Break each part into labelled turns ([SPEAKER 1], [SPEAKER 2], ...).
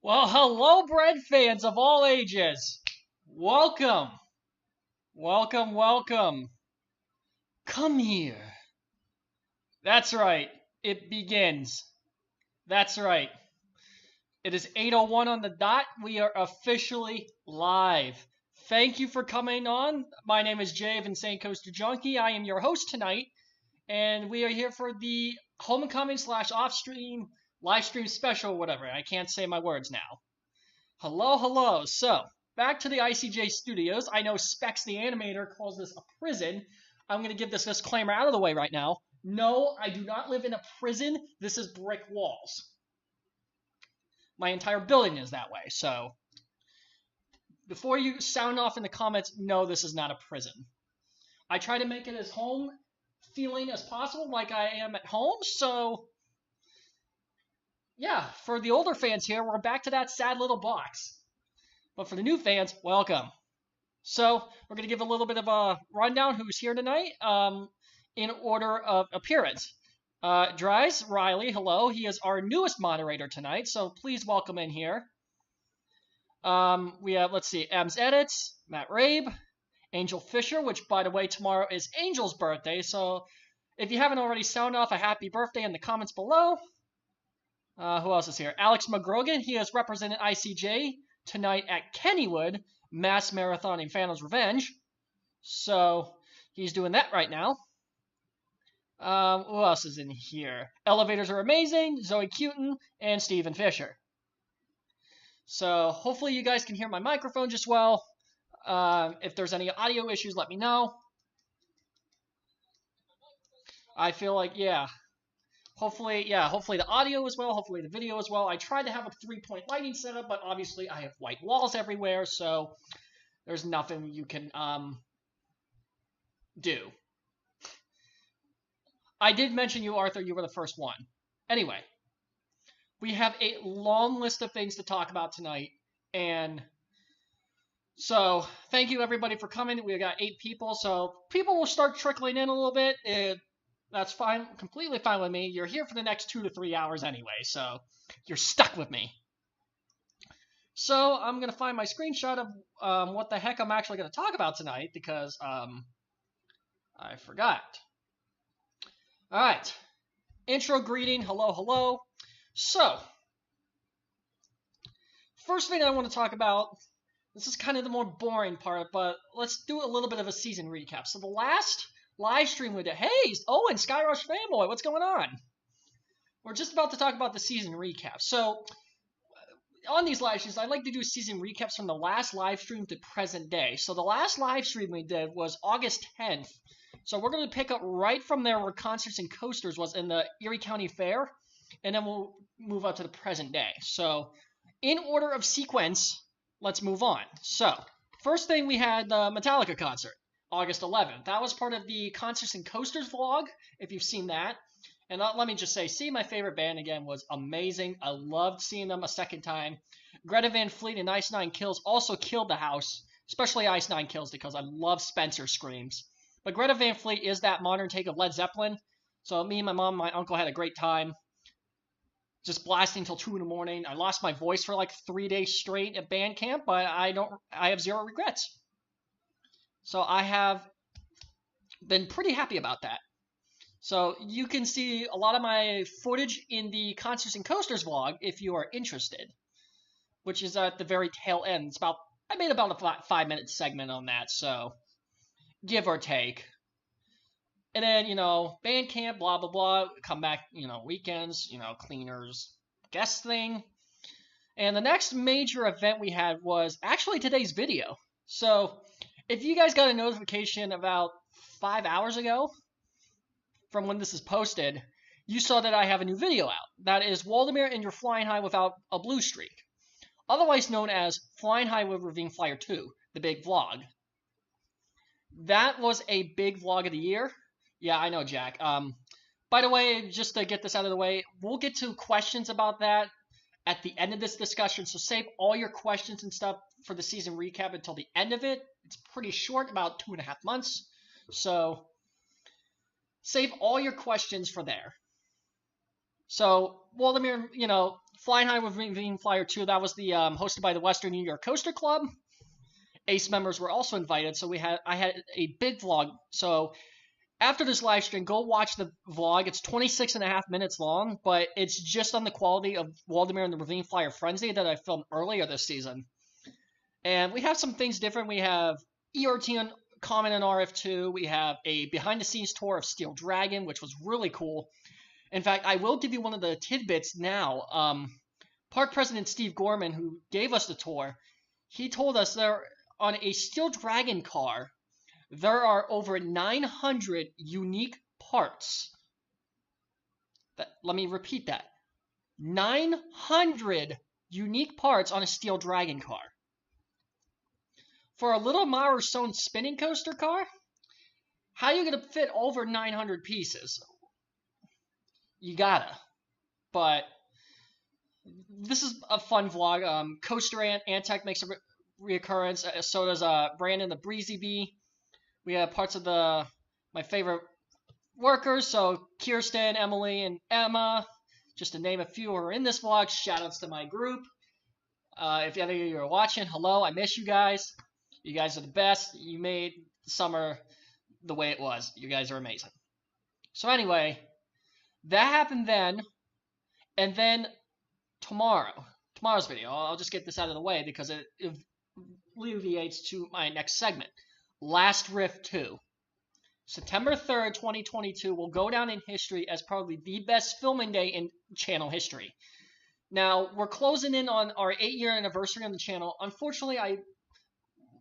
[SPEAKER 1] Well, hello, bread fans of all ages. Welcome. Welcome, welcome. Come here. That's right. It begins. That's right. It is 8:01 on the dot. We are officially live. Thank you for coming on. My name is Jay of Insane Coaster Junkie. I am your host tonight, and we are here for the homecoming / off-stream live stream special, whatever. I can't say my words now. Hello, hello. So, back to the ICJ studios. I know Specs the animator calls this a prison. I'm going to give this disclaimer out of the way right now. No, I do not live in a prison. This is brick walls. My entire building is that way. So, before you sound off in the comments, no, this is not a prison. I try to make it as home feeling as possible, like I am at home. So, yeah, for the older fans here, we're back to that sad little box. But for the new fans, welcome. So, we're going to give a little bit of a rundown who's here tonight in order of appearance. Dries Riley, hello. He is our newest moderator tonight, so please welcome in here. We have, let's see, M's Edits, Matt Rabe, Angel Fisher, which, by the way, tomorrow is Angel's birthday. So if you haven't already sounded off a happy birthday in the comments below. Who else is here? Alex McGrogan. He has represented ICJ tonight at Kennywood, Mass Marathon and Phantom's Revenge. So he's doing that right now. Who else is in here? Elevators Are Amazing, Zoe Cuton, and Steven Fisher. So hopefully you guys can hear my microphone just well. If there's any audio issues, let me know. I feel like, hopefully the audio as well, hopefully the video as well. I tried to have a 3-point lighting setup, but obviously I have white walls everywhere, so there's nothing you can do. I did mention you, Arthur. You were the first one. Anyway, we have a long list of things to talk about tonight, and so thank you everybody for coming. We got 8 people, so people will start trickling in a little bit. That's fine, completely fine with me. You're here for the next 2 to 3 hours anyway, so you're stuck with me. So I'm going to find my screenshot of what the heck I'm actually going to talk about tonight, because I forgot. All right. Intro greeting. Hello, hello. So, first thing I want to talk about, this is kind of the more boring part, but let's do a little bit of a season recap. So the last live stream we did, hey, Owen, Skyrush fanboy, what's going on? We're just about to talk about the season recap. So, on these live streams, I like to do season recaps from the last live stream to present day. So the last live stream we did was August 10th. So we're going to pick up right from there where Concerts and Coasters was in the Erie County Fair, and then we'll move up to the present day. So in order of sequence, let's move on. So first thing, we had the Metallica concert, August 11th. That was part of the Concerts and Coasters vlog, if you've seen that. And let me just say, seeing my favorite band again was amazing. I loved seeing them a second time. Greta Van Fleet and Ice Nine Kills also killed the house, especially Ice Nine Kills, because I love Spencer screams. But Greta Van Fleet is that modern take of Led Zeppelin. So me and my mom and my uncle had a great time. Just blasting till 2 in the morning. I lost my voice for like 3 days straight at band camp, but I have zero regrets. So I have been pretty happy about that. So you can see a lot of my footage in the Concerts and Coasters vlog if you are interested, which is at the very tail end. It's I made about a 5-minute segment on that, so give or take. And then, band camp, blah, blah, blah, come back, weekends, cleaners, guest thing. And the next major event we had was actually today's video. So if you guys got a notification about 5 hours ago from when this is posted, you saw that I have a new video out. That is Waldemar and You're Flying High Without a Blue Streak, otherwise known as Flying High with Ravine Flyer 2, the big vlog. That was a big vlog of the year. Yeah, I know, Jack. By the way, just to get this out of the way, we'll get to questions about that at the end of this discussion, so save all your questions and stuff for the season recap until the end of it. It's pretty short, about 2.5 months, so save all your questions for there. So, Waldemar, Flying High with Ravine Flyer 2, that was the hosted by the Western New York Coaster Club. ACE members were also invited, so I had a big vlog. So after this live stream, go watch the vlog. It's 26.5 minutes long, but it's just on the quality of Waldemar and the Ravine Flyer Frenzy that I filmed earlier this season. And we have some things different. We have ERT on Common and RF2. We have a behind-the-scenes tour of Steel Dragon, which was really cool. In fact, I will give you one of the tidbits now. Park President Steve Gorman, who gave us the tour, he told us on a Steel Dragon car, there are over 900 unique parts. Let me repeat that. 900 unique parts on a Steel Dragon car. For a little Maurer Stone spinning coaster car, how are you going to fit over 900 pieces? You gotta. But this is a fun vlog. Coaster Antec makes a reoccurrence. So does Brandon the Breezy Bee. We have parts of my favorite workers. So Kirsten, Emily, and Emma, just to name a few, who are in this vlog. Shoutouts to my group. If any of you are watching, hello, I miss you guys. You guys are the best. You made summer the way it was. You guys are amazing. So anyway, that happened then, and then tomorrow's video, I'll just get this out of the way because it alleviates to my next segment. Last Rift 2. September 3rd, 2022 will go down in history as probably the best filming day in channel history. Now, we're closing in on our 8-year anniversary on the channel. Unfortunately, I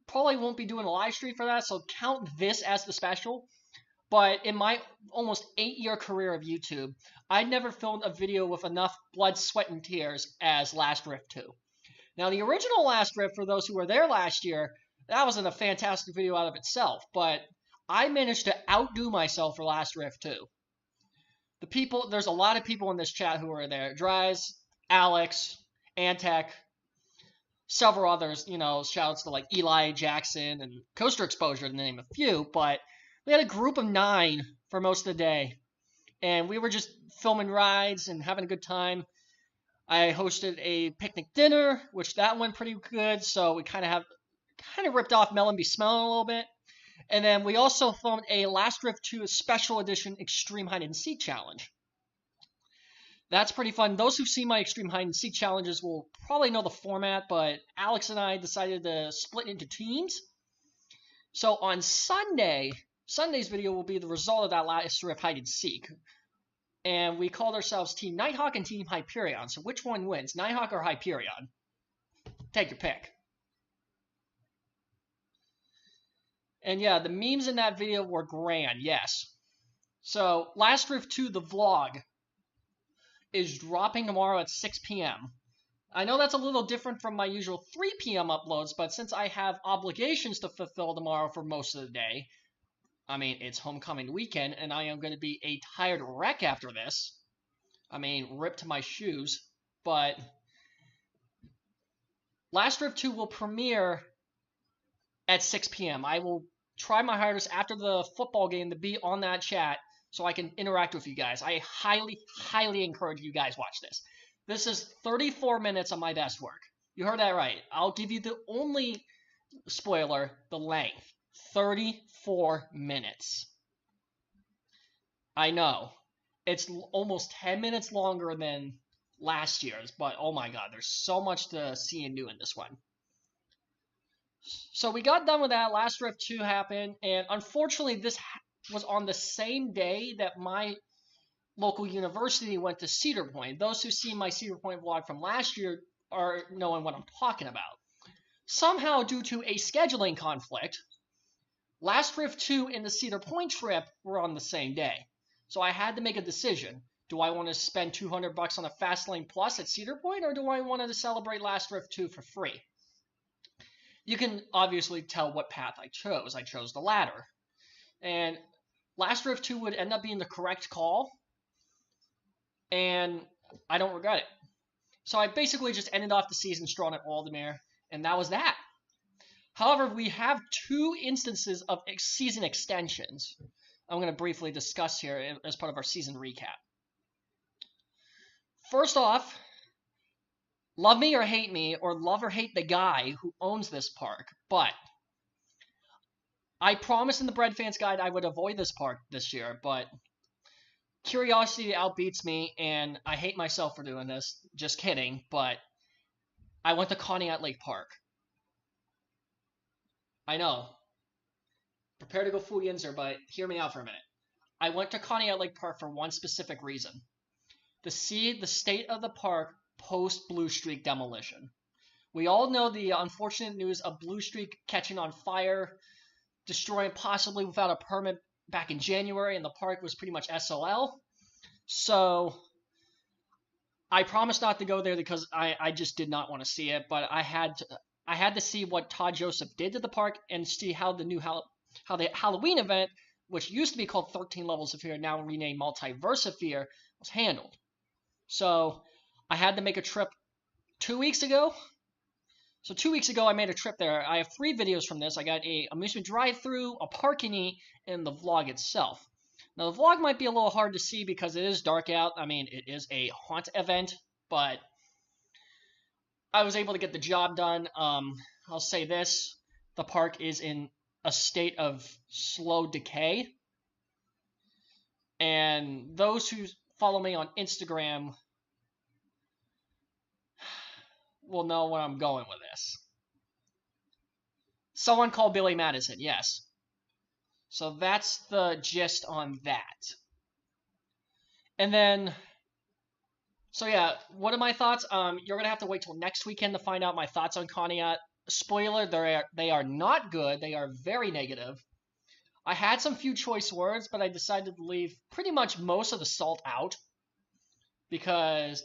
[SPEAKER 1] probably won't be doing a live stream for that, so count this as the special. But in my almost 8-year career of YouTube, I'd never filmed a video with enough blood, sweat, and tears as Last Rift 2. Now, the original Last Rift, for those who were there last year, that wasn't a fantastic video out of itself, but I managed to outdo myself for Last Rift 2. There's a lot of people in this chat who were there. Dries, Alex, Antec, several others, shouts to like Eli Jackson and Coaster Exposure, to name a few, but we had a group of 9 for most of the day, and we were just filming rides and having a good time. I hosted a picnic dinner, which that went pretty good, so we kind of ripped off Melon Be Smelling a little bit. And then we also filmed a Last Rift 2 Special Edition Extreme Hide and Seek Challenge. That's pretty fun. Those who've seen my Extreme Hide and Seek challenges will probably know the format, but Alex and I decided to split into teams. So on Sunday's video will be the result of that Last Rift Hide and Seek. And we called ourselves Team Nighthawk and Team Hyperion. So which one wins, Nighthawk or Hyperion? Take your pick. And yeah, the memes in that video were grand, yes. So, Last Rift 2, the vlog, is dropping tomorrow at 6 p.m. I know that's a little different from my usual 3 p.m. uploads, but since I have obligations to fulfill tomorrow for most of the day, I mean, it's homecoming weekend, and I am going to be a tired wreck after this. I mean, rip to my shoes, but Last Rift 2 will premiere at 6 p.m. I will try my hardest after the football game to be on that chat so I can interact with you guys. I highly, highly encourage you guys watch this. This is 34 minutes of my best work. You heard that right. I'll give you the only spoiler, the length. 34 minutes. I know. It's almost 10 minutes longer than last year's, but oh my god, there's so much to see and do in this one. So we got done with that. Last Rift 2 happened, and unfortunately this was on the same day that my local university went to Cedar Point. Those who see my Cedar Point vlog from last year are knowing what I'm talking about. Somehow, due to a scheduling conflict, Last Rift 2 and the Cedar Point trip were on the same day. So I had to make a decision. Do I want to spend $200 on a Fastlane Plus at Cedar Point, or do I want to celebrate Last Rift 2 for free? You can obviously tell what path I chose. I chose the latter. And Last Rift 2 would end up being the correct call, and I don't regret it. So I basically just ended off the season strong at Waldemere, and that was that. However, we have 2 instances of season extensions I'm going to briefly discuss here as part of our season recap. First off, love me or hate me, or love or hate the guy who owns this park, but I promised in the Bread Fans Guide I would avoid this park this year, but curiosity outbeats me, and I hate myself for doing this. Just kidding, but I went to Conneaut Lake Park. I know. Prepare to go full Yinzer, but hear me out for a minute. I went to Conneaut Lake Park for one specific reason. To see the state of the park post Blue Streak demolition. We all know the unfortunate news of Blue Streak catching on fire, destroying possibly without a permit back in January, and the park was pretty much SOL. So I promised not to go there because I just did not want to see it, but I had to see what Todd Joseph did to the park and see how the Halloween event, which used to be called 13 Levels of Fear, now renamed Multiverse of Fear, was handled. So I had to make a trip 2 weeks ago. So 2 weeks ago, I made a trip there. I have 3 videos from this. I got a amusement drive-through, a parking eat, and the vlog itself. Now, the vlog might be a little hard to see because it is dark out. I mean, it is a haunt event, but I was able to get the job done. I'll say this: the park is in a state of slow decay, and those who follow me on Instagram will know where I'm going with this. Someone called Billy Madison, yes. So that's the gist on that. And then, so yeah, what are my thoughts? You're gonna have to wait till next weekend to find out my thoughts on Conneaut. Spoiler: they are not good. They are very negative. I had some few choice words, but I decided to leave pretty much most of the salt out because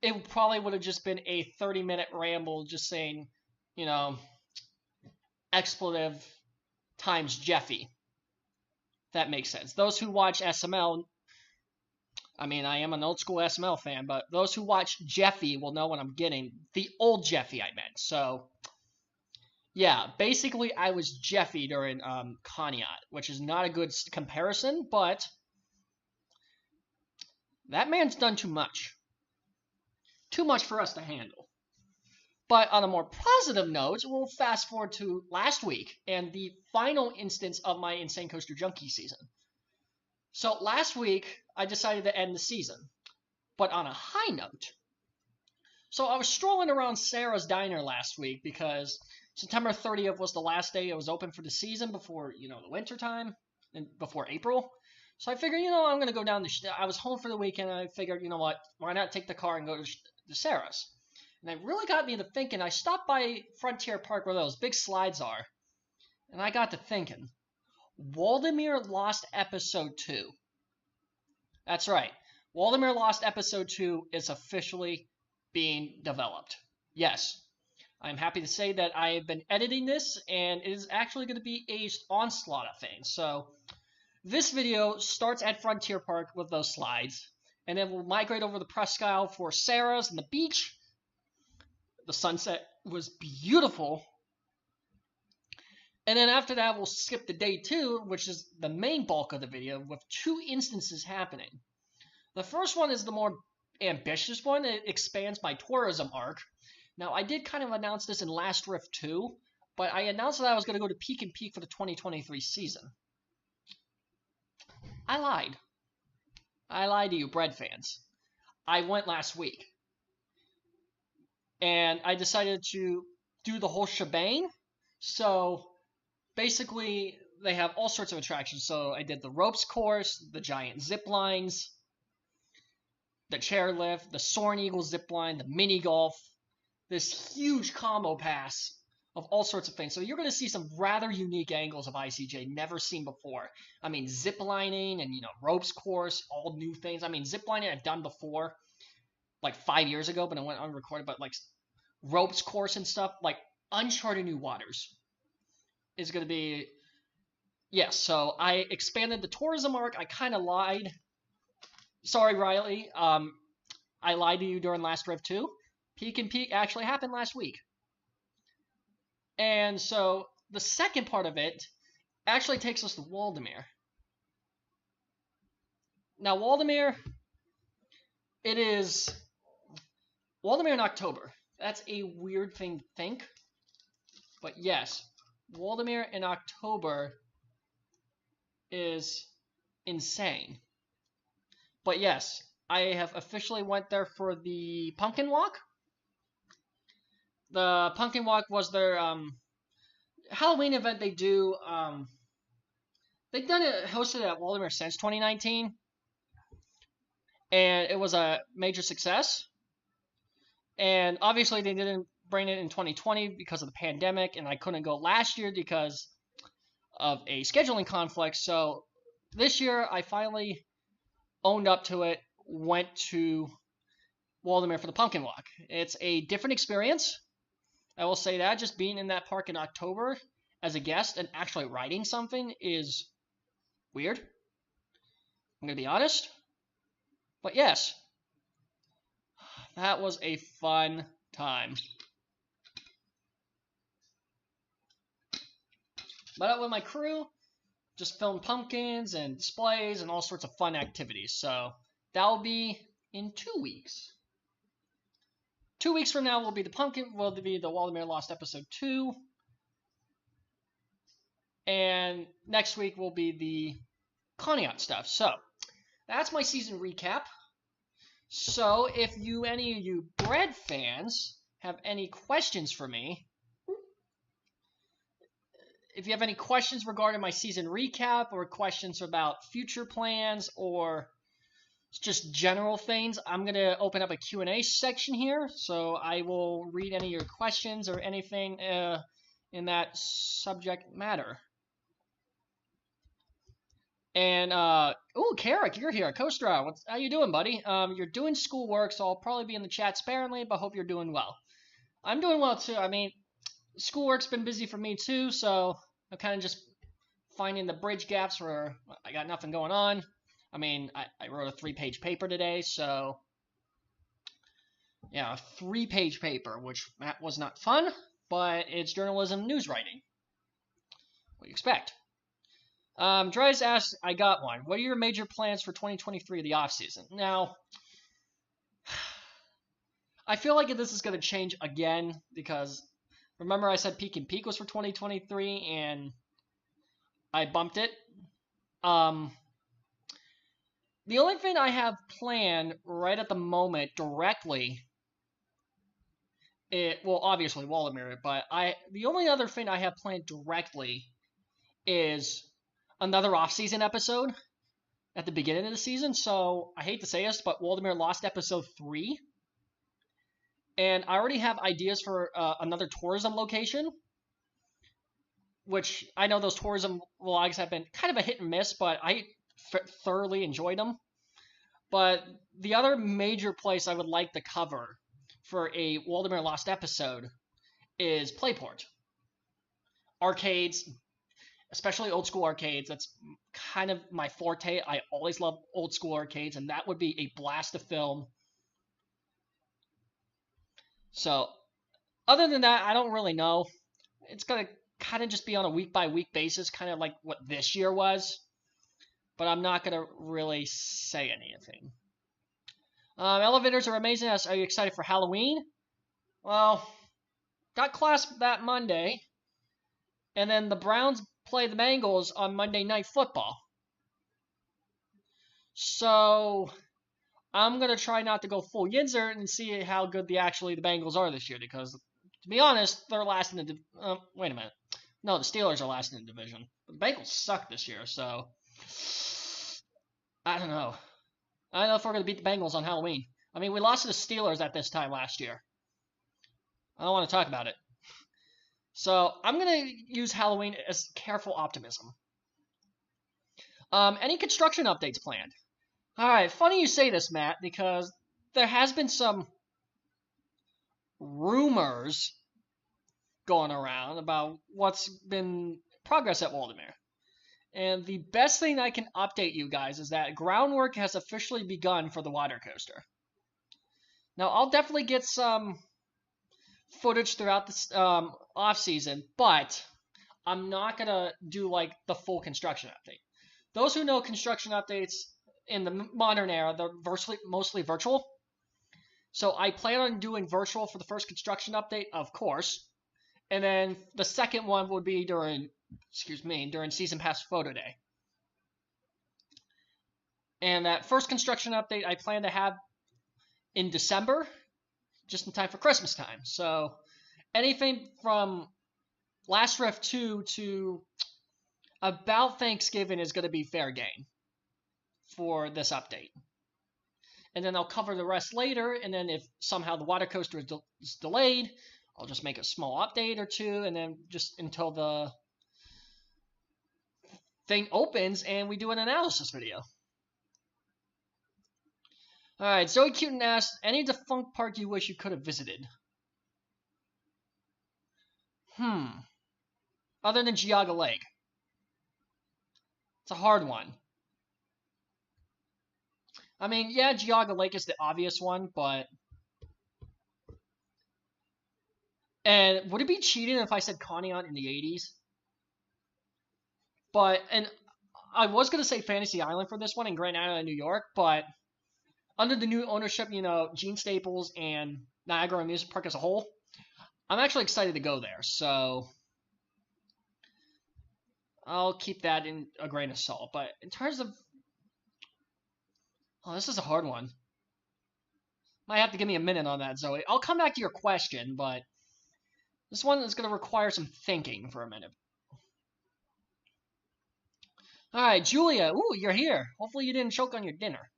[SPEAKER 1] it probably would have just been a 30-minute ramble just saying, you know, expletive times Jeffy. That makes sense. Those who watch SML, I mean, I am an old school SML fan, but those who watch Jeffy will know what I'm getting. The old Jeffy, I meant. So, yeah, basically, I was Jeffy during Conneaut, which is not a good comparison, but that man's done too much. Too much for us to handle. But on a more positive note, we'll fast forward to last week and the final instance of my Insane Coaster Junkie season. So last week, I decided to end the season, but on a high note. So I was strolling around Sarah's Diner last week because September 30th was the last day it was open for the season before, the winter time and before April. So I figured, I'm going to go down I was home for the weekend and I figured, what, why not take the car and go to Sarah's? And it really got me to thinking. I stopped by Frontier Park where those big slides are, and I got to thinking. Waldemar Lost Episode 2. That's right. Waldemar Lost Episode 2 is officially being developed. Yes. I'm happy to say that I have been editing this, and it is actually going to be a onslaught of things. So, this video starts at Frontier Park with those slides, and then we'll migrate over the Presque Isle for Sarah's and the beach. The sunset was beautiful. And then after that, we'll skip to day 2, which is the main bulk of the video, with 2 instances happening. The first one is the more ambitious one. It expands my tourism arc. Now, I did kind of announce this in Last Rift 2, but I announced that I was going to go to Peak and Peak for the 2023 season. I lied. I lied to you, bread fans. I went last week. And I decided to do the whole shebang. So basically, they have all sorts of attractions. So I did the ropes course, the giant zip lines, the chairlift, the Soaring Eagle zip line, the mini golf, this huge combo pass of all sorts of things. So you're going to see some rather unique angles of ICJ never seen before. I mean, zip lining and, ropes course, all new things. I mean, zip lining I've done before, like 5 years ago, but it went unrecorded. But like ropes course and stuff, like uncharted new waters is going to be. Yes, so I expanded the tourism arc. I kind of lied. Sorry, Riley. I lied to you during Last Rift 2. Peak and Peak actually happened last week. And so the second part of it actually takes us to Waldemar. Now, Waldemar, it is Waldemar in October. That's a weird thing to think. But yes, Waldemar in October is insane. But yes, I have officially went there for the Pumpkin Walk. The Pumpkin Walk was their Halloween event they do. They've done it, hosted at Waldemar since 2019. And it was a major success. And obviously they didn't bring it in 2020 because of the pandemic, and I couldn't go last year because of a scheduling conflict. So this year I finally owned up to it, went to Waldemar for the Pumpkin Walk. It's a different experience. I will say that. Just being in that park in October as a guest and actually riding something is weird. I'm going to be honest. But yes, that was a fun time. But out with my crew, just filmed pumpkins and displays and all sorts of fun activities. So that will be in 2 weeks. 2 weeks from now will be the Waldemar Lost episode 2. And next week will be the Conneaut stuff. So, that's my season recap. So, if any of you Bread fans have any questions for me, if you have any questions regarding my season recap or questions about future plans or just general things, I'm going to open up a Q&A section here. So I will read any of your questions or anything in that subject matter. And, Carrick, you're here. Kostra, how you doing, buddy? You're doing schoolwork, so I'll probably be in the chat sparingly, but hope you're doing well. I'm doing well, too. I mean, schoolwork's been busy for me, too, so I'm kind of just finding the bridge gaps where I got nothing going on. I mean, I wrote a 3-page paper today, so yeah, a 3-page paper, which was not fun, but it's journalism news writing. What do you expect? Dries asks, I got one. What are your major plans for 2023, the off-season? Now, I feel like this is going to change again, because remember I said Peak and Peak was for 2023, and I bumped it. The only thing I have planned right at the moment directly, obviously Waldemar, but the only other thing I have planned directly is another off-season episode at the beginning of the season. So I hate to say this, but Waldemar Lost episode 3. And I already have ideas for another tourism location, which I know those tourism vlogs have been kind of a hit and miss, but I thoroughly enjoyed them. But the other major place I would like to cover for a Waldemar Lost episode is Playport. Arcades, especially old school arcades. That's kind of my forte. I always love old school arcades, and that would be a blast to film. So, other than that, I don't really know. It's going to kind of just be on a week-by-week basis, kind of like what this year was. But I'm not going to really say anything. Elevators are amazing. Are you excited for Halloween? Well, got class that Monday. And then the Browns play the Bengals on Monday Night Football. So I'm going to try not to go full Yinzer and see how good the Bengals are this year. Because, to be honest, they're last in the wait a minute. No, the Steelers are last in the division. The Bengals suck this year, so I don't know. I don't know if we're going to beat the Bengals on Halloween. I mean, we lost to the Steelers at this time last year. I don't want to talk about it. So I'm going to use Halloween as careful optimism. Any construction updates planned? All right, funny you say this, Matt, because there has been some rumors going around about what's been progress at Waldemar. And the best thing I can update you guys is that groundwork has officially begun for the water coaster. Now, I'll definitely get some footage throughout this off-season, but I'm not going to do like the full construction update. Those who know construction updates in the modern era, they're mostly virtual. So I plan on doing virtual for the first construction update, of course. And then the second one would be during Season Pass Photo Day. And that first construction update I plan to have in December, just in time for Christmas time. So anything from Last Ref 2 to about Thanksgiving is going to be fair game for this update. And then I'll cover the rest later, and then if somehow the water coaster is delayed, I'll just make a small update or two, and then just until the thing opens and we do an analysis video. Alright, Zoe Cutin asks, any defunct park you wish you could have visited? Other than Geauga Lake. It's a hard one. I mean, yeah, Geauga Lake is the obvious one, but... And would it be cheating if I said Conneaut in the 80s? And I was going to say Fantasy Island for this one in Grand Island, New York, but under the new ownership, Gene Staples and Niagara Amusement Park as a whole. I'm actually excited to go there, so I'll keep that in a grain of salt. But in terms of, oh, this is a hard one. Might have to give me a minute on that, Zoe. I'll come back to your question, but this one is going to require some thinking for a minute. Alright, Julia. Ooh, you're here. Hopefully you didn't choke on your dinner.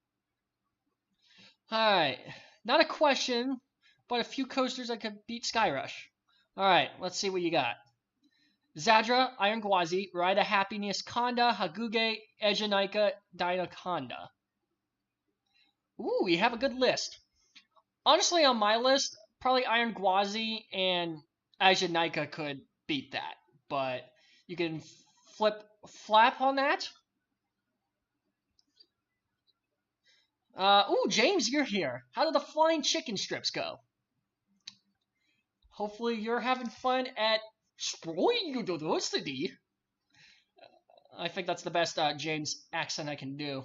[SPEAKER 1] Alright. Not a question, but a few coasters that could beat Skyrush. Alright, let's see what you got. Zadra, Iron Gwazi, Rida Happiness, Konda, Haguge, Ejanika, Dynaconda. Ooh, we have a good list. Honestly, on my list, probably Iron Gwazi and Ejanika could beat that. But you can flap on that. Ooh, James, you're here. How did the flying chicken strips go? Hopefully you're having fun at Sproy University. I think that's the best James accent I can do.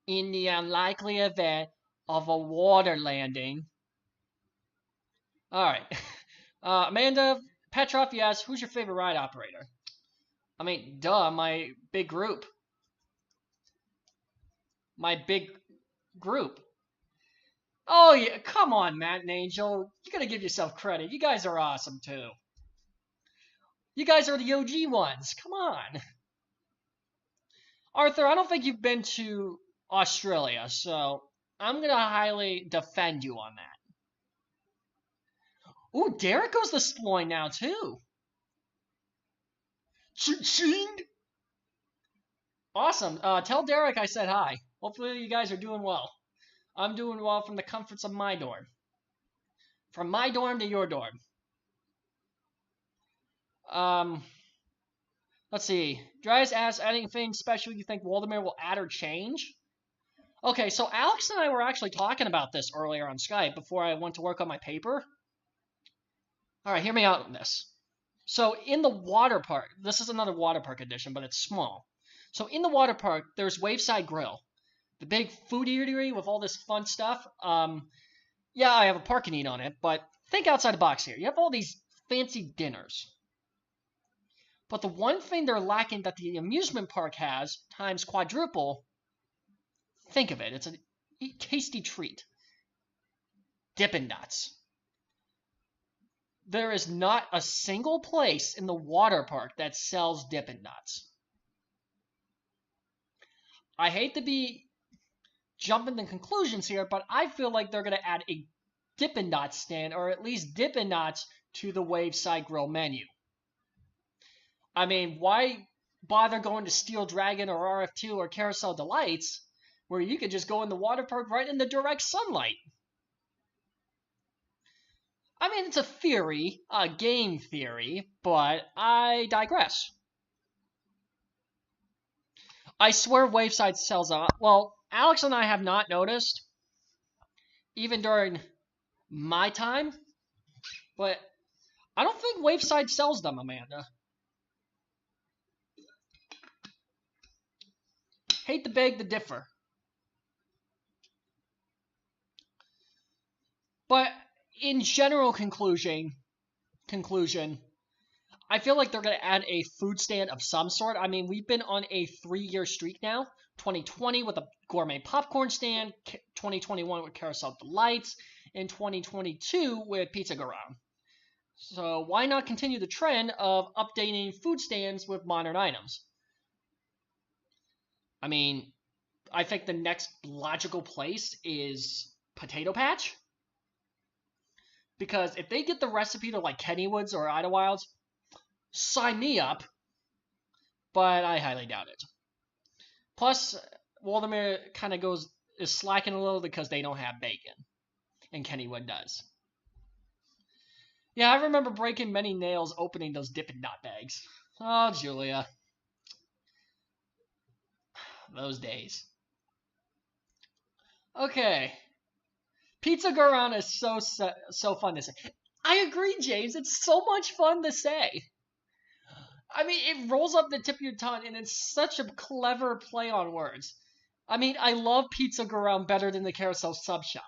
[SPEAKER 1] In the unlikely event of a water landing. Alright. Amanda Petrov, yes, who's your favorite ride operator? I mean, duh, my big group. My big group. Oh, yeah, come on, Matt and Angel. You gotta give yourself credit. You guys are awesome, too. You guys are the OG ones. Come on. Arthur, I don't think you've been to Australia, so I'm gonna highly defend you on that. Ooh, Derek goes to Sployne now, too. Ching! Awesome. Tell Derek I said hi. Hopefully you guys are doing well. I'm doing well from the comforts of my dorm. From my dorm to your dorm. Let's see. Dryas asks, anything special you think Waldemar will add or change? Okay, so Alex and I were actually talking about this earlier on Skype before I went to work on my paper. Alright, hear me out on this. So in the water park, this is another water park edition, but it's small. So in the water park, there's Waveside Grill. The big food eatery with all this fun stuff. Yeah, I have a park and eat on it, but think outside the box here. You have all these fancy dinners. But the one thing they're lacking that the amusement park has, times quadruple, think of it. It's a tasty treat. Dippin' Dots. There is not a single place in the water park that sells Dippin' Dots. I hate to be jumping to conclusions here, but I feel like they're going to add a Dippin' Dots stand, or at least Dippin' Dots, to the Waveside Grill menu. I mean, why bother going to Steel Dragon or RF2 or Carousel Delights, where you could just go in the water park right in the direct sunlight? I mean, it's a theory, a game theory, but I digress. I swear Waveside sells out. Well, Alex and I have not noticed, even during my time, but I don't think Waveside sells them, Amanda. Hate to beg to differ. But in general conclusion, I feel like they're going to add a food stand of some sort. I mean, we've been on a 3-year streak now. 2020 with a gourmet popcorn stand, 2021 with Carousel Delights, and 2022 with Pizza Garage. So why not continue the trend of updating food stands with modern items? I mean, I think the next logical place is Potato Patch. Because if they get the recipe to like Kennywood's or Idlewild's, sign me up. But I highly doubt it. Plus, Waldemar kind of is slacking a little because they don't have bacon. And Kennywood does. Yeah, I remember breaking many nails opening those Dippin' Dot bags. Oh, Julia. Those days. Okay. Pizza Garana is so fun to say. I agree, James. It's so much fun to say. I mean, it rolls up the tip of your tongue, and it's such a clever play on words. I mean, I love Pizza Garana better than the Carousel Sub Shop.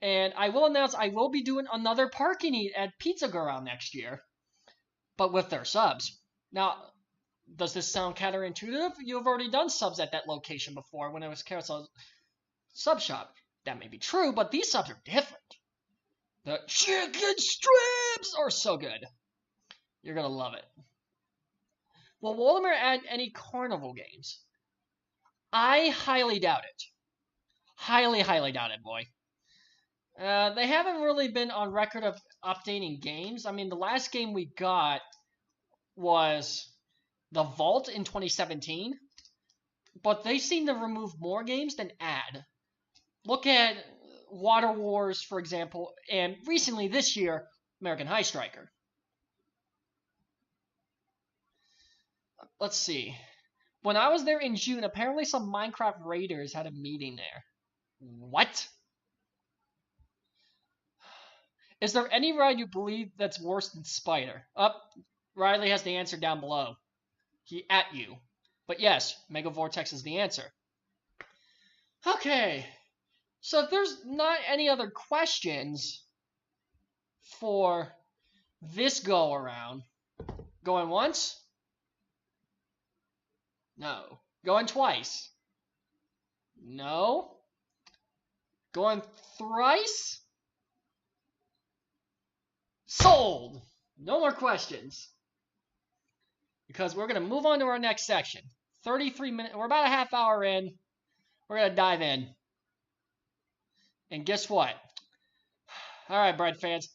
[SPEAKER 1] And I will announce I will be doing another Park and Eat at Pizza Girl next year, but with their subs. Now, does this sound counterintuitive? You've already done subs at that location before when it was Carousel Sub Shop. That may be true, but these subs are different. The chicken strips are so good. You're going to love it. Will Walmart add any carnival games? I highly doubt it. Highly, highly doubt it, boy. They haven't really been on record of updating games. I mean, the last game we got was The Vault in 2017. But they seem to remove more games than add. Look at Water Wars, for example, and recently this year, American High Striker. Let's see. When I was there in June, apparently some Minecraft Raiders had a meeting there. What? Is there any ride you believe that's worse than Spider? Riley has the answer down below. He at you. But yes, Mega Vortex is the answer. Okay. So if there's not any other questions for this go around, going once? No. Going twice? No. Going thrice? Sold! No more questions. Because we're going to move on to our next section. 33 minutes. We're about a half hour in. We're going to dive in. And guess what? Alright, Bread fans.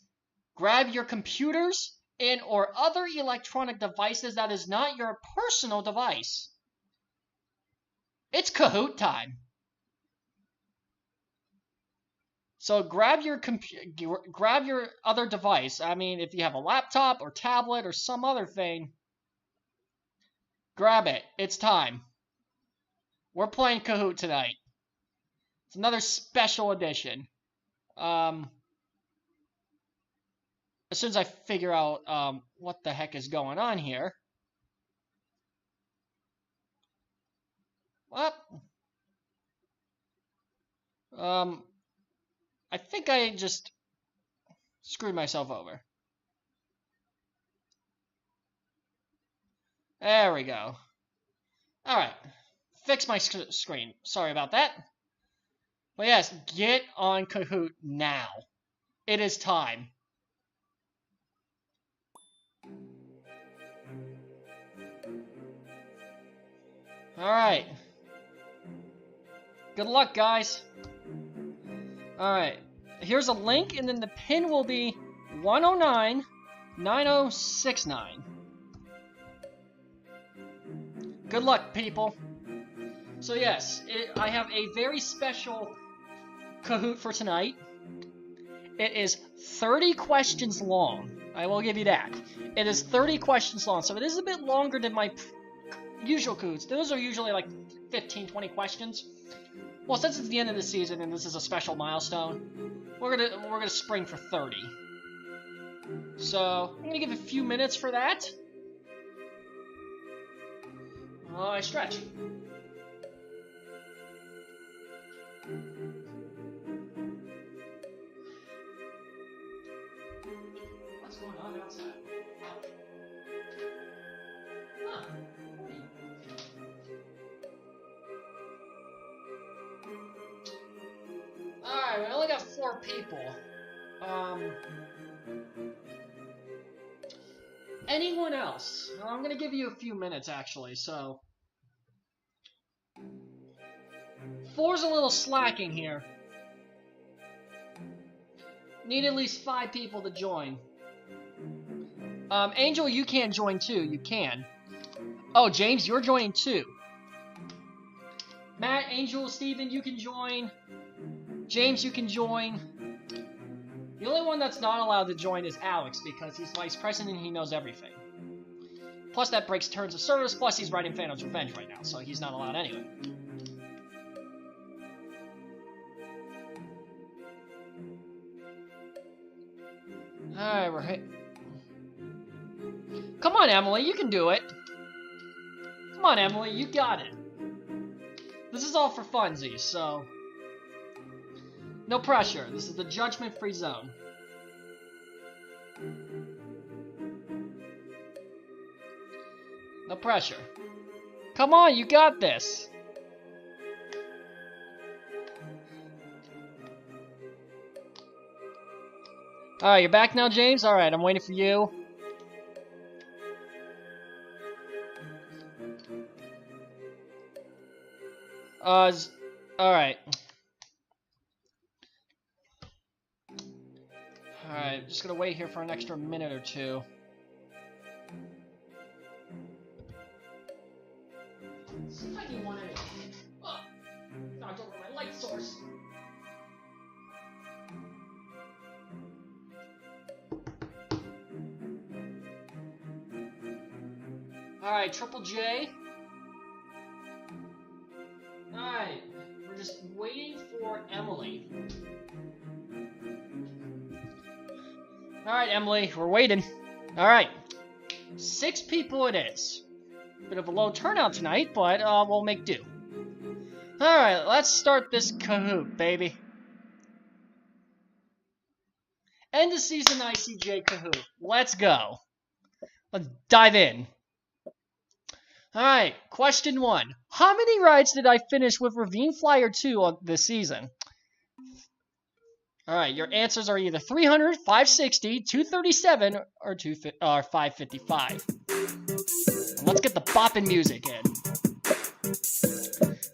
[SPEAKER 1] Grab your computers and or other electronic devices that is not your personal device. It's Kahoot time. So grab your other device. I mean, if you have a laptop or tablet or some other thing, grab it. It's time. We're playing Kahoot tonight. It's another special edition. As soon as I figure out what the heck is going on here. What? I think I just screwed myself over. There we go. Alright. Fix my screen. Sorry about that. But yes, get on Kahoot now. It is time. Alright. Good luck, guys. Alright. Here's a link, and then the pin will be 109-9069. Good luck, people. So yes, I have a very special Kahoot for tonight. It is 30 questions long. I will give you that. It is 30 questions long, so it is a bit longer than my usual Kahoots. Those are usually like 15, 20 questions. Well, since it's the end of the season and this is a special milestone, we're gonna spring for 30. So I'm gonna give a few minutes for that. I stretch. What's going on outside? Huh. Alright, we only got 4 people. Anyone else? I'm gonna give you a few minutes, actually, so... 4's a little slacking here. Need at least 5 people to join. Angel, you can join too. You can. Oh, James, you're joining too. Matt, Angel, Steven, you can join. James, you can join. The only one that's not allowed to join is Alex, because he's vice president and he knows everything. Plus, that breaks terms of service, plus he's writing Phantom's Revenge right now, so he's not allowed anyway. Alright, we're hit. Come on, Emily, you can do it. Come on, Emily, you got it. This is all for funsies, so... No pressure. This is the judgment-free zone. No pressure. Come on, you got this. Alright, you're back now, James? Alright, I'm waiting for you. Alright. Alright, just gonna wait here for an extra minute or two. See if I can want anything. Oh, knocked over my light source. Alright, Triple J. Alright, we're just waiting for Emily. Alright, Emily, we're waiting. Alright, 6 people it is. Bit of a low turnout tonight, but we'll make do. Alright, let's start this Kahoot, baby. End of season ICJ Kahoot. Let's go. Let's dive in. Alright, question 1. How many rides did I finish with Ravine Flyer 2 on this season? Alright, your answers are either 300, 560, 237, or 555. Let's get the bopping music in.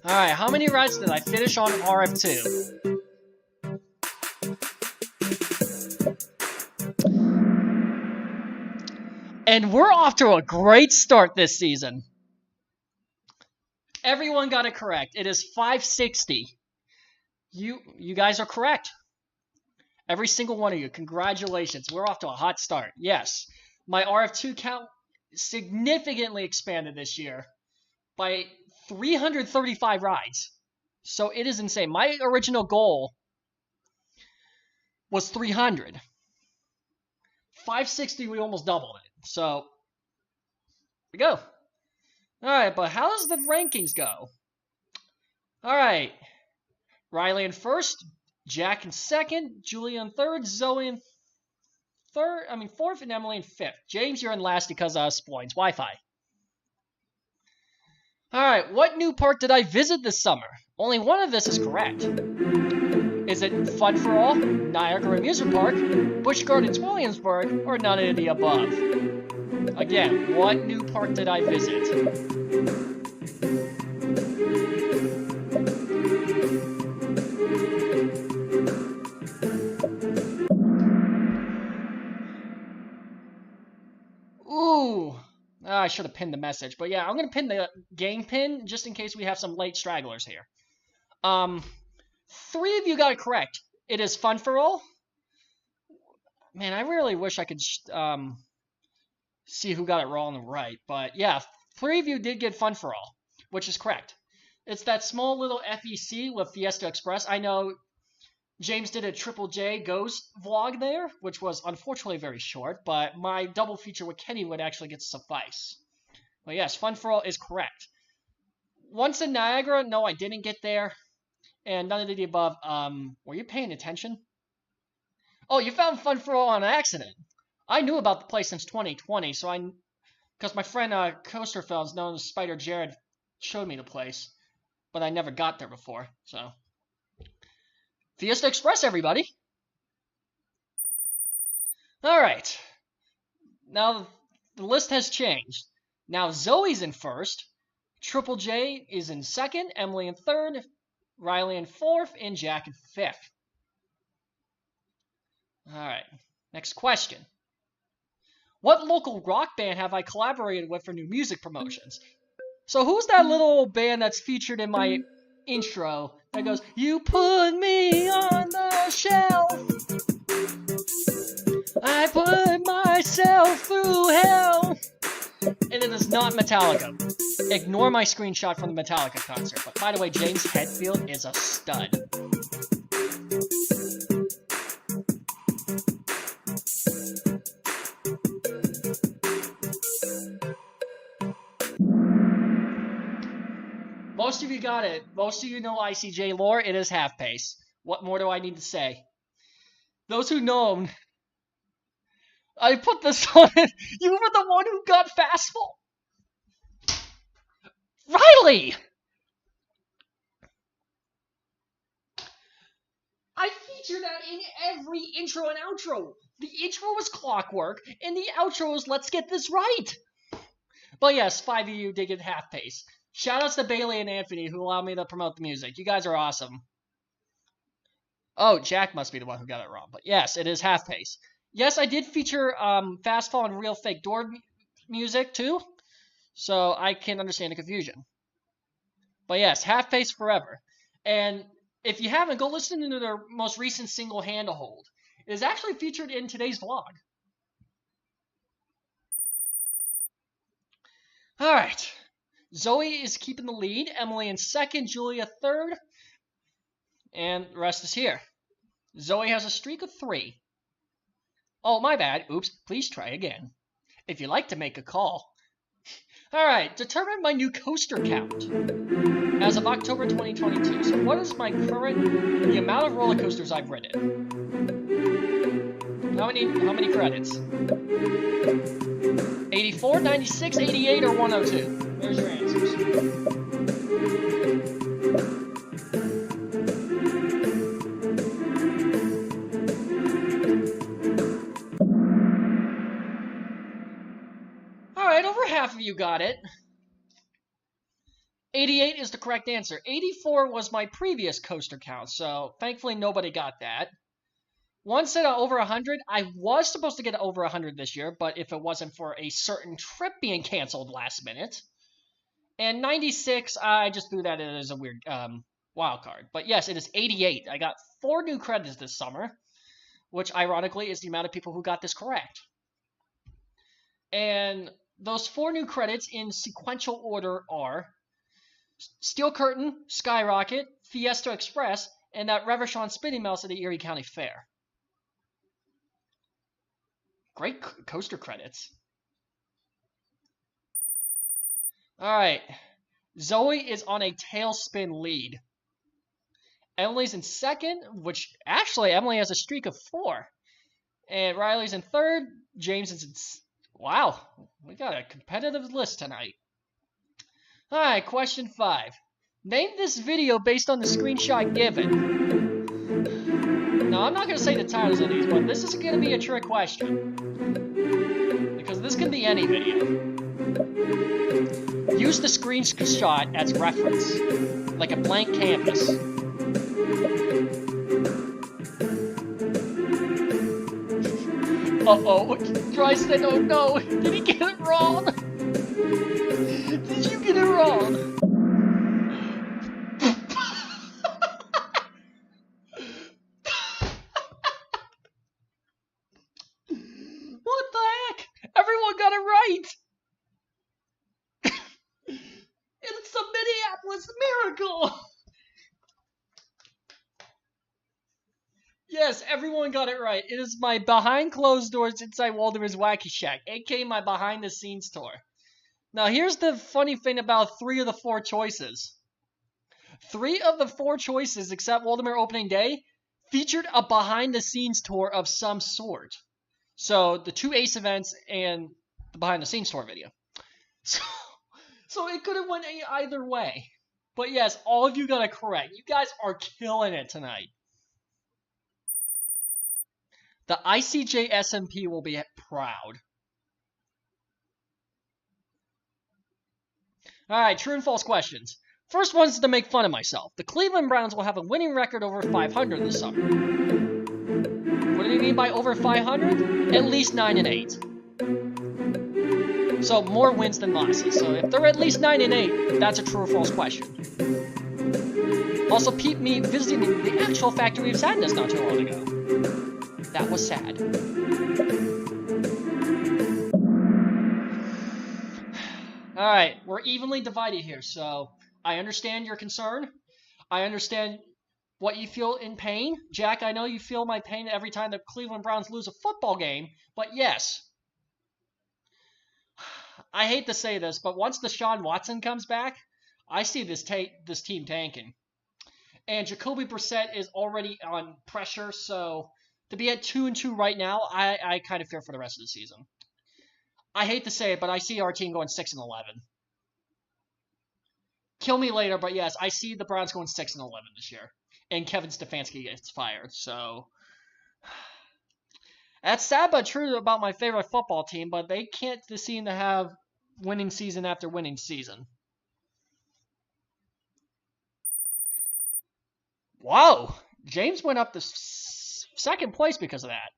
[SPEAKER 1] Alright, how many rides did I finish on RF2? And we're off to a great start this season. Everyone got it correct. It is 560. You guys are correct. Every single one of you. Congratulations. We're off to a hot start. Yes. My RF2 count significantly expanded this year by 335 rides. So it is insane. My original goal was 300. 560, we almost doubled it. So, here we go. Alright, but how does the rankings go? Alright. Riley in first, Jack in second, Julia in third, Zoe in fourth, and Emily in fifth. James, you're in last because of Sploins Wi-Fi. Alright, what new park did I visit this summer? Only one of this is correct. Is it Fun for All, Niagara Amusement Park, Busch Gardens Williamsburg, or none of the above? Again, what new park did I visit? Ooh, I should have pinned the message, but yeah, I'm gonna pin the game pin just in case we have some late stragglers here. 3 of you got it correct. It is Fun for All. Man, I really wish I could see who got it wrong and right, but yeah, 3 of you did get Fun for All, which is correct. It's that small little FEC with Fiesta Express. I know James did a Triple J Ghost vlog there, which was unfortunately very short, but my double feature with Kenny would actually get to suffice. But yes, Fun for All is correct. Once in Niagara, no, I didn't get there. And none of the above. Were you paying attention? Oh, you found Fun for All on accident. I knew about the place since 2020, so because my friend Coaster Films, known as Spider Jared, showed me the place, but I never got there before. So, Fiesta Express, everybody. All right. Now the list has changed. Now Zoe's in first, Triple J is in second, Emily in third, Riley in fourth, and Jack in fifth. Alright, next question. What local rock band have I collaborated with for new music promotions? So who's that little band that's featured in my intro that goes, "You put me on the shelf, I put myself through hell"? And it is not Metallica. Ignore my screenshot from the Metallica concert. But by the way, James Hetfield is a stud. Most of you got it. Most of you know ICJ lore. It is half pace. What more do I need to say? Those who know him, I put this on it. You were the one who got fastball. Riley! I feature that in every intro and outro. The intro was Clockwork, and the outro was Let's Get This Right. But yes, 5 of you did get half pace. Shoutouts to Bailey and Anthony who allowed me to promote the music. You guys are awesome. Oh, Jack must be the one who got it wrong. But yes, it is half pace. Yes, I did feature Fastfall and Real Fake Door music too. So I can understand the confusion. But yes, half pace forever. And if you haven't, go listen to their most recent single, Hand to Hold. It is actually featured in today's vlog. Alright. Zoe is keeping the lead. Emily in second. Julia third. And the rest is here. Zoe has a streak of 3. Oh, my bad. Oops. Please try again. If you'd like to make a call. Alright. Determine my new coaster count as of October 2022. So what is my the amount of roller coasters I've ridden? How many credits? 84, 96, 88, or 102? There's your answers. Alright, over half of you got it. 88 is the correct answer. 84 was my previous coaster count, so thankfully nobody got that. One said over 100. I was supposed to get over 100 this year, but if it wasn't for a certain trip being canceled last minute. And 96, I just threw that in as a weird wild card. But yes, it is 88. I got 4 new credits this summer, which ironically is the amount of people who got this correct. And those 4 new credits in sequential order are Steel Curtain, Skyrocket, Fiesta Express, and that Reverchon Spinning Mouse at the Erie County Fair. Great coaster credits. Alright. Zoe is on a tailspin lead. Emily's in second, which actually Emily has a streak of 4. And Riley's in third. James is in... Wow. We got a competitive list tonight. Alright, question 5. Name this video based on the screenshot given. Now, I'm not going to say the titles of these, but this is going to be a trick question. Because this can be any video. Use the screenshot as reference, like a blank canvas. Uh-oh, Dryson, oh no, did he get it wrong? Did you get it wrong? What the heck? Everyone got it right! It's a Minneapolis miracle! Yes, everyone got it right. It is my behind closed doors inside Waldemar's Wacky Shack, aka my behind the scenes tour. Now here's the funny thing about 3 of the 4 choices. 3 of the 4 choices, except Waldemar Opening Day, featured a behind the scenes tour of some sort. So the 2 Ace events and the behind the scenes tour video. So it could have went either way. But yes, all of you got it correct. You guys are killing it tonight. The ICJ SMP will be proud. Alright, true and false questions. First one is to make fun of myself. The Cleveland Browns will have a winning record over 500 this summer. What do you mean by over 500? At least 9-8. So more wins than losses. So if they're at least 9-8, that's a true or false question. Also, peep me visiting the actual Factory of Sadness not too long ago. That was sad. Alright, we're evenly divided here, so I understand your concern. I understand what you feel in pain. Jack, I know you feel my pain every time the Cleveland Browns lose a football game, but yes. I hate to say this, but once Deshaun Watson comes back, I see this team tanking. And Jacoby Brissett is already on pressure, so to be at 2-2 right now, I kind of fear for the rest of the season. I hate to say it, but I see our team going 6-11. Kill me later, but yes, I see the Browns going 6-11 this year. And Kevin Stefanski gets fired, so that's sad but true about my favorite football team, but they can't seem to have winning season after winning season. Wow, James went up to second place because of that.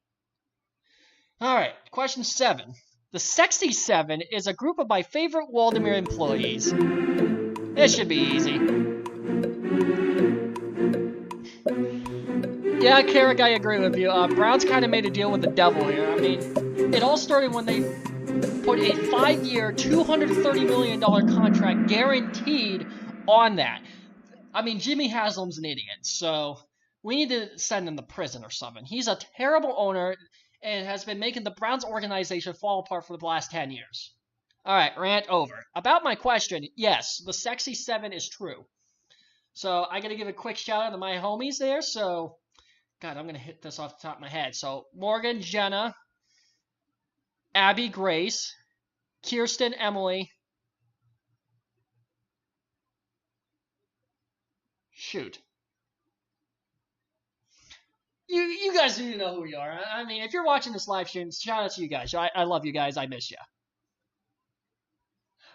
[SPEAKER 1] All right, question 7. The Sexy 7 is a group of my favorite Waldemar employees. This should be easy. Yeah, Carrick, I agree with you. Browns kind of made a deal with the devil here. I mean, it all started when they put a 5-year, $230 million contract guaranteed on that. I mean, Jimmy Haslam's an idiot, so we need to send him to prison or something. He's a terrible owner and has been making the Browns organization fall apart for the last 10 years. All right, rant over. About my question, yes, the Sexy 7 is true. So I got to give a quick shout out to my homies there. So, God, I'm going to hit this off the top of my head. So Morgan, Jenna, Abby, Grace, Kirsten, Emily. Shoot. You guys need to know who you are. I mean, if you're watching this live stream, shout out to you guys. I love you guys. I miss you.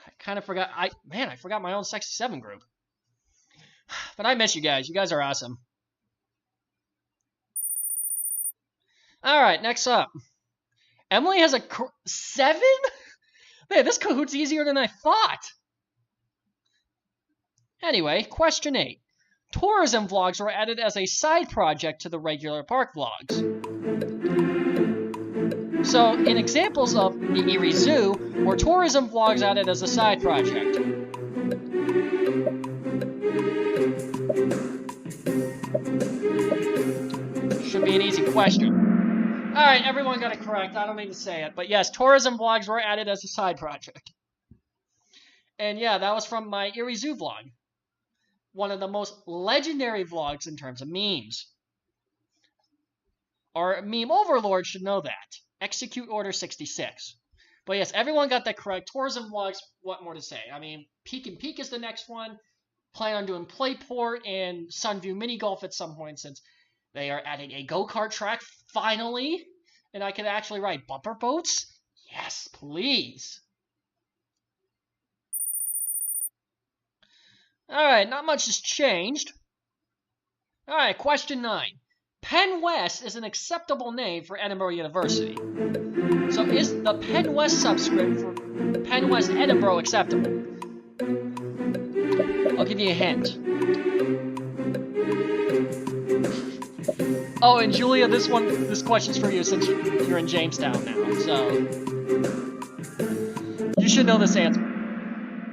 [SPEAKER 1] I kind of forgot. I forgot my own Sexy 7 group. But I miss you guys. You guys are awesome. All right, next up. Emily has a 7? Man, this Kahoot's easier than I thought. Anyway, question 8. Tourism vlogs were added as a side project to the regular park vlogs. So, in examples of the Erie Zoo, were tourism vlogs added as a side project? Should be an easy question. Alright, everyone got it correct. I don't need to say it. But yes, tourism vlogs were added as a side project. And yeah, that was from my Erie Zoo vlog. One of the most legendary vlogs in terms of memes. Our meme overlord should know that. Execute Order 66. But yes, everyone got that correct. Tourism vlogs, what more to say? I mean, Peak and Peak is the next one. Plan on doing Playport and Sunview Mini Golf at some point since they are adding a go-kart track, finally. And I can actually ride bumper boats. Yes, please. Alright, not much has changed. Alright, question 9. Penn West is an acceptable name for Edinburgh University. So is the Penn West subscript for Penn West Edinburgh acceptable? I'll give you a hint. Oh, and Julia, this question's for you since you're in Jamestown now, so you should know this answer.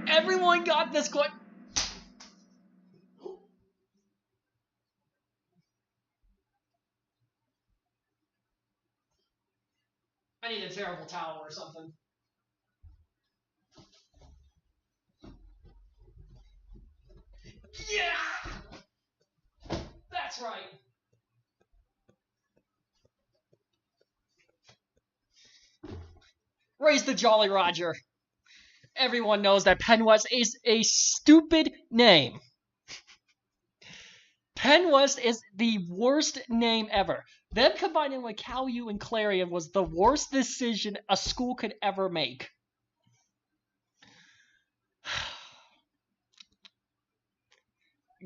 [SPEAKER 1] Everyone got this question. I need a terrible towel or something. Yeah! That's right. Raise the Jolly Roger. Everyone knows that Penn West is a stupid name. Penn West is the worst name ever. Them combining with Cal U and Clarion was the worst decision a school could ever make.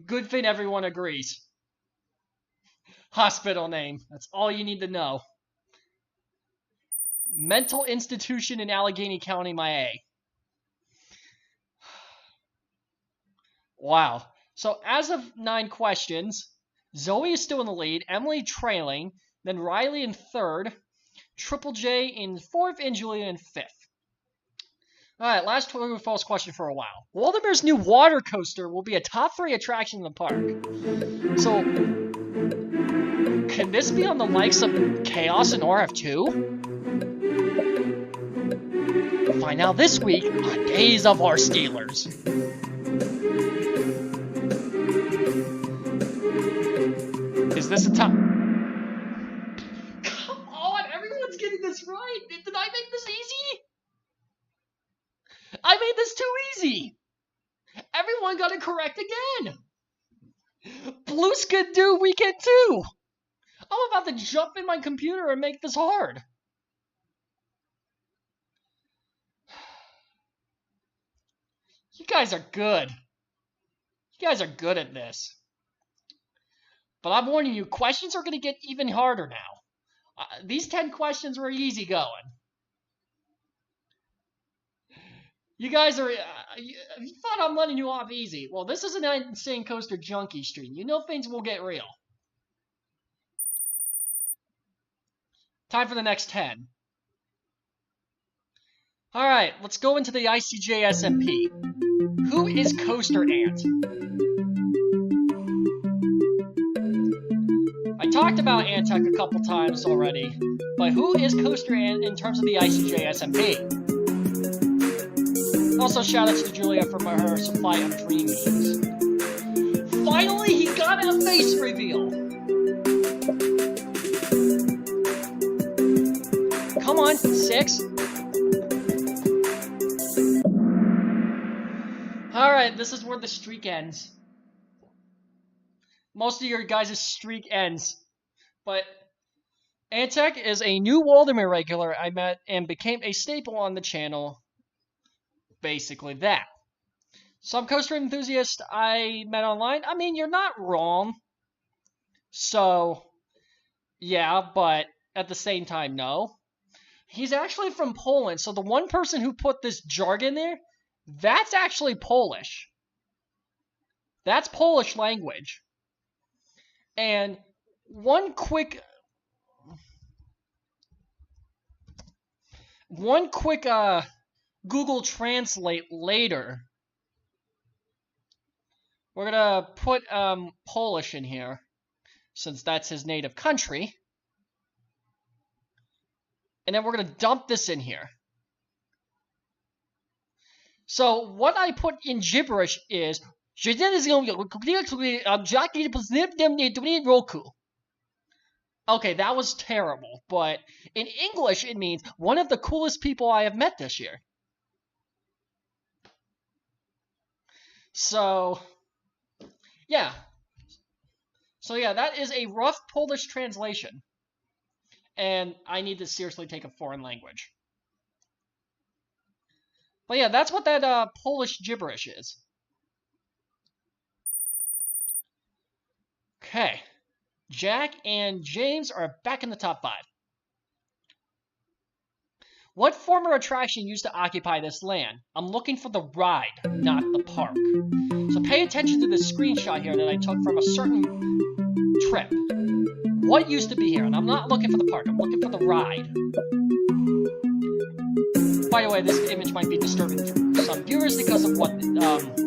[SPEAKER 1] Good thing everyone agrees. Hospital name. That's all you need to know. Mental institution in Allegheny County, MA. Wow. So as of 9 questions, Zoe is still in the lead, Emily trailing, then Riley in 3rd, Triple J in 4th, and Julia in 5th. Alright, last true or false question for a while. Waldemar's new water coaster will be a top 3 attraction in the park. So, can this be on the likes of Chaos and RF2? Find out this week on Days of Our Steelers. Is this a time? Come on, everyone's getting this right. Did I make this easy? I made this too easy. Everyone got it correct again. Blue Skidoo Weekend 2. I'm about to jump in my computer and make this hard. You guys are good. You guys are good at this. But I'm warning you, questions are going to get even harder now. These 10 questions were easy going. You guys are... you thought I'm letting you off easy. Well, this is an Insane Coaster Junkie stream. You know things will get real. Time for the next 10. Alright, let's go into the ICJ SMP. Who is Coaster Ant? I talked about Antec a couple times already, but who is Coaster Ant in terms of the ICJ SMP? Also, shout out to Julia for her supply of dream memes. Finally, he got a face reveal! Come on, 6. Alright, this is where the streak ends. Most of your guys' streak ends. But Antec is a new Waldemar regular I met and became a staple on the channel. Basically that. Some coaster enthusiast I met online, I mean, you're not wrong. So, yeah, but at the same time, no. He's actually from Poland, so the one person who put this jargon there, that's actually Polish. That's Polish language. And one quick Google Translate later. We're gonna put Polish in here, since that's his native country. And then we're gonna dump this in here. So what I put in gibberish is okay, that was terrible, but in English it means one of the coolest people I have met this year. So yeah, that is a rough Polish translation. And I need to seriously take a foreign language. But yeah, that's what that Polish gibberish is. Okay. Jack and James are back in the top 5. What former attraction used to occupy this land? I'm looking for the ride, not the park. So pay attention to this screenshot here that I took from a certain trip. What used to be here? And I'm not looking for the park, I'm looking for the ride. By the way, this image might be disturbing for some viewers because of what happened.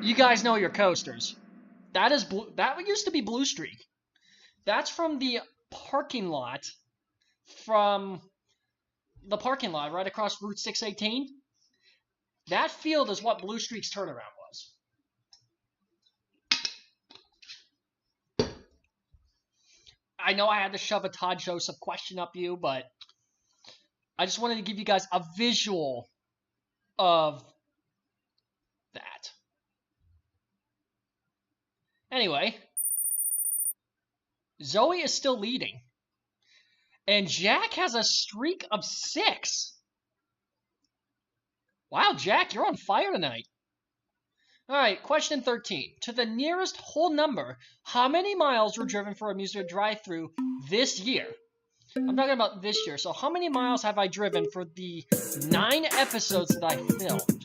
[SPEAKER 1] You guys know your coasters. That used to be Blue Streak. That's from the parking lot right across Route 618. That field is what Blue Streak's turnaround was. I know I had to shove a Todd Joseph question up you, but I just wanted to give you guys a visual of that. Anyway, Zoe is still leading. And Jack has a streak of 6. Wow, Jack, you're on fire tonight. Alright, question 13. To the nearest whole number, how many miles were driven for Amusement Drive-Thru this year? I'm talking about this year. So how many miles have I driven for the 9 episodes that I filmed?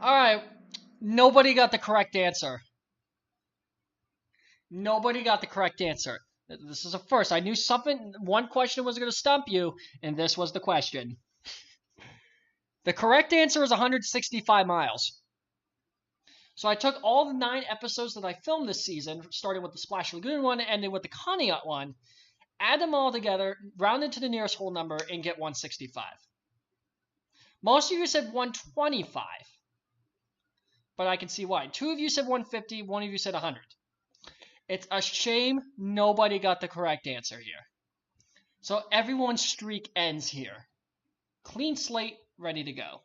[SPEAKER 1] Alright, nobody got the correct answer. Nobody got the correct answer. This is a first. I knew one question was going to stump you, and this was the question. The correct answer is 165 miles. So I took all the 9 episodes that I filmed this season, starting with the Splash Lagoon one and ending with the Conneaut one, add them all together, round it to the nearest whole number, and get 165. Most of you said 125, but I can see why. 2 of you said 150, 1 of you said 100. It's a shame nobody got the correct answer here. So everyone's streak ends here. Clean slate, ready to go.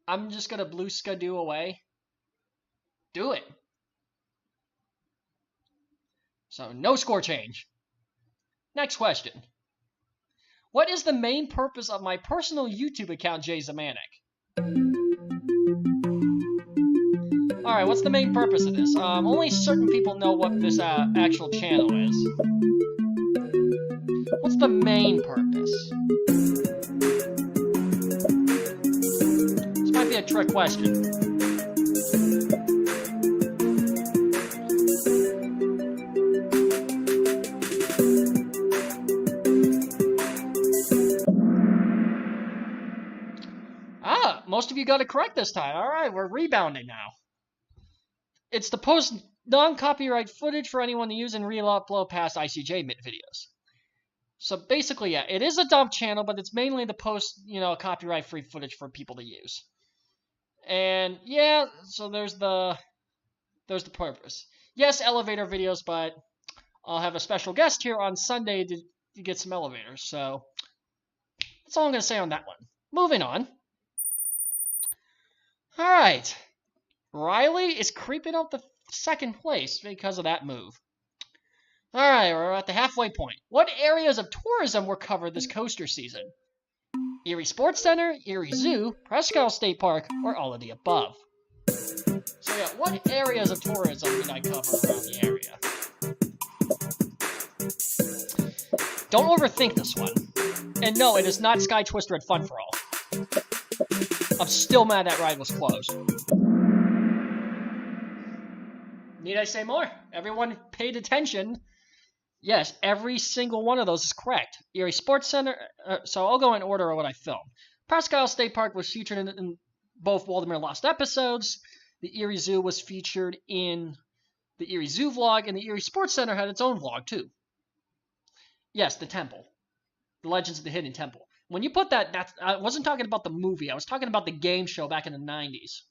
[SPEAKER 1] I'm just going to blue skidoo away. Do it. So no score change. Next question. What is the main purpose of my personal YouTube account, Jay Zemanek? Alright, what's the main purpose of this? Only certain people know what this actual channel is. What's the main purpose? This might be a trick question. Most of you got it correct this time. Alright, we're rebounding now. It's to post non-copyright footage for anyone to use and re-upload past ICJ videos. So basically, yeah, it is a dump channel, but it's mainly to post, copyright-free footage for people to use. And yeah, so there's the purpose. Yes, elevator videos, but I'll have a special guest here on Sunday to get some elevators. So that's all I'm going to say on that one. Moving on. All right. Riley is creeping up the second place because of that move. All right, we're at the halfway point. What areas of tourism were covered this coaster season? Erie Sports Center, Erie Zoo, Presque Isle State Park, or all of the above? So yeah, what areas of tourism did I cover around the area? Don't overthink this one. And no, it is not Sky Twister at Fun for All. I'm still mad that ride was closed. Need I say more? Everyone paid attention. Yes, every single one of those is correct. Erie Sports Center, so I'll go in order of what I filmed. Presque Isle State Park was featured in both Waldemar Lost episodes. The Erie Zoo was featured in the Erie Zoo vlog, and the Erie Sports Center had its own vlog too. Yes, the temple. The Legends of the Hidden Temple. When you put that, I wasn't talking about the movie. I was talking about the game show back in the 90s.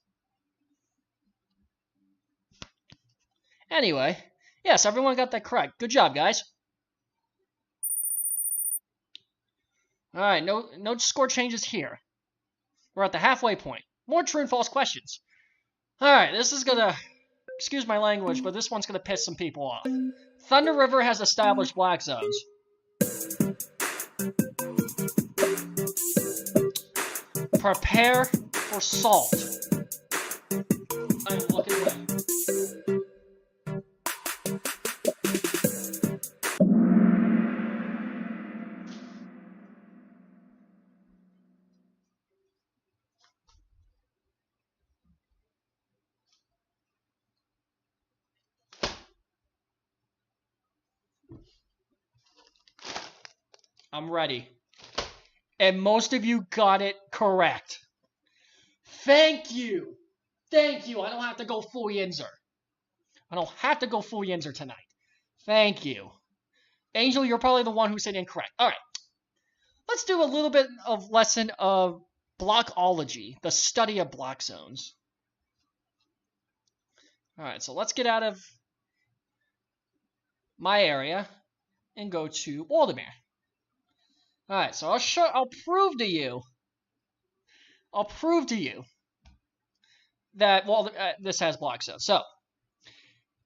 [SPEAKER 1] Anyway, yes, everyone got that correct. Good job, guys. All right, no score changes here. We're at the halfway point. More true and false questions. All right, this is going to, excuse my language, but this one's going to piss some people off. Thunder River has established black zones. Prepare for salt. I'm looking away. I'm ready. And most of you got it correct. Thank you. Thank you. I don't have to go full Yinzer. I don't have to go full Yinzer tonight. Thank you. Angel, you're probably the one who said incorrect. All right. Let's do a little bit of lesson of blockology, the study of block zones. All right, so let's get out of my area and go to Waldemar. All right, so I'll prove to you that this has block zones. So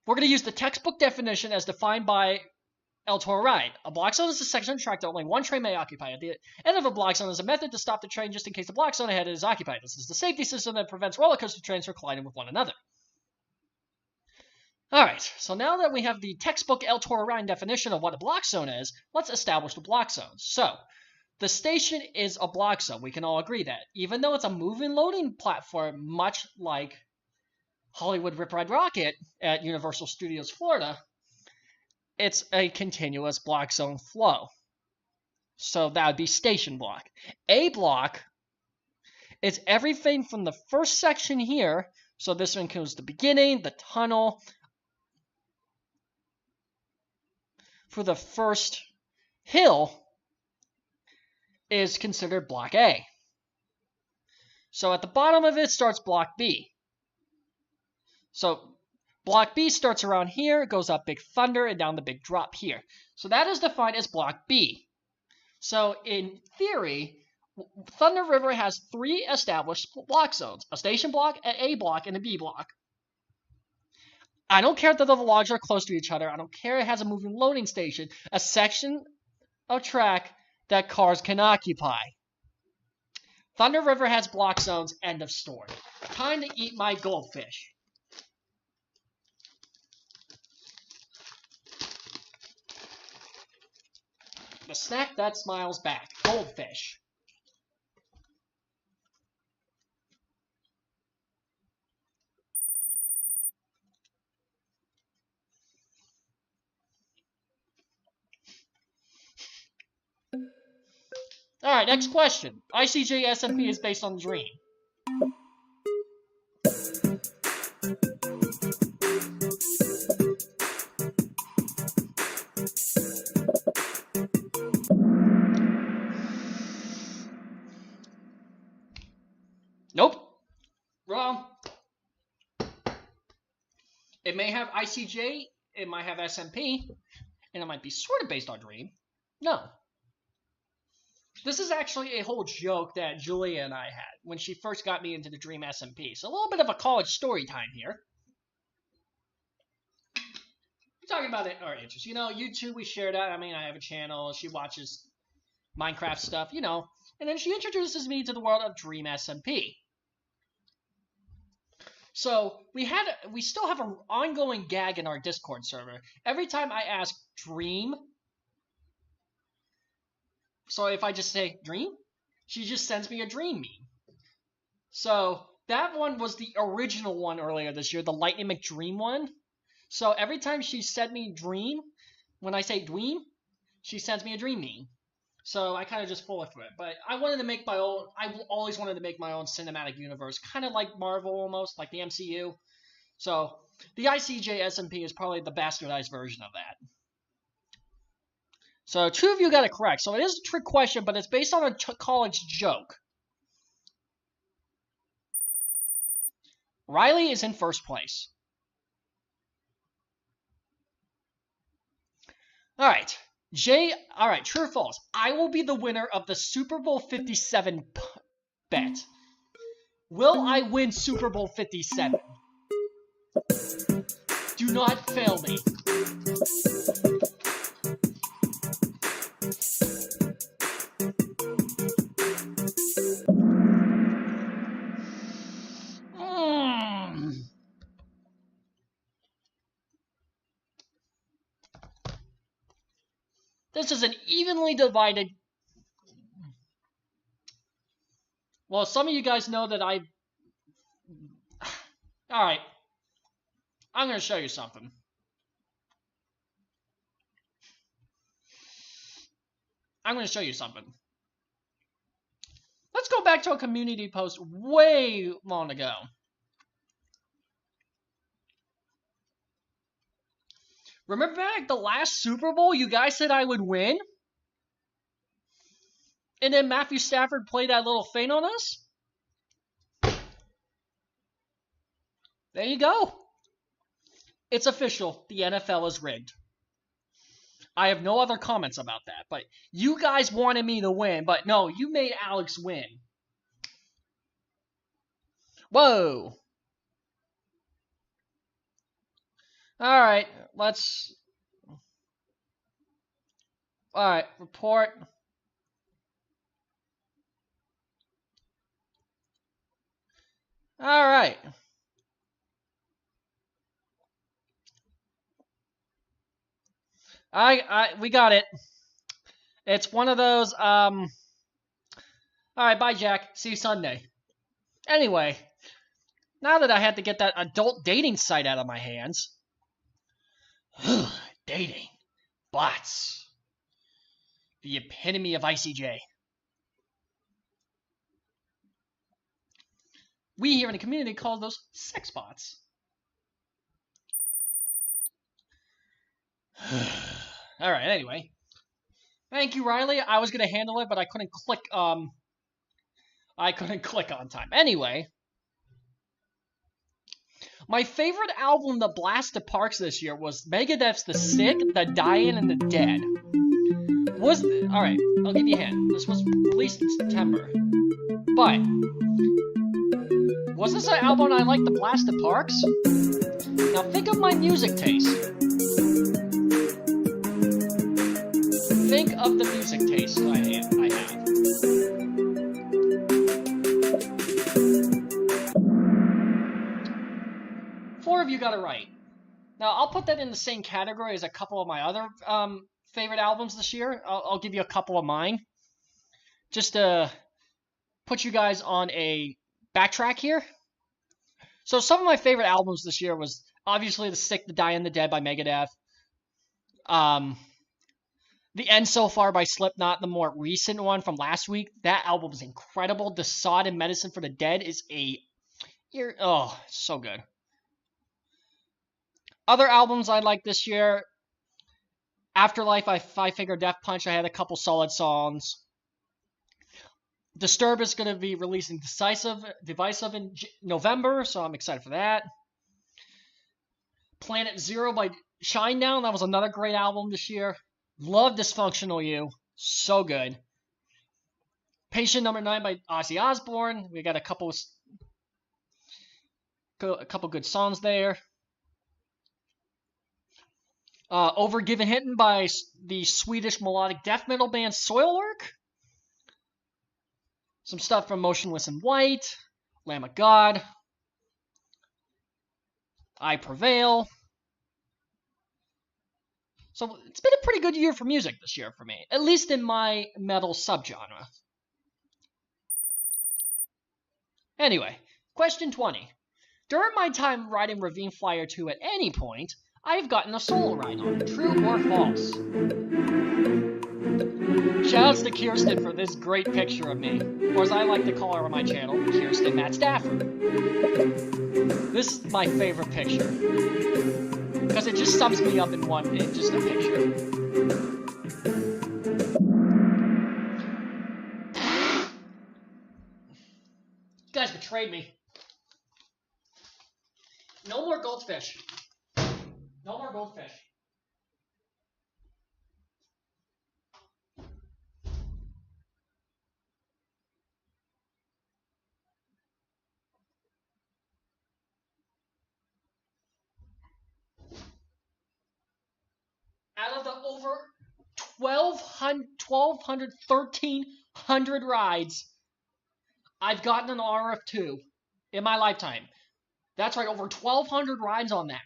[SPEAKER 1] we're going to use the textbook definition as defined by El Toro Ride. A block zone is a section of track that only one train may occupy. At the end of a block zone is a method to stop the train just in case the block zone ahead is occupied. This is the safety system that prevents roller coaster trains from colliding with one another. All right, so now that we have the textbook El Toro Ride definition of what a block zone is, let's establish the block zones. So the station is a block zone. We can all agree that, even though it's a moving loading platform, much like Hollywood Rip Ride Rockit at Universal Studios Florida, it's a continuous block zone flow. So that would be station block. A block is everything from the first section here. So this includes the beginning, the tunnel, for the first hill is considered block A. So at the bottom of it starts block B. So block B starts around here, goes up Big Thunder, and down the big drop here. So that is defined as block B. So in theory, Thunder River has 3 established block zones: a station block, an A block, and a B block. I don't care that the logs are close to each other. I don't care it has a moving loading station, a section of track that cars can occupy. Thunder River has block zones, end of story. Time to eat my goldfish. The snack that smiles back, goldfish. Alright, next question. ICJ SMP is based on Dream. Nope. Wrong. It may have ICJ, it might have SMP, and it might be sort of based on Dream. No. This is actually a whole joke that Julia and I had when she first got me into the Dream SMP. So a little bit of a college story time here. We're talking about it, our interests. You know, YouTube, we share that. I mean, I have a channel. She watches Minecraft stuff, you know. And then she introduces me to the world of Dream SMP. So we still have an ongoing gag in our Discord server. Every time I ask Dream, so if I just say Dream, she just sends me a Dream meme. So that one was the original one earlier this year, the Lightning McDream one. So every time she sent me Dream, when I say Dream, she sends me a Dream meme. So I kind of just fall for it. But I wanted to make my own, I always wanted to make my own cinematic universe, kind of like Marvel almost, like the MCU. So the ICJ SMP is probably the bastardized version of that. So 2 of you got it correct. So it is a trick question, but it's based on a college joke. Riley is in first place. All right. All right, true or false? I will be the winner of the Super Bowl 57 bet. Will I win Super Bowl 57? Do not fail me. This is an evenly divided. Well, some of you guys know that I. Alright. I'm going to show you something. Let's go back to a community post way long ago. Remember back the last Super Bowl you guys said I would win? And then Matthew Stafford played that little feint on us? There you go. It's official. The NFL is rigged. I have no other comments about that. But you guys wanted me to win. But no, you made Alex win. Whoa. Alright, let's... Alright, report. Alright. We got it. It's one of those, Alright, bye, Jack. See you Sunday. Anyway, Now that I had to get that adult dating site out of my hands. Dating. Bots. The epitome of ICJ. We here in the community call those sex bots. Alright, anyway. Thank you, Riley. I was gonna handle it, but I couldn't click on time. Anyway. My favorite album that blasted parks this year was Megadeth's The Sick, The Dying, and The Dead. Alright, I'll give you a hint. This was released in September. But was this an album I liked that blasted parks? Now think of my music taste. Think of the music taste I have. 4 of you got it right. Now, I'll put that in the same category as a couple of my other favorite albums this year. I'll give you a couple of mine. Just to put you guys on a backtrack here. So some of my favorite albums this year was obviously The Sick, The Dying, The Dead by Megadeth. The End So Far by Slipknot, the more recent one from last week. That album is incredible. The Sod and Medicine for the Dead is so good. Other albums I like this year. Afterlife by Five Finger Death Punch. I had a couple solid songs. Disturbed is going to be releasing Divisive in November, so I'm excited for that. Planet Zero by Shinedown. That was another great album this year. Love Dysfunctional You. So good. Patient Number 9 by Ozzy Osbourne. We got a couple good songs there. Overgiven Hittin' by the Swedish melodic death metal band Soilwork. Some stuff from Motionless in White. Lamb of God. I Prevail. So it's been a pretty good year for music this year for me. At least in my metal subgenre. Anyway, question 20. During my time riding Ravine Flyer 2 at any point, I've gotten a solo ride on it. True or false? Shoutouts to Kirsten for this great picture of me. Or as I like to call her on my channel, Kirsten Matt Stafford. This is my favorite picture. Because it just sums me up in just a picture. You guys betrayed me. No more goldfish. No more goldfish. Out of the over 1,300 rides, I've gotten an RF2 in my lifetime. That's right, over 1,200 rides on that.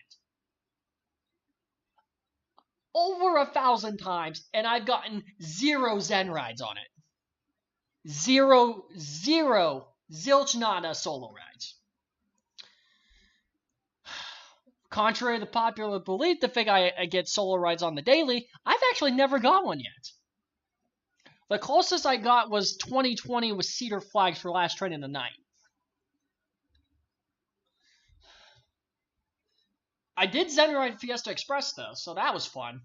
[SPEAKER 1] Over 1,000 times, and I've gotten 0 Zen rides on it. Zilch nada solo rides. Contrary to popular belief, the thing I get solo rides on the daily, I've actually never got one yet. The closest I got was 2020 with Cedar Flags for Last Train in the Night. I did Zen ride Fiesta Express though, so that was fun.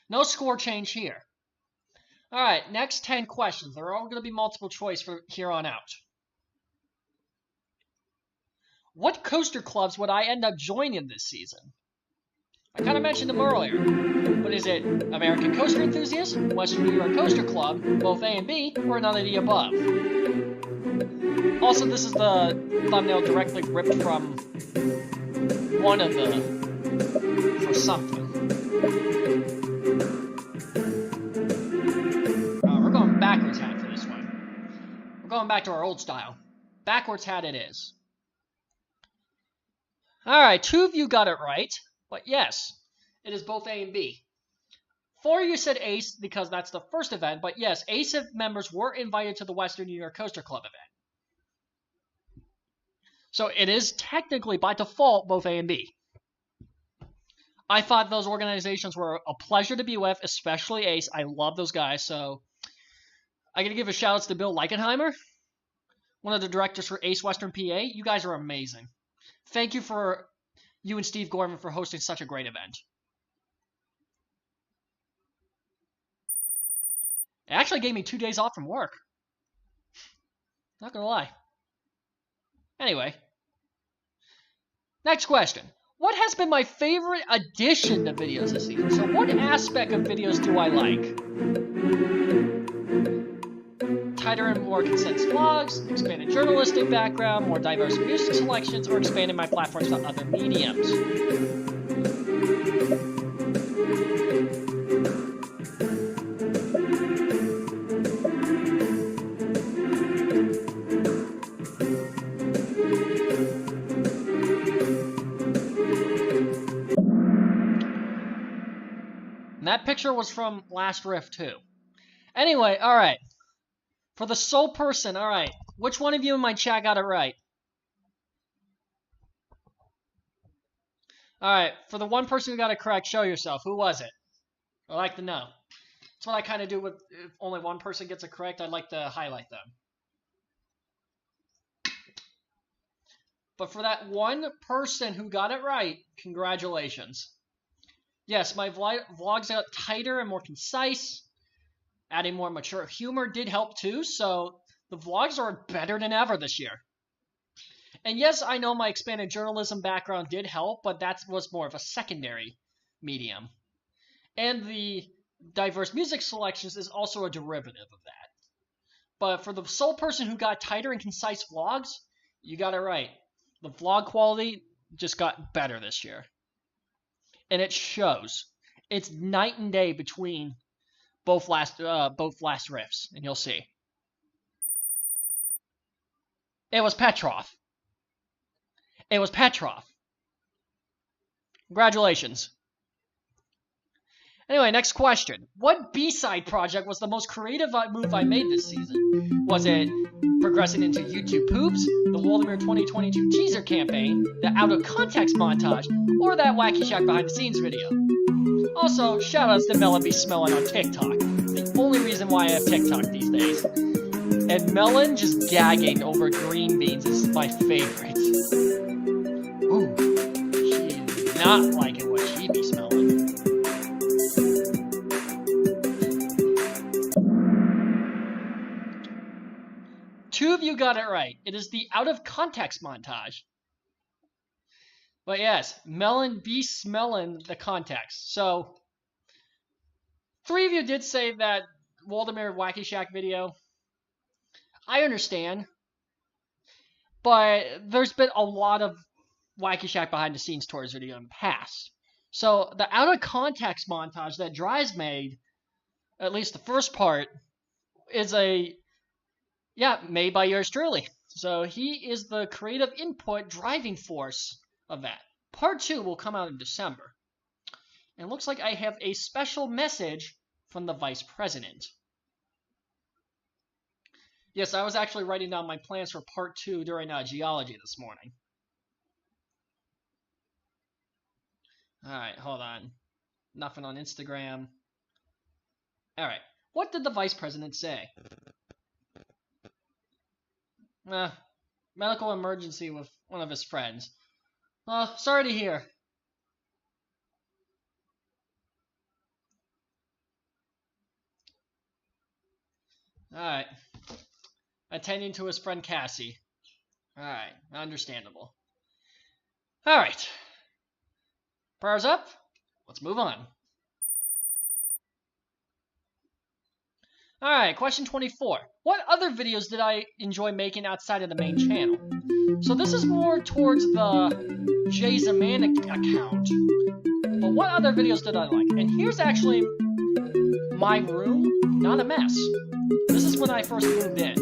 [SPEAKER 1] No score change here. Alright, next 10 questions. They're all going to be multiple choice from here on out. What coaster clubs would I end up joining this season? I kind of mentioned them earlier. But is it American Coaster Enthusiast, Western New York Coaster Club, both A and B, or none of the above? Also, this is the thumbnail directly ripped from one of the... for something. We're going backwards hat for this one. We're going back to our old style. Backwards hat it is. Alright, 2 of you got it right. But yes, it is both A and B. 4 of you said ACE because that's the first event. But yes, ACE members were invited to the Western New York Coaster Club event. So it is technically, by default, both A and B. I thought those organizations were a pleasure to be with, especially Ace. I love those guys. So I got to give a shout out to Bill Leichenheimer, one of the directors for Ace Western PA. You guys are amazing. Thank you for you and Steve Gorman for hosting such a great event. It actually gave me 2 days off from work. Not gonna lie. Anyway. Next question. What has been my favorite addition to videos this season? So what aspect of videos do I like? Tighter and more condensed vlogs, expanded journalistic background, more diverse music selections, or expanding my platforms to other mediums? And that picture was from last Rift too. Anyway, alright. For the sole person, alright. Which one of you in my chat got it right? Alright, for the one person who got it correct, show yourself. Who was it? I'd like to know. That's what I kind of do with if only one person gets it correct. I'd like to highlight them. But for that one person who got it right, congratulations. Yes, my vlogs got tighter and more concise. Adding more mature humor did help too, so the vlogs are better than ever this year. And yes, I know my expanded journalism background did help, but that was more of a secondary medium. And the diverse music selections is also a derivative of that. But for the sole person who got tighter and concise vlogs, you got it right. The vlog quality just got better this year. And it shows. It's night and day between both last rifts, and you'll see. It was Petrov. It was Petrov. Congratulations. Anyway, next question. What B-side project was the most creative move I made this season? Was it progressing into YouTube Poops, the Waldemar 2022 teaser campaign, the Out of Context montage, or that Wacky Shack behind the scenes video? Also, shoutouts to Melon Be Smellin' on TikTok. The only reason why I have TikTok these days. And Melon just gagging over green beans is my favorite. Ooh, she is not liking what she be smelling. Two of you got it right. It is the Out of Context montage. But yes, Melon be smelling the context. So, 3 of you did say that Waldemar Wacky Shack video. I understand. But there's been a lot of Wacky Shack behind the scenes tours video in the past. So, the Out of Context montage that Dries made, at least the first part, is made by yours truly. So, he is the creative input driving force of that. Part 2 will come out in December. And it looks like I have a special message from the Vice President. Yes, I was actually writing down my plans for Part 2 during geology this morning. Alright, hold on. Nothing on Instagram. Alright, what did the Vice President say? Medical emergency with one of his friends. Sorry to hear. Alright. Attending to his friend Cassie. Alright, understandable. Alright. Prayers up. Let's move on. Alright, question 24. What other videos did I enjoy making outside of the main channel? So this is more towards the Jay Zaman account. But what other videos did I like? And here's actually my room, not a mess. This is when I first moved in.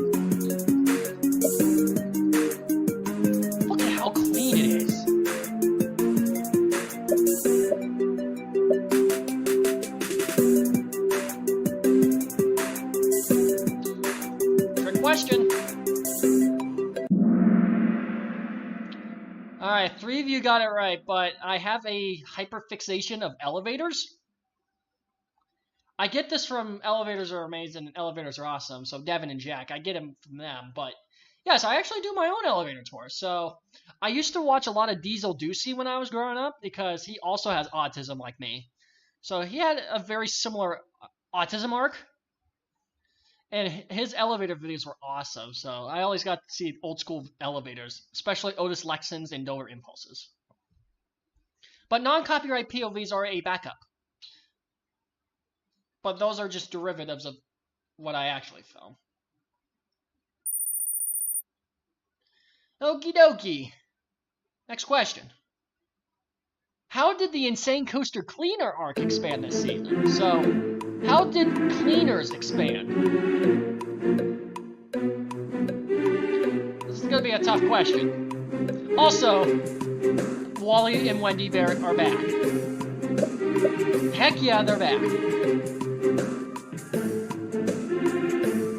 [SPEAKER 1] Look at how clean it is. Trick question. Alright, 3 of you got it right, but I have a hyperfixation of elevators. I get this from Elevators Are Amazing and Elevators Are Awesome, so Devin and Jack, I get them from them, but yes, I actually do my own elevator tour. So I used to watch a lot of Diesel Ducey when I was growing up because he also has autism like me. So he had a very similar autism arc, and his elevator videos were awesome. So I always got to see old school elevators, especially Otis Lexans and Dover Impulses. But non-copyright POVs are a backup. But those are just derivatives of what I actually film. Okie dokie. Next question. How did the Insane Coaster Cleaner arc expand this season? So, how did Cleaners expand? This is going to be a tough question. Also, Wally and Wendy Barrett are back. Heck yeah, they're back.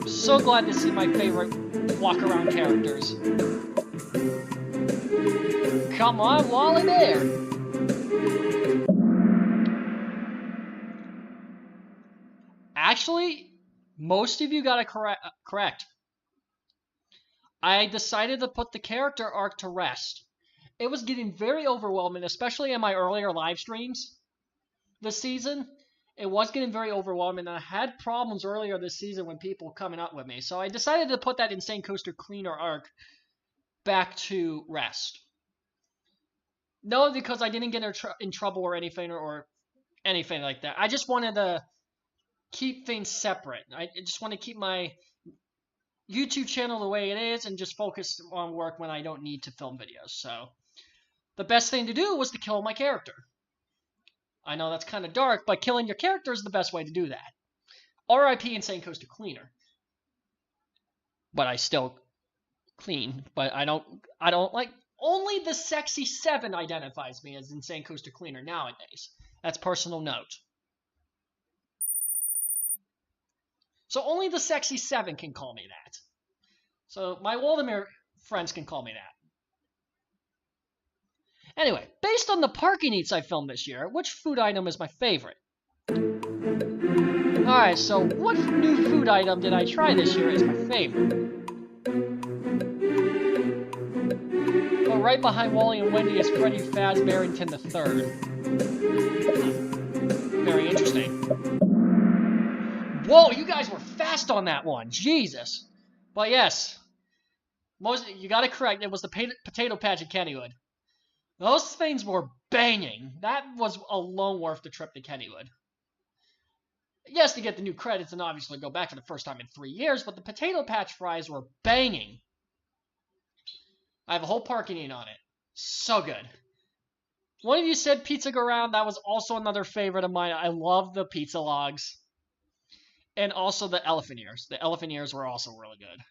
[SPEAKER 1] So glad to see my favorite walk-around characters. Come on, Wally Bear! Actually, most of you got it correct. I decided to put the character arc to rest. It was getting very overwhelming, especially in my earlier live streams this season. It was getting very overwhelming, and I had problems earlier this season with people coming up with me. So I decided to put that Insane Coaster Cleaner arc back to rest. No, because I didn't get in trouble or anything like that. I just wanted to keep things separate. I just want to keep my YouTube channel the way it is and just focus on work when I don't need to film videos. So the best thing to do was to kill my character. I know that's kind of dark, but killing your character is the best way to do that. RIP Insane Coaster Cleaner. But I still clean. But I don't like... Only the Sexy 7 identifies me as Insane Coaster Cleaner nowadays. That's personal note. So only the Sexy 7 can call me that. So my Waldemar friends can call me that. Anyway, based on the parking eats I filmed this year, which food item is my favorite? Alright, so what new food item did I try this year is my favorite? Well, right behind Wally and Wendy is Freddy Fazbarrington III. Very interesting. Whoa, you guys were fast on that one. Jesus. But yes, you got it correct. It was the Potato Patch at Kennywood. Those things were banging. That was alone worth the trip to Kennywood. Yes, to get the new credits and obviously go back for the first time in 3 years, but the Potato Patch fries were banging. I have a whole parking eat on it. So good. One of you said Pizza Go Round. That was also another favorite of mine. I love the pizza logs. And also the elephant ears. The elephant ears were also really good.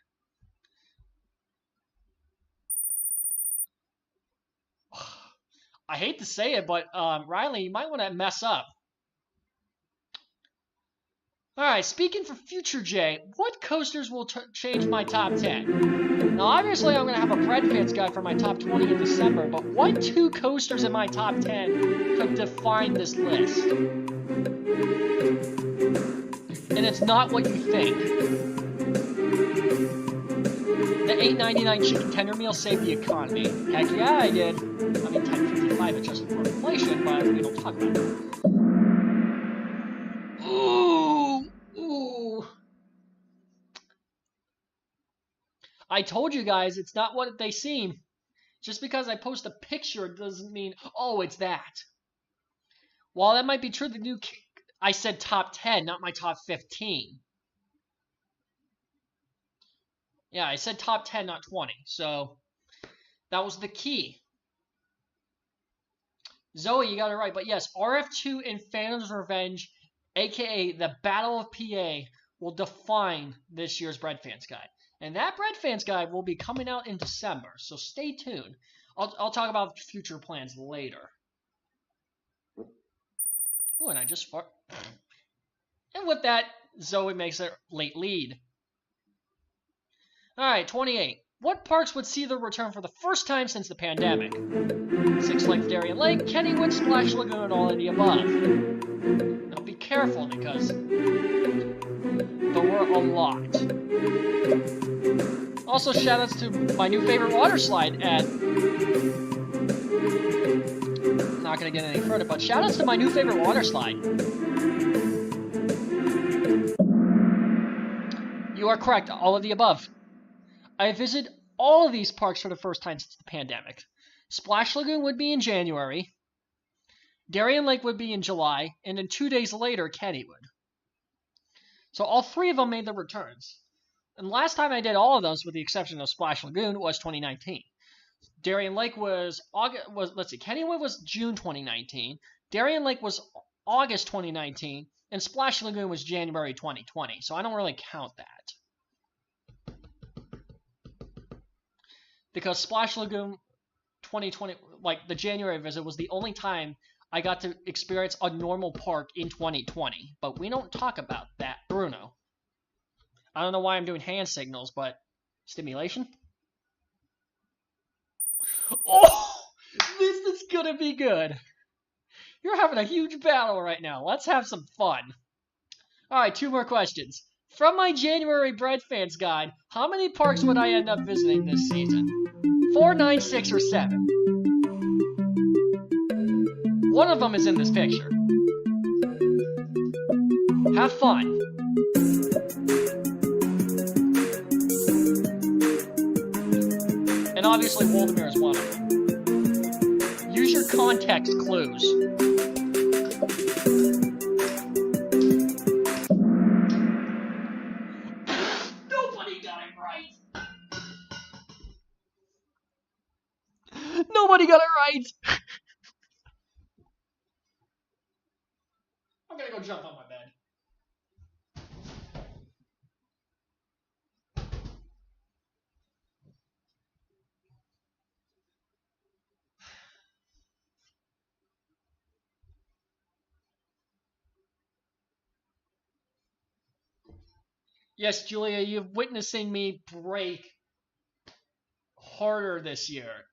[SPEAKER 1] I hate to say it, but Riley, you might want to mess up. Alright, speaking for future Jay, what coasters will change my top 10? Now, obviously, I'm going to have a Bread Fans guide for my top 20 in December, but what 2 coasters in my top 10 could define this list? And it's not what you think. The $8.99 chicken tender meal saved the economy. Heck yeah, I did. I mean, $10.55 adjusted for inflation, but we don't talk about it. Ooh. I told you guys, it's not what they seem. Just because I post a picture doesn't mean, oh, it's that. While that might be true, I said top 10, not my top 15. Yeah, I said top 10, not 20. So, that was the key. Zoe, you got it right. But yes, RF2 and Phantom's Revenge, a.k.a. the Battle of PA, will define this year's Bread Fans Guide. And that Bread Fans Guide will be coming out in December. So, stay tuned. I'll talk about future plans later. Oh, and I just fart. And with that, Zoe makes a late lead. Alright, 28. What parks would see their return for the first time since the pandemic? Six Flags Darien Lake, Kennywood, Splash Lagoon, all of the above. Now be careful because there were a lot. Also, shoutouts to my new favorite water slide at... Not gonna get any further, but shoutouts to my new favorite water slide. You are correct, all of the above. I visited all of these parks for the first time since the pandemic. Splash Lagoon would be in January, Darien Lake would be in July, and then 2 days later, Kennywood. So all three of them made their returns. And last time I did all of those, with the exception of Splash Lagoon, was 2019. Darien Lake was Kennywood was June 2019, Darien Lake was August 2019, and Splash Lagoon was January 2020, so I don't really count that. Because Splash Lagoon 2020, like the January visit, was the only time I got to experience a normal park in 2020. But we don't talk about that, Bruno. I don't know why I'm doing hand signals, but stimulation? Oh! This is gonna be good. You're having a huge battle right now. Let's have some fun. Alright, 2 more questions. From my January Bread Fans Guide, how many parks would I end up visiting this season? 4, 9, 6, or 7? One of them is in this picture. Have fun. And obviously Waldemar is one of them. Use your context clues. Nobody got it right. Nobody got it right. I'm gonna go jump on my bed. Yes, Julia, you're witnessing me break harder this year.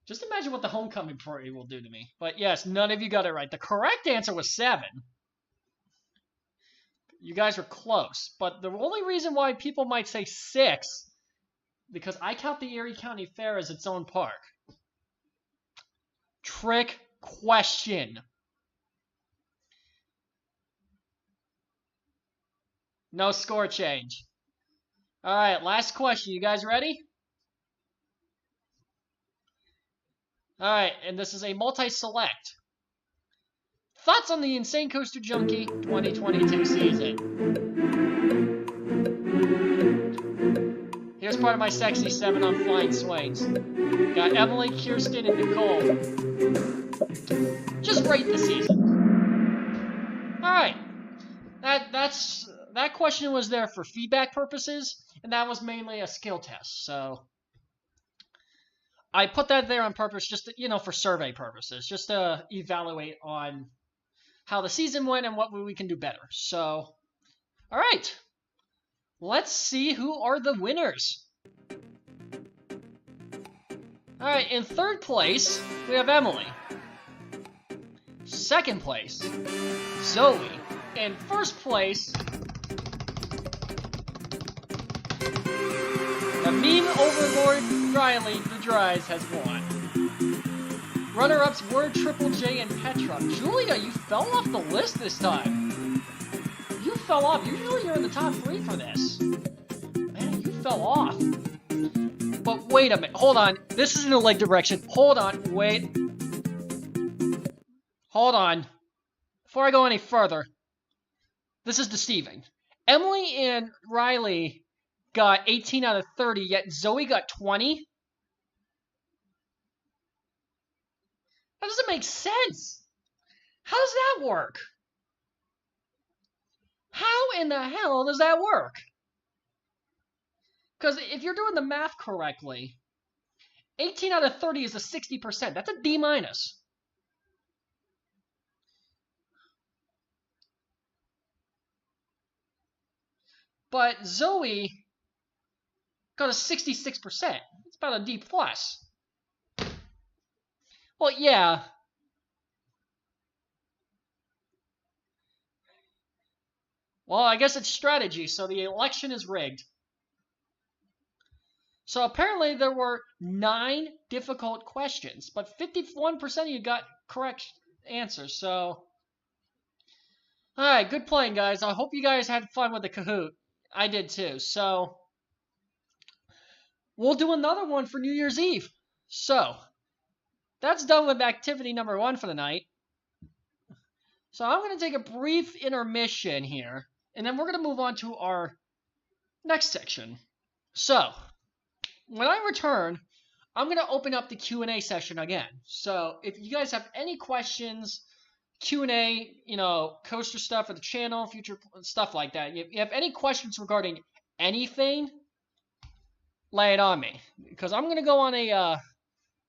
[SPEAKER 1] Just imagine what the homecoming parade will do to me. But yes, none of you got it right. The correct answer was 7. You guys were close. But the only reason why people might say 6, because I count the Erie County Fair as its own park. Trick question. No score change. Alright, last question. You guys ready? Alright, and this is a multi-select. Thoughts on the Insane Coaster Junkie 2022 season? Here's part of my sexy 7 on Flying Swings. Got Emily, Kirsten, and Nicole. Just rate the season. Alright. That question was there for feedback purposes, and that was mainly a skill test, so I put that there on purpose just to, for survey purposes, just to evaluate on how the season went and what we can do better. So, all right, let's see who are the winners. All right, in 3rd place, we have Emily. 2nd place, Zoe. In 1st place, the meme overlord Riley the Dries has won. Runner-ups were Triple J and Petra. Julia, you fell off the list this time. You fell off. Usually you're in the top 3 for this. Man, you fell off. But wait a minute. Hold on. This is in the leg direction. Hold on. Wait. Hold on. Before I go any further, this is deceiving. Emily and Riley got 18 out of 30, yet Zoe got 20? That doesn't make sense. How does that work? How in the hell does that work? Because if you're doing the math correctly, 18 out of 30 is a 60%. That's a D-. But Zoe got a 66%. It's about a D+. Well, yeah. Well, I guess it's strategy, so the election is rigged. So apparently there were 9 difficult questions, but 51% of you got correct answers, so... Alright, good playing, guys. I hope you guys had fun with the Kahoot. I did too, so... We'll do another one for New Year's Eve. So, that's done with activity number 1 for the night. So I'm going to take a brief intermission here, and then we're going to move on to our next section. So... When I return, I'm going to open up the Q&A session again. So if you guys have any questions, Q&A, coaster stuff for the channel, future stuff like that, if you have any questions regarding anything, lay it on me. Because I'm going to go on a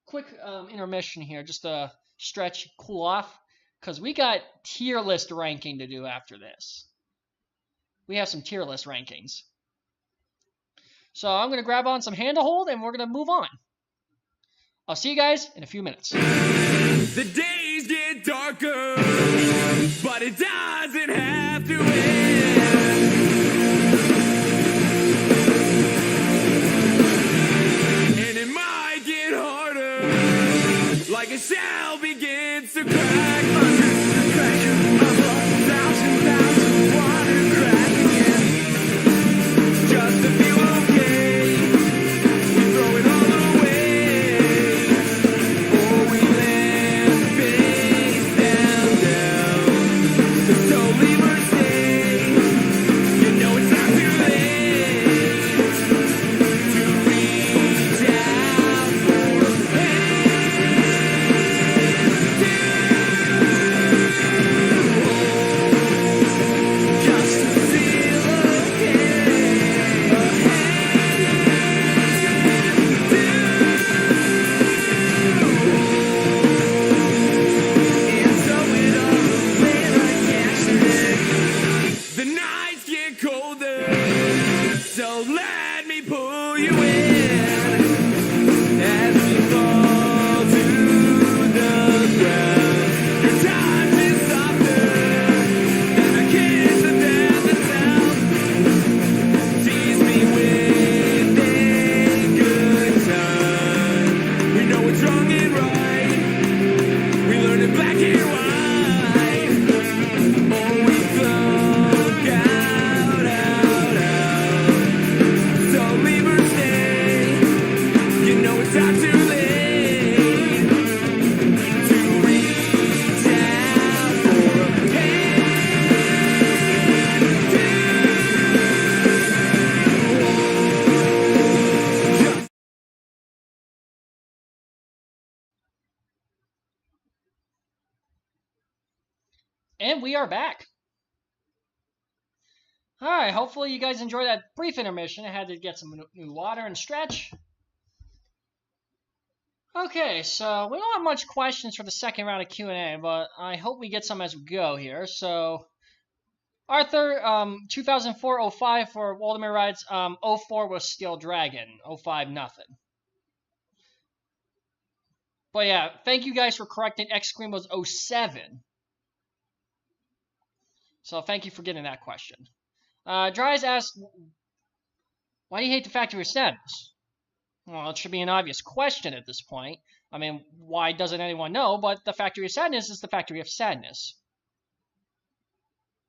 [SPEAKER 1] quick intermission here, just to stretch, cool off. Because we got tier list ranking to do after this. We have some tier list rankings. So I'm going to grab on some hand to hold and we're going to move on. I'll see you guys in a few minutes.
[SPEAKER 2] The days get darker, but it doesn't have to end. And it might get harder, like a shell begins to crack under the pressure of 1,000 pounds of water cracking in. Just a few
[SPEAKER 1] And we are back. Alright, hopefully you guys enjoyed that brief intermission. I had to get some new water and stretch. Okay, so we don't have much questions for the second round of Q&A, but I hope we get some as we go here. So, Arthur, 2004-05 for Waldemar Rides. 04 was Steel Dragon. 05, nothing. But yeah, thank you guys for correcting. X-Scream was 07. So thank you for getting that question. Dries asked, why do you hate the Factory of Sadness? Well, it should be an obvious question at this point. I mean, why doesn't anyone know? But the Factory of Sadness is the Factory of Sadness.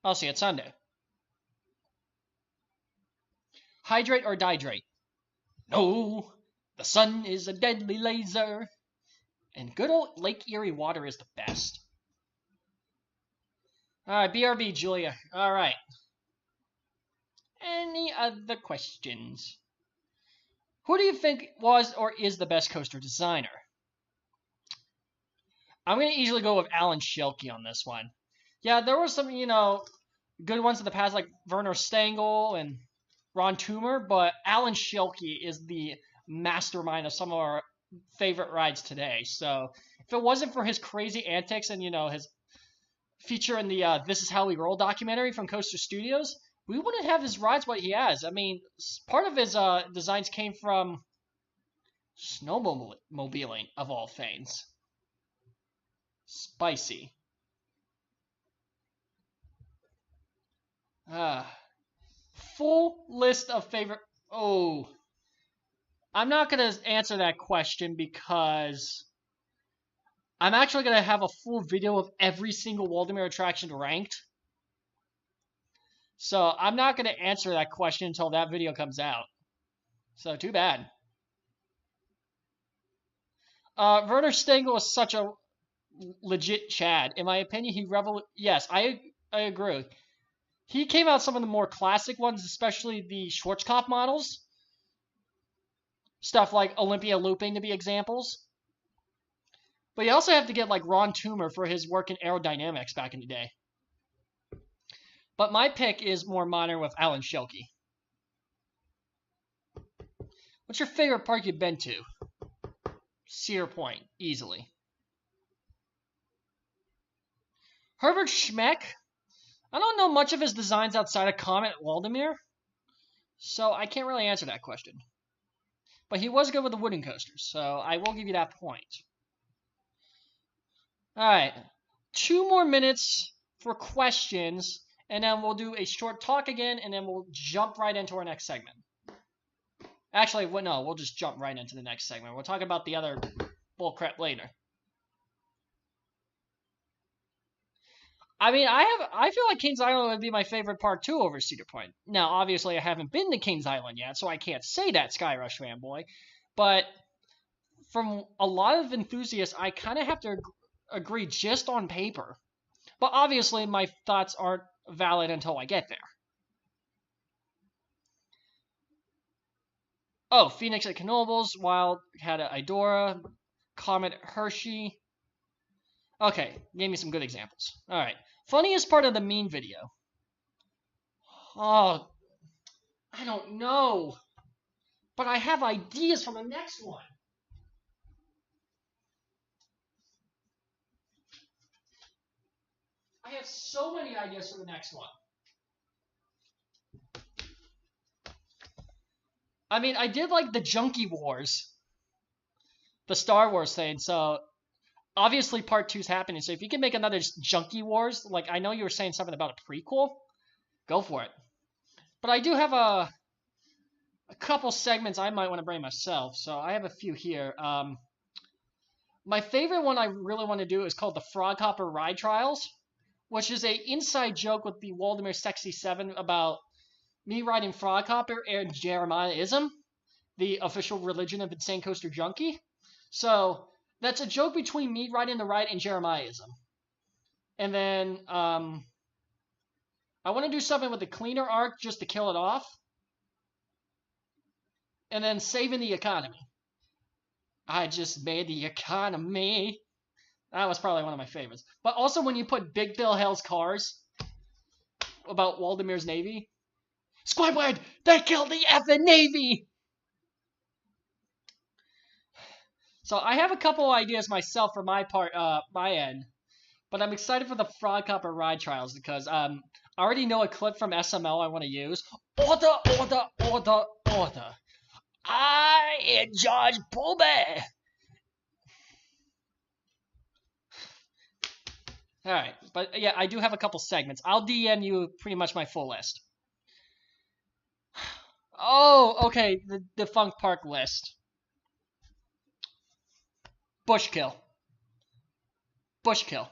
[SPEAKER 1] I'll see you at Sunday. Hydrate or dihydrate? No, the sun is a deadly laser. And good old Lake Erie water is the best. Alright, BRB, Julia. Alright. Any other questions? Who do you think was or is the best coaster designer? I'm going to easily go with Alan Schilke on this one. Yeah, there were some, good ones in the past like Werner Stengel and Ron Toomer, but Alan Schilke is the mastermind of some of our favorite rides today. So if it wasn't for his crazy antics and, his feature in the This Is How We Roll documentary from Coaster Studios, we wouldn't have his rides what he has. I mean, part of his designs came from snowmobiling, of all things. Spicy. Full list of favorite... Oh. I'm not going to answer that question because I'm actually going to have a full video of every single Waldemar attraction ranked. So I'm not going to answer that question until that video comes out. So too bad. Werner Stengel is such a legit Chad. In my opinion, he Yes, I agree. He came out some of the more classic ones, especially the Schwarzkopf models. Stuff like Olympia Looping to be examples. But you also have to get like Ron Toomer for his work in aerodynamics back in the day. But my pick is more modern with Alan Schilke. What's your favorite park you've been to? Cedar Point, easily. Herbert Schmeck? I don't know much of his designs outside of Comet Waldemar, so I can't really answer that question. But he was good with the wooden coasters, so I will give you that point. Alright, 2 more minutes for questions, and then we'll do a short talk again, and then we'll jump right into our next segment. Actually, no, we'll just jump right into the next segment. We'll talk about the other bullcrap later. I mean, I feel like Kings Island would be my favorite park too over Cedar Point. Now, obviously, I haven't been to Kings Island yet, so I can't say that, Skyrush fanboy. But from a lot of enthusiasts, I kind of have to agree just on paper. But obviously, my thoughts aren't valid until I get there. Oh, Phoenix at Knoebels, Wildcat at Idora, Comet Hershey. Okay, gave me some good examples. Alright, funniest part of the meme video. Oh, I don't know. But I have ideas for the next one. I have so many ideas for the next one. I mean, I did like the Junkie Wars. The Star Wars thing, so obviously part 2's happening. So if you can make another Junkie Wars, like I know you were saying something about a prequel, go for it. But I do have a couple segments I might want to bring myself, so I have a few here. My favorite one I really want to do is called the Froghopper Ride Trials, which is a inside joke with the Waldemar Sexy 7 about me riding Froghopper and Jeremiahism, the official religion of Insane Coaster Junkie. So that's a joke between me riding the ride and Jeremiahism. And then I want to do something with the cleaner arc just to kill it off. And then saving the economy. I just made the economy. That was probably one of my favorites. But also when you put Big Bill Hell's Cars about Waldemar's Navy. Squidward, they killed the effing Navy! So I have a couple ideas myself for my part, my end. But I'm excited for the Froghopper Ride Trials because I already know a clip from SML I want to use. Order, order, order, order. I am George Bulby. Alright, but yeah, I do have a couple segments. I'll DM you pretty much my full list. Oh, okay, the Defunct Park list. Bushkill. Bushkill.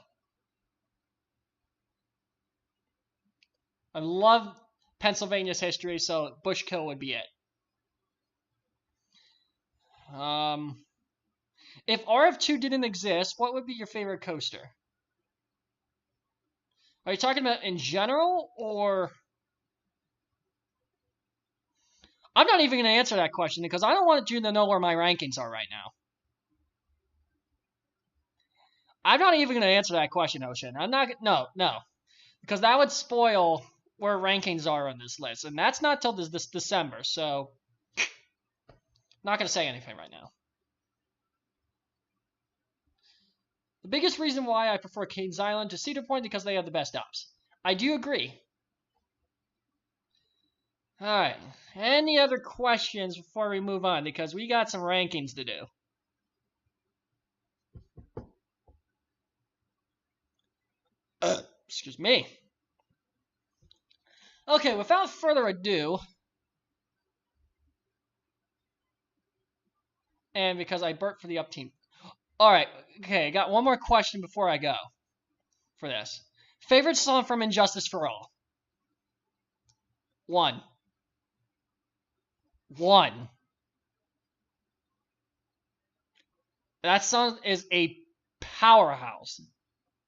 [SPEAKER 1] I love Pennsylvania's history, so Bushkill would be it. If RF2 didn't exist, what would be your favorite coaster? Are you talking about in general, or... I'm not even going to answer that question because I don't want you to know where my rankings are right now. I'm not even going to answer that question, Ocean. I'm not... No. Because that would spoil where rankings are on this list. And that's not till this December, so... Not going to say anything right now. The biggest reason why I prefer Kings Island to Cedar Point is because they have the best ups. I do agree. Alright. Any other questions before we move on? Because we got some rankings to do. Excuse me. Okay, without further ado, and because I burped for the up team. Alright, okay, I got one more question before I go for this. Favorite song from Injustice for All? One. That song is a powerhouse.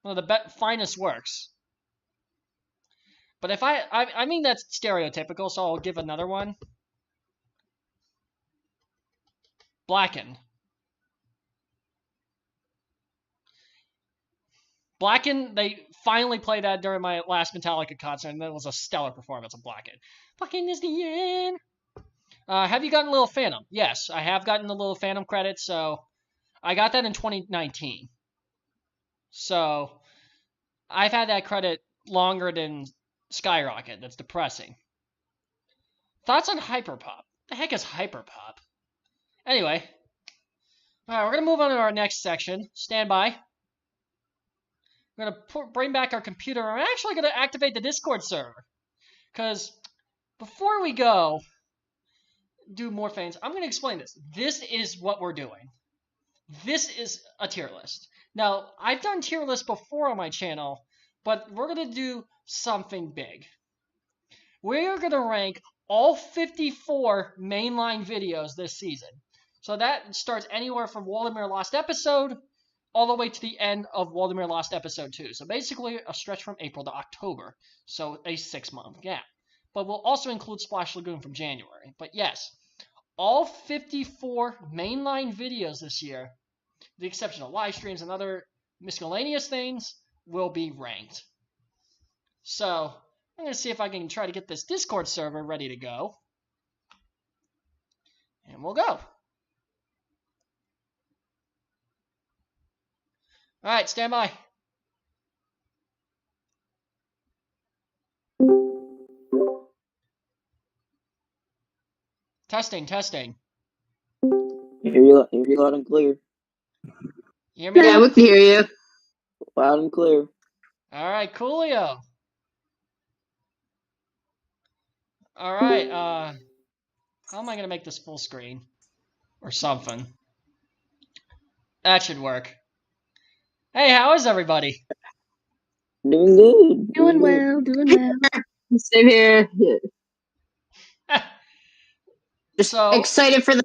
[SPEAKER 1] One of the finest works. But if I mean that's stereotypical, so I'll give another one. Blackened. Blackened, they finally played that during my last Metallica concert, and that was a stellar performance of Blackened. Blackened is the end. Have you gotten Little Phantom? Yes, I have gotten the Little Phantom credits, so I got that in 2019. So I've had that credit longer than Skyrocket. That's depressing. Thoughts on Hyperpop? The heck is Hyperpop? Anyway, alright, we're going to move on to our next section. Stand by. We're going to bring back our computer. I'm actually going to activate the Discord server. Because before we go do more things, I'm going to explain this. This is what we're doing. This is a tier list. Now, I've done tier lists before on my channel, but we're going to do something big. We're going to rank all 54 mainline videos this season. So that starts anywhere from Waldemar Lost Episode all the way to the end of Waldemar Lost Episode 2. So basically a stretch from April to October. So a 6-month gap. But we'll also include Splash Lagoon from January. But yes, all 54 mainline videos this year, with the exception of live streams and other miscellaneous things, will be ranked. So I'm going to see if I can try to get this Discord server ready to go. And we'll go. Alright, stand by. Testing.
[SPEAKER 3] Hear you loud and clear.
[SPEAKER 1] You hear me?
[SPEAKER 4] Yeah,
[SPEAKER 1] now?
[SPEAKER 4] we can hear you.
[SPEAKER 3] Loud and clear.
[SPEAKER 1] Alright, coolio. Alright, how am I going to make this full screen? Or something. That should work. Hey, how is everybody?
[SPEAKER 3] Doing good.
[SPEAKER 4] Doing well. Same here. Yeah. Just
[SPEAKER 1] So-
[SPEAKER 4] excited for the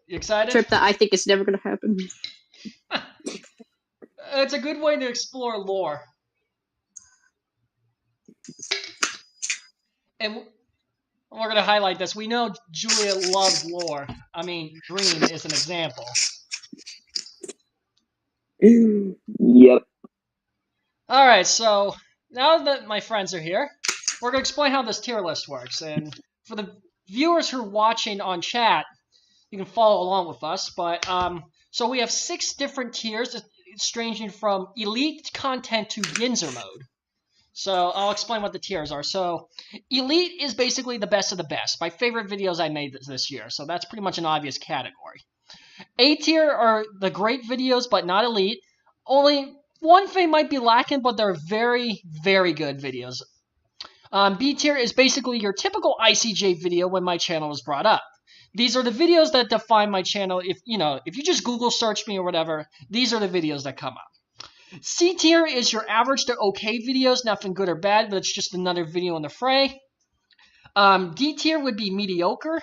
[SPEAKER 1] You excited?
[SPEAKER 4] trip that I think is never going to happen.
[SPEAKER 1] It's a good way to explore lore. And we're going to highlight this. We know Julia loves lore. I mean, Dream is an example.
[SPEAKER 3] Yep.
[SPEAKER 1] Alright, so now that my friends are here, we're going to explain how this tier list works. And for the viewers who are watching on chat, you can follow along with us. But so we have 6 different tiers, ranging from elite content to Yinzer mode. So I'll explain what the tiers are. So elite is basically the best of the best. My favorite videos I made this year. So that's pretty much an obvious category. A tier are the great videos, but not elite. Only one thing might be lacking, but they're very, very good videos. B tier is basically your typical ICJ video when my channel was brought up. These are the videos that define my channel. If you just Google search me or whatever, these are the videos that come up. C tier is your average to okay videos, nothing good or bad, but it's just another video in the fray. D tier would be mediocre.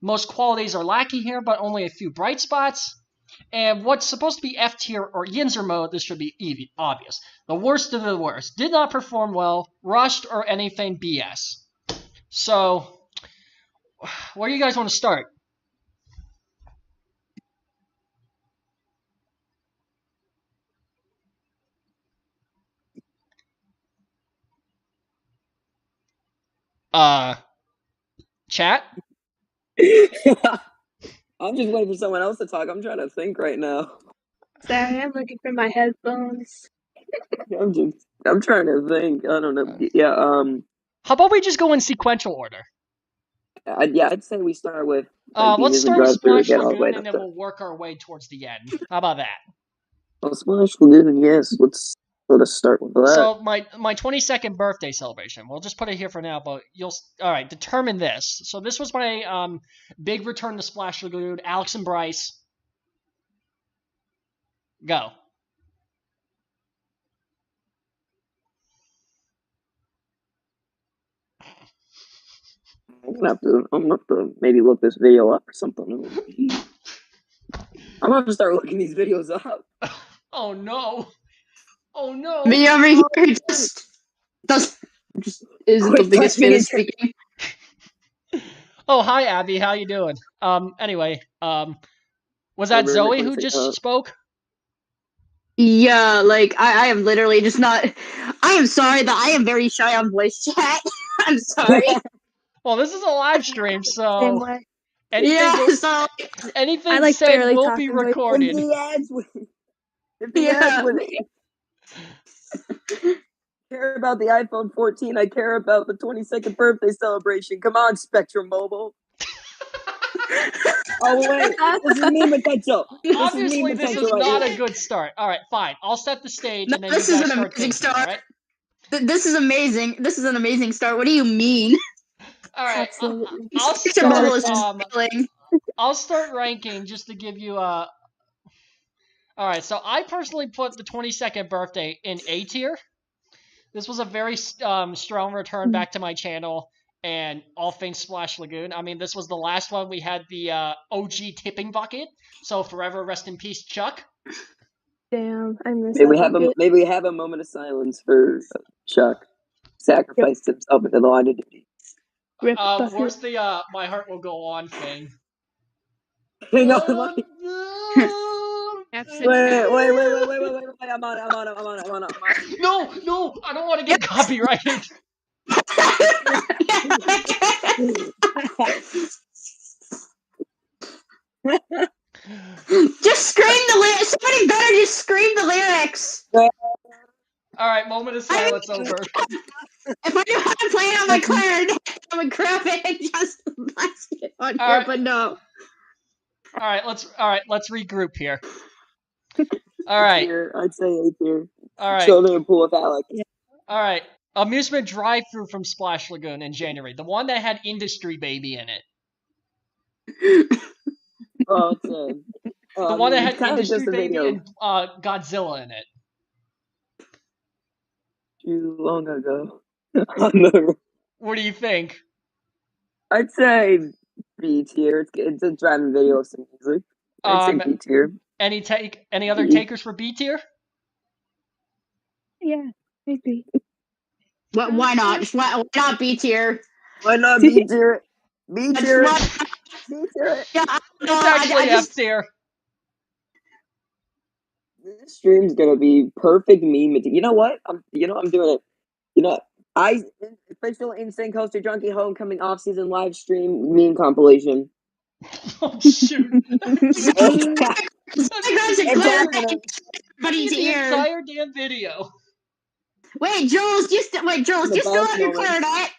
[SPEAKER 1] Most qualities are lacking here, but only a few bright spots. And what's supposed to be F tier or Yinzer mode, this should be obvious. The worst of the worst. Did not perform well, rushed, or anything BS. So, where do you guys want to start? Chat?
[SPEAKER 3] I'm just waiting for someone else to talk. I'm trying to think right now.
[SPEAKER 5] Sorry, I'm looking for my headphones.
[SPEAKER 3] I'm trying to think. I don't know. Yeah,
[SPEAKER 1] How about we just go in sequential order?
[SPEAKER 3] I'd say we start with like, the
[SPEAKER 1] Let's
[SPEAKER 3] amusement
[SPEAKER 1] start with
[SPEAKER 3] drive-thru and
[SPEAKER 1] Splash
[SPEAKER 3] get all the way
[SPEAKER 1] Lagoon,
[SPEAKER 3] up
[SPEAKER 1] and then
[SPEAKER 3] to
[SPEAKER 1] we'll work our way towards the end. How about that?
[SPEAKER 3] Splash Lagoon. Yes, let us start with that.
[SPEAKER 1] So my 22nd birthday celebration. We'll just put it here for now, but all right. Determine this. So this was my big return to Splash Lagoon. Alex and Bryce, go.
[SPEAKER 3] I'm gonna have to maybe look this video up or something. I'm gonna have to start looking these videos up.
[SPEAKER 1] Oh no! Oh no!
[SPEAKER 4] Me over here just is the
[SPEAKER 3] Quit
[SPEAKER 4] biggest
[SPEAKER 3] touching
[SPEAKER 4] fan
[SPEAKER 3] it.
[SPEAKER 4] speaking.
[SPEAKER 1] Oh, hi Abby, how you doing? Anyway, was that
[SPEAKER 3] Over
[SPEAKER 1] Zoe
[SPEAKER 3] here,
[SPEAKER 1] who
[SPEAKER 3] quick,
[SPEAKER 1] just spoke?
[SPEAKER 4] Yeah, like I am literally just not. I am sorry that I am very shy on voice chat. I'm sorry.
[SPEAKER 1] Well, this is a live stream,
[SPEAKER 5] Same
[SPEAKER 1] so
[SPEAKER 5] way.
[SPEAKER 1] anything
[SPEAKER 4] Yeah,
[SPEAKER 1] will,
[SPEAKER 4] so
[SPEAKER 1] anything
[SPEAKER 5] I like
[SPEAKER 1] said
[SPEAKER 5] barely
[SPEAKER 1] will
[SPEAKER 5] talk
[SPEAKER 1] be
[SPEAKER 5] in voice.
[SPEAKER 1] recorded.
[SPEAKER 3] If the
[SPEAKER 4] Yeah.
[SPEAKER 3] ads would care about the iPhone 14, I care about the 22nd birthday celebration. Come on, Spectrum Mobile. Oh wait, this is meme potential.
[SPEAKER 1] Obviously, this is
[SPEAKER 3] right
[SPEAKER 1] not
[SPEAKER 3] here.
[SPEAKER 1] a good start. All right, fine. I'll set the stage,
[SPEAKER 4] No,
[SPEAKER 1] and then
[SPEAKER 4] this
[SPEAKER 1] you
[SPEAKER 4] is
[SPEAKER 1] guys
[SPEAKER 4] an
[SPEAKER 1] start
[SPEAKER 4] amazing
[SPEAKER 1] thinking.
[SPEAKER 4] start.
[SPEAKER 1] All right.
[SPEAKER 4] This is amazing. This is an amazing start. What do you mean?
[SPEAKER 1] All right.
[SPEAKER 5] Absolutely.
[SPEAKER 1] I'll
[SPEAKER 4] Spectrum Mobile is
[SPEAKER 1] start.
[SPEAKER 4] failing.
[SPEAKER 1] I'll start ranking just to give you a. All right, so I personally put the 22nd birthday in A tier. This was a very strong return back to my channel and all things Splash Lagoon. I mean, this was the last one we had the OG tipping bucket. So forever rest in peace, Chuck.
[SPEAKER 5] Damn, I miss
[SPEAKER 3] Maybe
[SPEAKER 5] that bucket.
[SPEAKER 3] we have a moment of silence for Chuck. Sacrificed himself into the line of duty.
[SPEAKER 5] Rip bucket.
[SPEAKER 1] Where's the my heart will go on thing?
[SPEAKER 3] Hang on, let me- wait, I'm on it.
[SPEAKER 1] No, I don't want to get copyrighted.
[SPEAKER 4] Just scream the lyrics. Somebody better just scream the lyrics.
[SPEAKER 1] All right, moment of silence over.
[SPEAKER 4] If I knew how to play it on my clarinet, I would grab it and just blast it on here.
[SPEAKER 1] right.
[SPEAKER 4] But no.
[SPEAKER 1] All right, let's regroup here. All right.
[SPEAKER 3] I'd say A tier.
[SPEAKER 1] All right.
[SPEAKER 3] Children in pool with Alex.
[SPEAKER 1] All right. Amusement drive-through from Splash Lagoon in January. The one that had Industry Baby in it.
[SPEAKER 3] Oh, it's
[SPEAKER 1] The one that had
[SPEAKER 3] kind of
[SPEAKER 1] Industry
[SPEAKER 3] just a
[SPEAKER 1] Baby
[SPEAKER 3] video
[SPEAKER 1] and Godzilla in it.
[SPEAKER 3] too long ago. No,
[SPEAKER 1] What do you think?
[SPEAKER 3] I'd say B tier. It's a driving video of some music. I'd say B tier.
[SPEAKER 1] Any other
[SPEAKER 3] B.
[SPEAKER 1] takers for B tier?
[SPEAKER 5] Yeah, maybe.
[SPEAKER 4] Why not? Why not B tier?
[SPEAKER 3] Why not B tier? B
[SPEAKER 4] That's
[SPEAKER 3] tier.
[SPEAKER 4] why-
[SPEAKER 3] B tier.
[SPEAKER 4] Yeah,
[SPEAKER 1] It's actually
[SPEAKER 4] I
[SPEAKER 1] F tier.
[SPEAKER 3] This stream's gonna be perfect meme material. You know what? I'm doing it. You know, official Insane Coaster Junkie Homecoming off-season live stream meme compilation.
[SPEAKER 1] Oh shoot!
[SPEAKER 4] Everybody's
[SPEAKER 3] happening.
[SPEAKER 4] Everybody's
[SPEAKER 1] The
[SPEAKER 4] here.
[SPEAKER 1] entire damn video.
[SPEAKER 4] Jules, do you still
[SPEAKER 3] The
[SPEAKER 4] have
[SPEAKER 3] best
[SPEAKER 4] your
[SPEAKER 3] moment.
[SPEAKER 4] clarinet?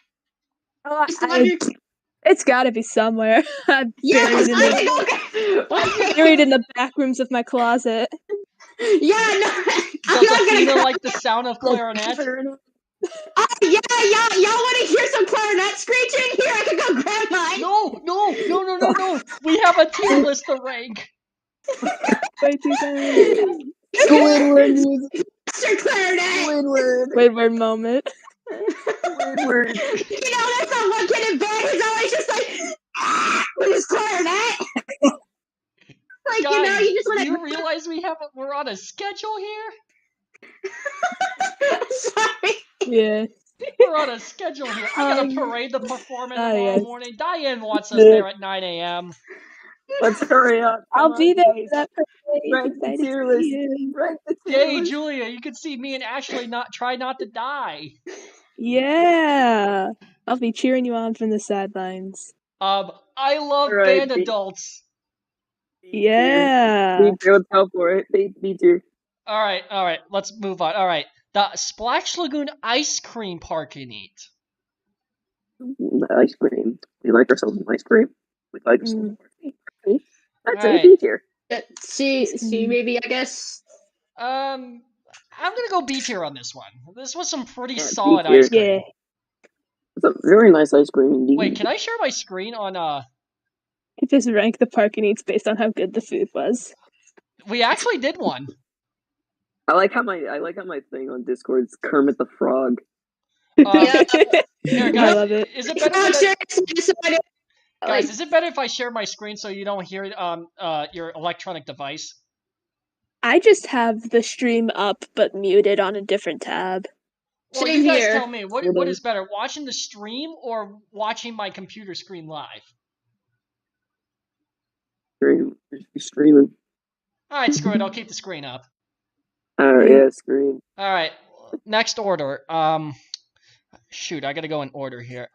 [SPEAKER 5] Oh,
[SPEAKER 4] You still have your
[SPEAKER 5] it's gotta be somewhere. I'm
[SPEAKER 4] Yes,
[SPEAKER 5] buried in the back rooms of my closet.
[SPEAKER 4] Yeah, no, I'm
[SPEAKER 1] Does
[SPEAKER 4] not
[SPEAKER 1] Athena
[SPEAKER 4] gonna.
[SPEAKER 1] like the sound of clarinet?
[SPEAKER 4] Yeah, y'all want to hear some clarinet screeching? Here, I can go grab mine.
[SPEAKER 1] No. We have a tier list to rank.
[SPEAKER 5] Wait, you guys.
[SPEAKER 3] Squidward music.
[SPEAKER 4] Master clarinet.
[SPEAKER 3] Squidward.
[SPEAKER 5] Moment.
[SPEAKER 3] Squidward.
[SPEAKER 4] You know, there's that one kid in bed who's always just like, with his clarinet. Like,
[SPEAKER 1] Guys,
[SPEAKER 4] you know, you just
[SPEAKER 1] do
[SPEAKER 4] want
[SPEAKER 1] you realize we're on a schedule here?
[SPEAKER 4] Sorry.
[SPEAKER 5] Yeah.
[SPEAKER 1] We're on a schedule here. I gotta parade the performance tomorrow
[SPEAKER 5] yes.
[SPEAKER 1] morning. Diane wants us there at 9 a.m.
[SPEAKER 3] Let's hurry up.
[SPEAKER 5] I'll be there
[SPEAKER 3] guys.
[SPEAKER 5] for that parade.
[SPEAKER 3] Rank the
[SPEAKER 5] Excited
[SPEAKER 3] tier
[SPEAKER 5] to
[SPEAKER 3] list.
[SPEAKER 5] see you.
[SPEAKER 3] Rank the tier
[SPEAKER 1] Hey,
[SPEAKER 3] list.
[SPEAKER 1] Julia, you can see me and Ashley try not to die.
[SPEAKER 5] Yeah. I'll be cheering you on from the sidelines.
[SPEAKER 1] I love
[SPEAKER 3] Alright,
[SPEAKER 1] band
[SPEAKER 3] B-
[SPEAKER 1] adults.
[SPEAKER 5] Yeah.
[SPEAKER 3] B tier. Let's go for it. B tier.
[SPEAKER 1] All right, let's move on. All right, the Splash Lagoon ice cream park and eat.
[SPEAKER 3] The ice cream. We like ourselves some ice cream. We like ourselves. That's
[SPEAKER 1] Alright.
[SPEAKER 3] a B tier.
[SPEAKER 4] C maybe, I guess.
[SPEAKER 1] I'm gonna go B tier on this one. This was some pretty
[SPEAKER 3] Yeah,
[SPEAKER 1] solid
[SPEAKER 3] B tier.
[SPEAKER 1] ice cream.
[SPEAKER 5] Yeah.
[SPEAKER 3] It's a very nice ice cream indeed.
[SPEAKER 1] Wait, can I share my screen on
[SPEAKER 5] You just rank the parking eats based on how good the food was.
[SPEAKER 1] We actually did one.
[SPEAKER 3] I like how my thing on Discord's Kermit the Frog.
[SPEAKER 4] Yeah.
[SPEAKER 1] Here,
[SPEAKER 5] I
[SPEAKER 1] guys,
[SPEAKER 5] love it.
[SPEAKER 1] is it better if
[SPEAKER 4] Guys,
[SPEAKER 1] guys, is it better if I share my screen so you don't hear your electronic device?
[SPEAKER 5] I just have the stream up but muted on a different tab.
[SPEAKER 1] Well,
[SPEAKER 4] Same
[SPEAKER 1] you guys
[SPEAKER 4] here.
[SPEAKER 1] tell me, what is better, watching the stream or watching my computer screen live?
[SPEAKER 3] Streaming.
[SPEAKER 1] Alright, screw it, I'll keep the screen up.
[SPEAKER 3] Alright, yeah, screen.
[SPEAKER 1] Alright, next order. Shoot, I gotta go in order here.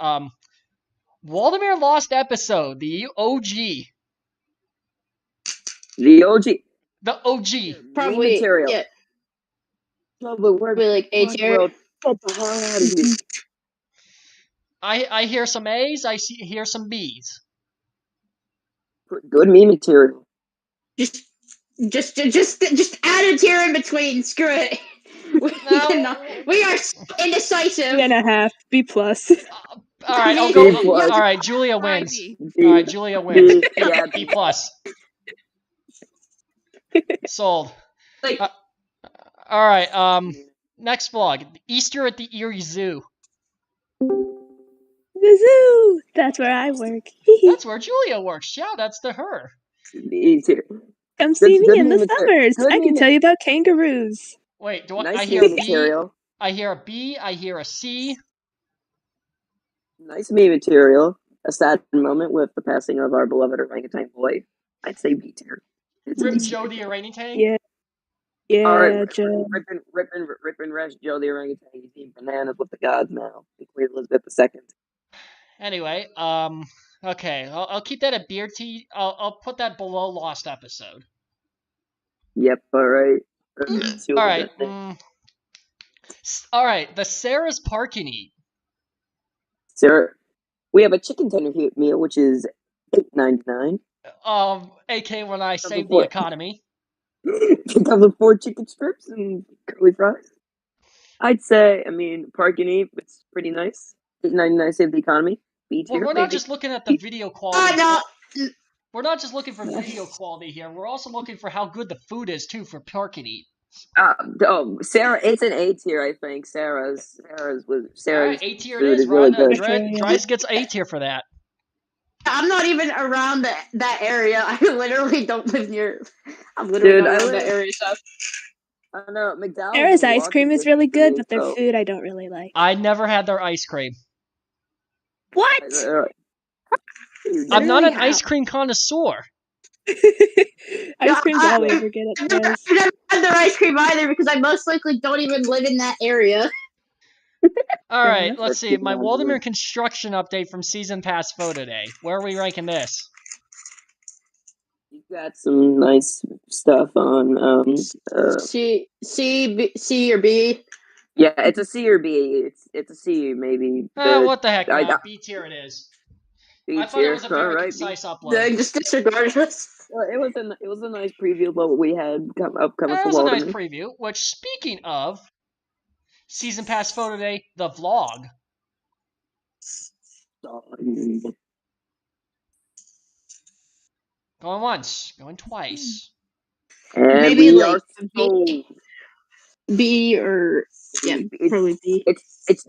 [SPEAKER 1] Waldemar Lost episode, the OG.
[SPEAKER 3] The OG.
[SPEAKER 1] The OG.
[SPEAKER 4] Probably,
[SPEAKER 3] material.
[SPEAKER 4] yeah,
[SPEAKER 3] No, but we're
[SPEAKER 4] probably like A tier.
[SPEAKER 3] Get the hell out of here.
[SPEAKER 1] I hear some A's, hear some B's.
[SPEAKER 3] Good meme material.
[SPEAKER 4] Just add a tier in between. Screw it. We are indecisive.
[SPEAKER 5] 2.5, B plus.
[SPEAKER 1] Alright, I'll
[SPEAKER 3] B
[SPEAKER 1] go.
[SPEAKER 3] plus.
[SPEAKER 1] Alright, Julia wins.
[SPEAKER 3] B.
[SPEAKER 1] Alright, Julia wins.
[SPEAKER 3] Yeah,
[SPEAKER 1] B plus. Sold.
[SPEAKER 4] Like,
[SPEAKER 1] Alright, next vlog. Easter at the Erie Zoo.
[SPEAKER 5] The zoo! That's where I work.
[SPEAKER 1] That's where Julia works. Shout outs to her.
[SPEAKER 3] B tier.
[SPEAKER 5] Come see me
[SPEAKER 3] good
[SPEAKER 5] in the
[SPEAKER 3] meme
[SPEAKER 5] summers.
[SPEAKER 3] good
[SPEAKER 5] I can
[SPEAKER 3] meme-
[SPEAKER 5] tell you about kangaroos.
[SPEAKER 1] Wait, do I
[SPEAKER 3] Nice
[SPEAKER 1] hear
[SPEAKER 3] meme
[SPEAKER 1] a B?
[SPEAKER 3] material.
[SPEAKER 1] I hear a B, I hear a C.
[SPEAKER 3] Nice meme material. A sad moment with the passing of our beloved orangutan boy. I'd say B tier. It's a
[SPEAKER 1] Rip
[SPEAKER 3] decent-
[SPEAKER 1] Joe the orangutan.
[SPEAKER 5] Yeah. Yeah,
[SPEAKER 3] Alright,
[SPEAKER 5] Joe.
[SPEAKER 3] rippin' rest Joe the orangutan. He's eating bananas with the gods now. Queen Elizabeth II.
[SPEAKER 1] Anyway, okay, I'll keep that at beer tea. I'll put that below Lost episode.
[SPEAKER 3] Yep, alright.
[SPEAKER 1] Alright, alright, the Sarah's Park and Eat.
[SPEAKER 3] Sarah, we have a chicken tender meal, which is $8.99.
[SPEAKER 1] AK when I save the
[SPEAKER 3] what?
[SPEAKER 1] economy.
[SPEAKER 3] It comes with 4 chicken strips and curly fries. I'd say, Park and Eat, it's pretty nice. $8.99 save the economy. B tier.
[SPEAKER 1] Well, we're not
[SPEAKER 3] maybe.
[SPEAKER 1] just looking at the video quality.
[SPEAKER 4] no.
[SPEAKER 1] We're not just looking for video quality here. We're also looking for how good the food is too for Park and Eat.
[SPEAKER 3] Sarah, it's an A tier, I think. Sarah's
[SPEAKER 1] Alright, A tier it
[SPEAKER 3] food
[SPEAKER 1] is.
[SPEAKER 3] is really good.
[SPEAKER 1] Dries gets A tier for that.
[SPEAKER 4] I'm not even around that area. I literally don't live near. I'm literally not around that area. So
[SPEAKER 3] I don't know. McDowell's.
[SPEAKER 5] Sarah's ice cream is really good, but their
[SPEAKER 3] so-
[SPEAKER 5] food I don't really like.
[SPEAKER 1] I never had their ice cream.
[SPEAKER 5] What?
[SPEAKER 1] I'm not an
[SPEAKER 4] Literally
[SPEAKER 1] ice cream connoisseur.
[SPEAKER 5] Ice cream's all we ever get at Joe's.
[SPEAKER 4] I've never had their ice cream either because I most likely don't even live in that area.
[SPEAKER 1] Alright,
[SPEAKER 5] enough.
[SPEAKER 1] let's see. My Waldemar construction update from Season Pass Photo Day. Where are we ranking this?
[SPEAKER 3] You got some nice stuff on.
[SPEAKER 4] C or B.
[SPEAKER 3] Yeah, it's a C or B. It's a C maybe.
[SPEAKER 1] What the heck,
[SPEAKER 3] I-
[SPEAKER 1] man. B tier it is.
[SPEAKER 3] B
[SPEAKER 1] I thought it
[SPEAKER 3] tier.
[SPEAKER 1] was a very
[SPEAKER 3] Alright.
[SPEAKER 1] concise upload.
[SPEAKER 4] Then just disregard us.
[SPEAKER 3] Well, it was a nice preview of what we had upcoming
[SPEAKER 1] That
[SPEAKER 3] for
[SPEAKER 1] was a nice
[SPEAKER 3] Waldemar.
[SPEAKER 1] preview, which, speaking of Season Pass Photo Day, the vlog. Going once, going twice.
[SPEAKER 3] And
[SPEAKER 4] Maybe,
[SPEAKER 3] we
[SPEAKER 4] like,
[SPEAKER 3] are sold.
[SPEAKER 4] B or yeah,
[SPEAKER 3] It's-
[SPEAKER 4] probably B.
[SPEAKER 3] It's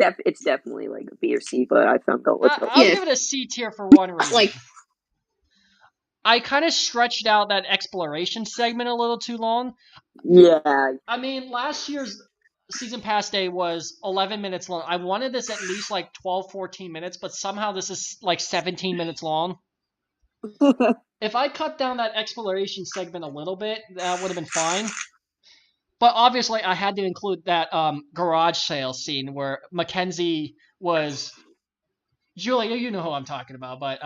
[SPEAKER 3] definitely like a B or C, but I found out what's up.
[SPEAKER 1] I'll
[SPEAKER 4] Yeah.
[SPEAKER 1] give it a C tier for one reason.
[SPEAKER 4] Like,
[SPEAKER 1] I kind of stretched out that exploration segment a little too long.
[SPEAKER 3] Yeah,
[SPEAKER 1] I mean, last year's Season Pass Day was 11 minutes long. I wanted this at least like 12, 14 minutes, but somehow this is like 17 minutes long. If I cut down that exploration segment a little bit, that would have been fine. But obviously, I had to include that garage sale scene where Mackenzie was... Julia, you know who I'm talking about, but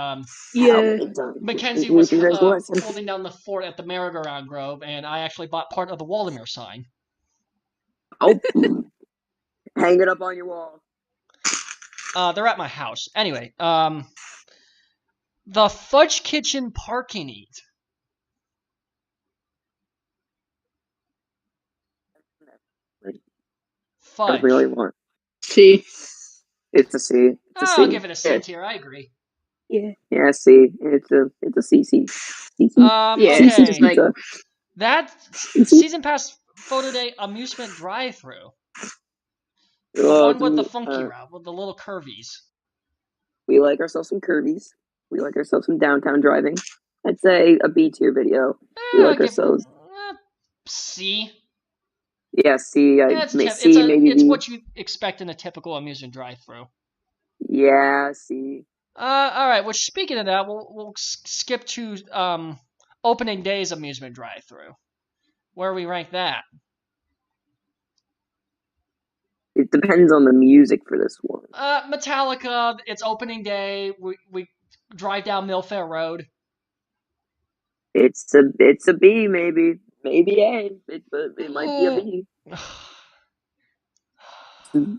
[SPEAKER 5] Yeah.
[SPEAKER 1] Mackenzie was holding down the fort at the merry-go-round grove, and I actually bought part of the Waldemar sign.
[SPEAKER 3] Oh, hang it up on your wall.
[SPEAKER 1] They're at my house. Anyway, The Fudge Kitchen Parking Eat.
[SPEAKER 3] I
[SPEAKER 1] Fudge.
[SPEAKER 3] really want.
[SPEAKER 4] See.
[SPEAKER 3] It's a C. It's a C.
[SPEAKER 1] I'll give it a C tier. I agree.
[SPEAKER 5] Yeah.
[SPEAKER 3] Yeah, C. It's a C. C. C. C.
[SPEAKER 4] Yeah, it's
[SPEAKER 1] Okay.
[SPEAKER 4] just like
[SPEAKER 1] That Season Pass Photo Day amusement drive-through. The one with the funky route, with the little curvies.
[SPEAKER 3] We like ourselves some curvies. We like ourselves some downtown driving. I'd say a B tier video. We like ourselves.
[SPEAKER 1] C.
[SPEAKER 3] Yeah, C.
[SPEAKER 1] It's what you expect in a typical amusement drive-through.
[SPEAKER 3] Yeah, C.
[SPEAKER 1] All right. Well, speaking of that, we'll skip to opening day's amusement drive-through. Where we rank that?
[SPEAKER 3] It depends on the music for this one.
[SPEAKER 1] Metallica. It's opening day. We drive down Millfair Road.
[SPEAKER 3] It's a B, maybe A. It might be a B.
[SPEAKER 1] I'm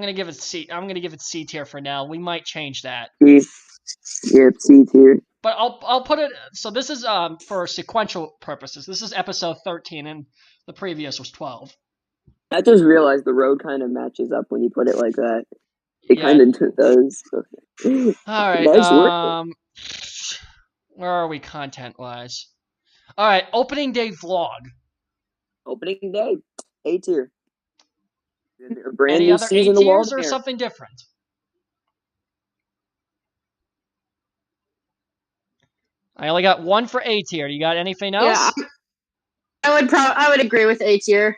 [SPEAKER 1] gonna give it C. I'm gonna give it C tier for now. We might change that.
[SPEAKER 3] C. Yeah, C tier.
[SPEAKER 1] But I'll put it. So this is for sequential purposes. This is episode 13, and the previous was 12.
[SPEAKER 3] I just realized the road kind of matches up when you put it like that. It kind of does.
[SPEAKER 1] All right.
[SPEAKER 3] Nice work.
[SPEAKER 1] Where are we content wise? All right. Opening day vlog.
[SPEAKER 3] Opening day, A tier. A brand
[SPEAKER 1] Any
[SPEAKER 3] new
[SPEAKER 1] other A
[SPEAKER 3] season of
[SPEAKER 1] tiers or
[SPEAKER 3] Waldemar.
[SPEAKER 1] something different? I only got one for A tier. You got anything else?
[SPEAKER 4] yeah. I would agree with A tier.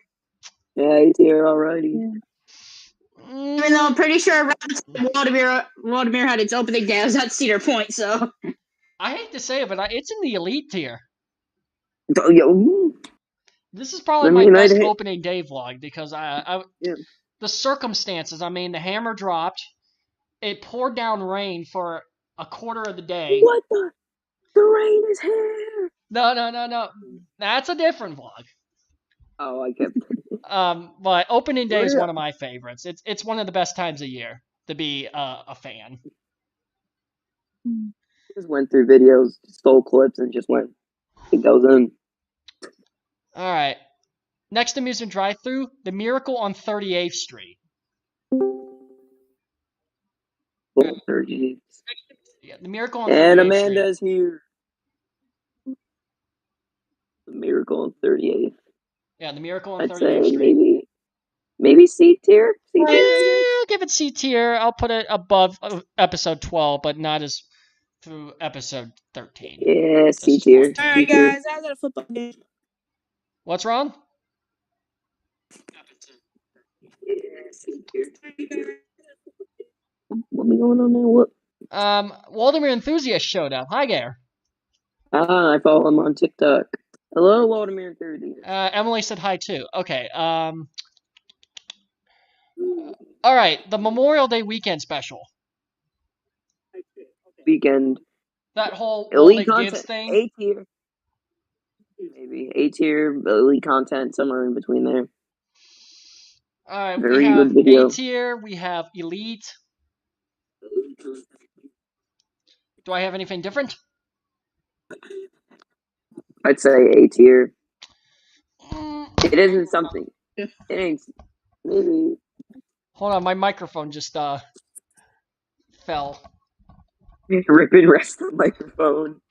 [SPEAKER 3] Yeah, A tier, alrighty.
[SPEAKER 4] Even though I'm pretty sure around the time Waldemar had its opening day, I was at Cedar Point, so.
[SPEAKER 1] I hate to say it, but it's in the elite tier.
[SPEAKER 3] Oh, yo.
[SPEAKER 1] This is probably my best opening day vlog because the circumstances. I mean, the hammer dropped. It poured down rain for a quarter of the day.
[SPEAKER 3] What the? The rain is here.
[SPEAKER 1] No. That's a different vlog.
[SPEAKER 3] Oh, I kept.
[SPEAKER 1] But opening day is one of my favorites. It's one of the best times of year to be a fan.
[SPEAKER 3] Just went through videos, stole clips, and just went. It goes in.
[SPEAKER 1] All right. Next amusement drive-through, The Miracle on 38th Street.
[SPEAKER 3] 38th.
[SPEAKER 1] Yeah, The Miracle on 38th
[SPEAKER 3] And
[SPEAKER 1] Street.
[SPEAKER 3] Amanda's here. The Miracle on 38th.
[SPEAKER 1] Yeah, The Miracle on
[SPEAKER 3] I'd
[SPEAKER 1] 38th
[SPEAKER 3] say
[SPEAKER 1] Street.
[SPEAKER 3] maybe C tier.
[SPEAKER 1] I'll give it C tier. I'll put it above episode 12, but not as through episode 13.
[SPEAKER 3] Yeah, C tier.
[SPEAKER 5] Alright, guys, I got a football game.
[SPEAKER 1] What's wrong?
[SPEAKER 3] Yeah, C tier. What be going on there? What?
[SPEAKER 1] Waldemar Enthusiast showed up. Hi there.
[SPEAKER 3] I follow him on TikTok. Hello, Waldemar 30.
[SPEAKER 1] Emily said hi too. Okay. All right. The Memorial Day weekend special.
[SPEAKER 3] Weekend.
[SPEAKER 1] That whole
[SPEAKER 3] Elite
[SPEAKER 1] World Gives
[SPEAKER 3] content.
[SPEAKER 1] thing.
[SPEAKER 3] A tier. Maybe A tier, elite content, somewhere in between there.
[SPEAKER 1] All right.
[SPEAKER 3] Very
[SPEAKER 1] we have
[SPEAKER 3] good video.
[SPEAKER 1] A tier. We have elite. Do I have anything different?
[SPEAKER 3] I'd say A tier.
[SPEAKER 1] Mm.
[SPEAKER 3] It isn't something. It ain't. Maybe.
[SPEAKER 1] Hold on, my microphone just fell.
[SPEAKER 3] Rip and rest the microphone.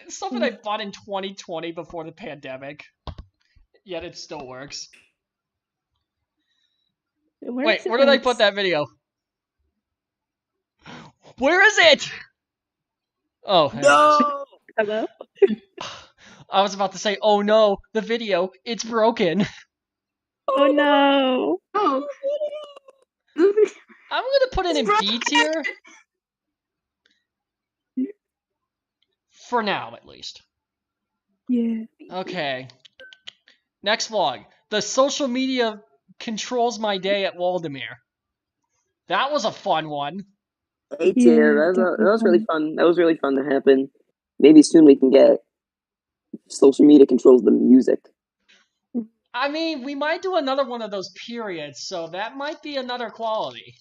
[SPEAKER 1] Something I bought in 2020 before the pandemic. Yet it still works. Wait, where did I put that video? Where is it? Oh.
[SPEAKER 3] No!
[SPEAKER 5] Hello?
[SPEAKER 1] I was about to say, oh no, the video, it's broken.
[SPEAKER 5] Oh no.
[SPEAKER 4] Oh.
[SPEAKER 1] I'm gonna put it in B tier. For now, at least.
[SPEAKER 5] Yeah.
[SPEAKER 1] Okay. Next vlog. The social media controls my day at Waldemar. That was a fun one.
[SPEAKER 3] A tier. That was really fun. That was really fun to happen. Maybe soon we can get social media controls the music.
[SPEAKER 1] I mean, we might do another one of those periods, so that might be another quality.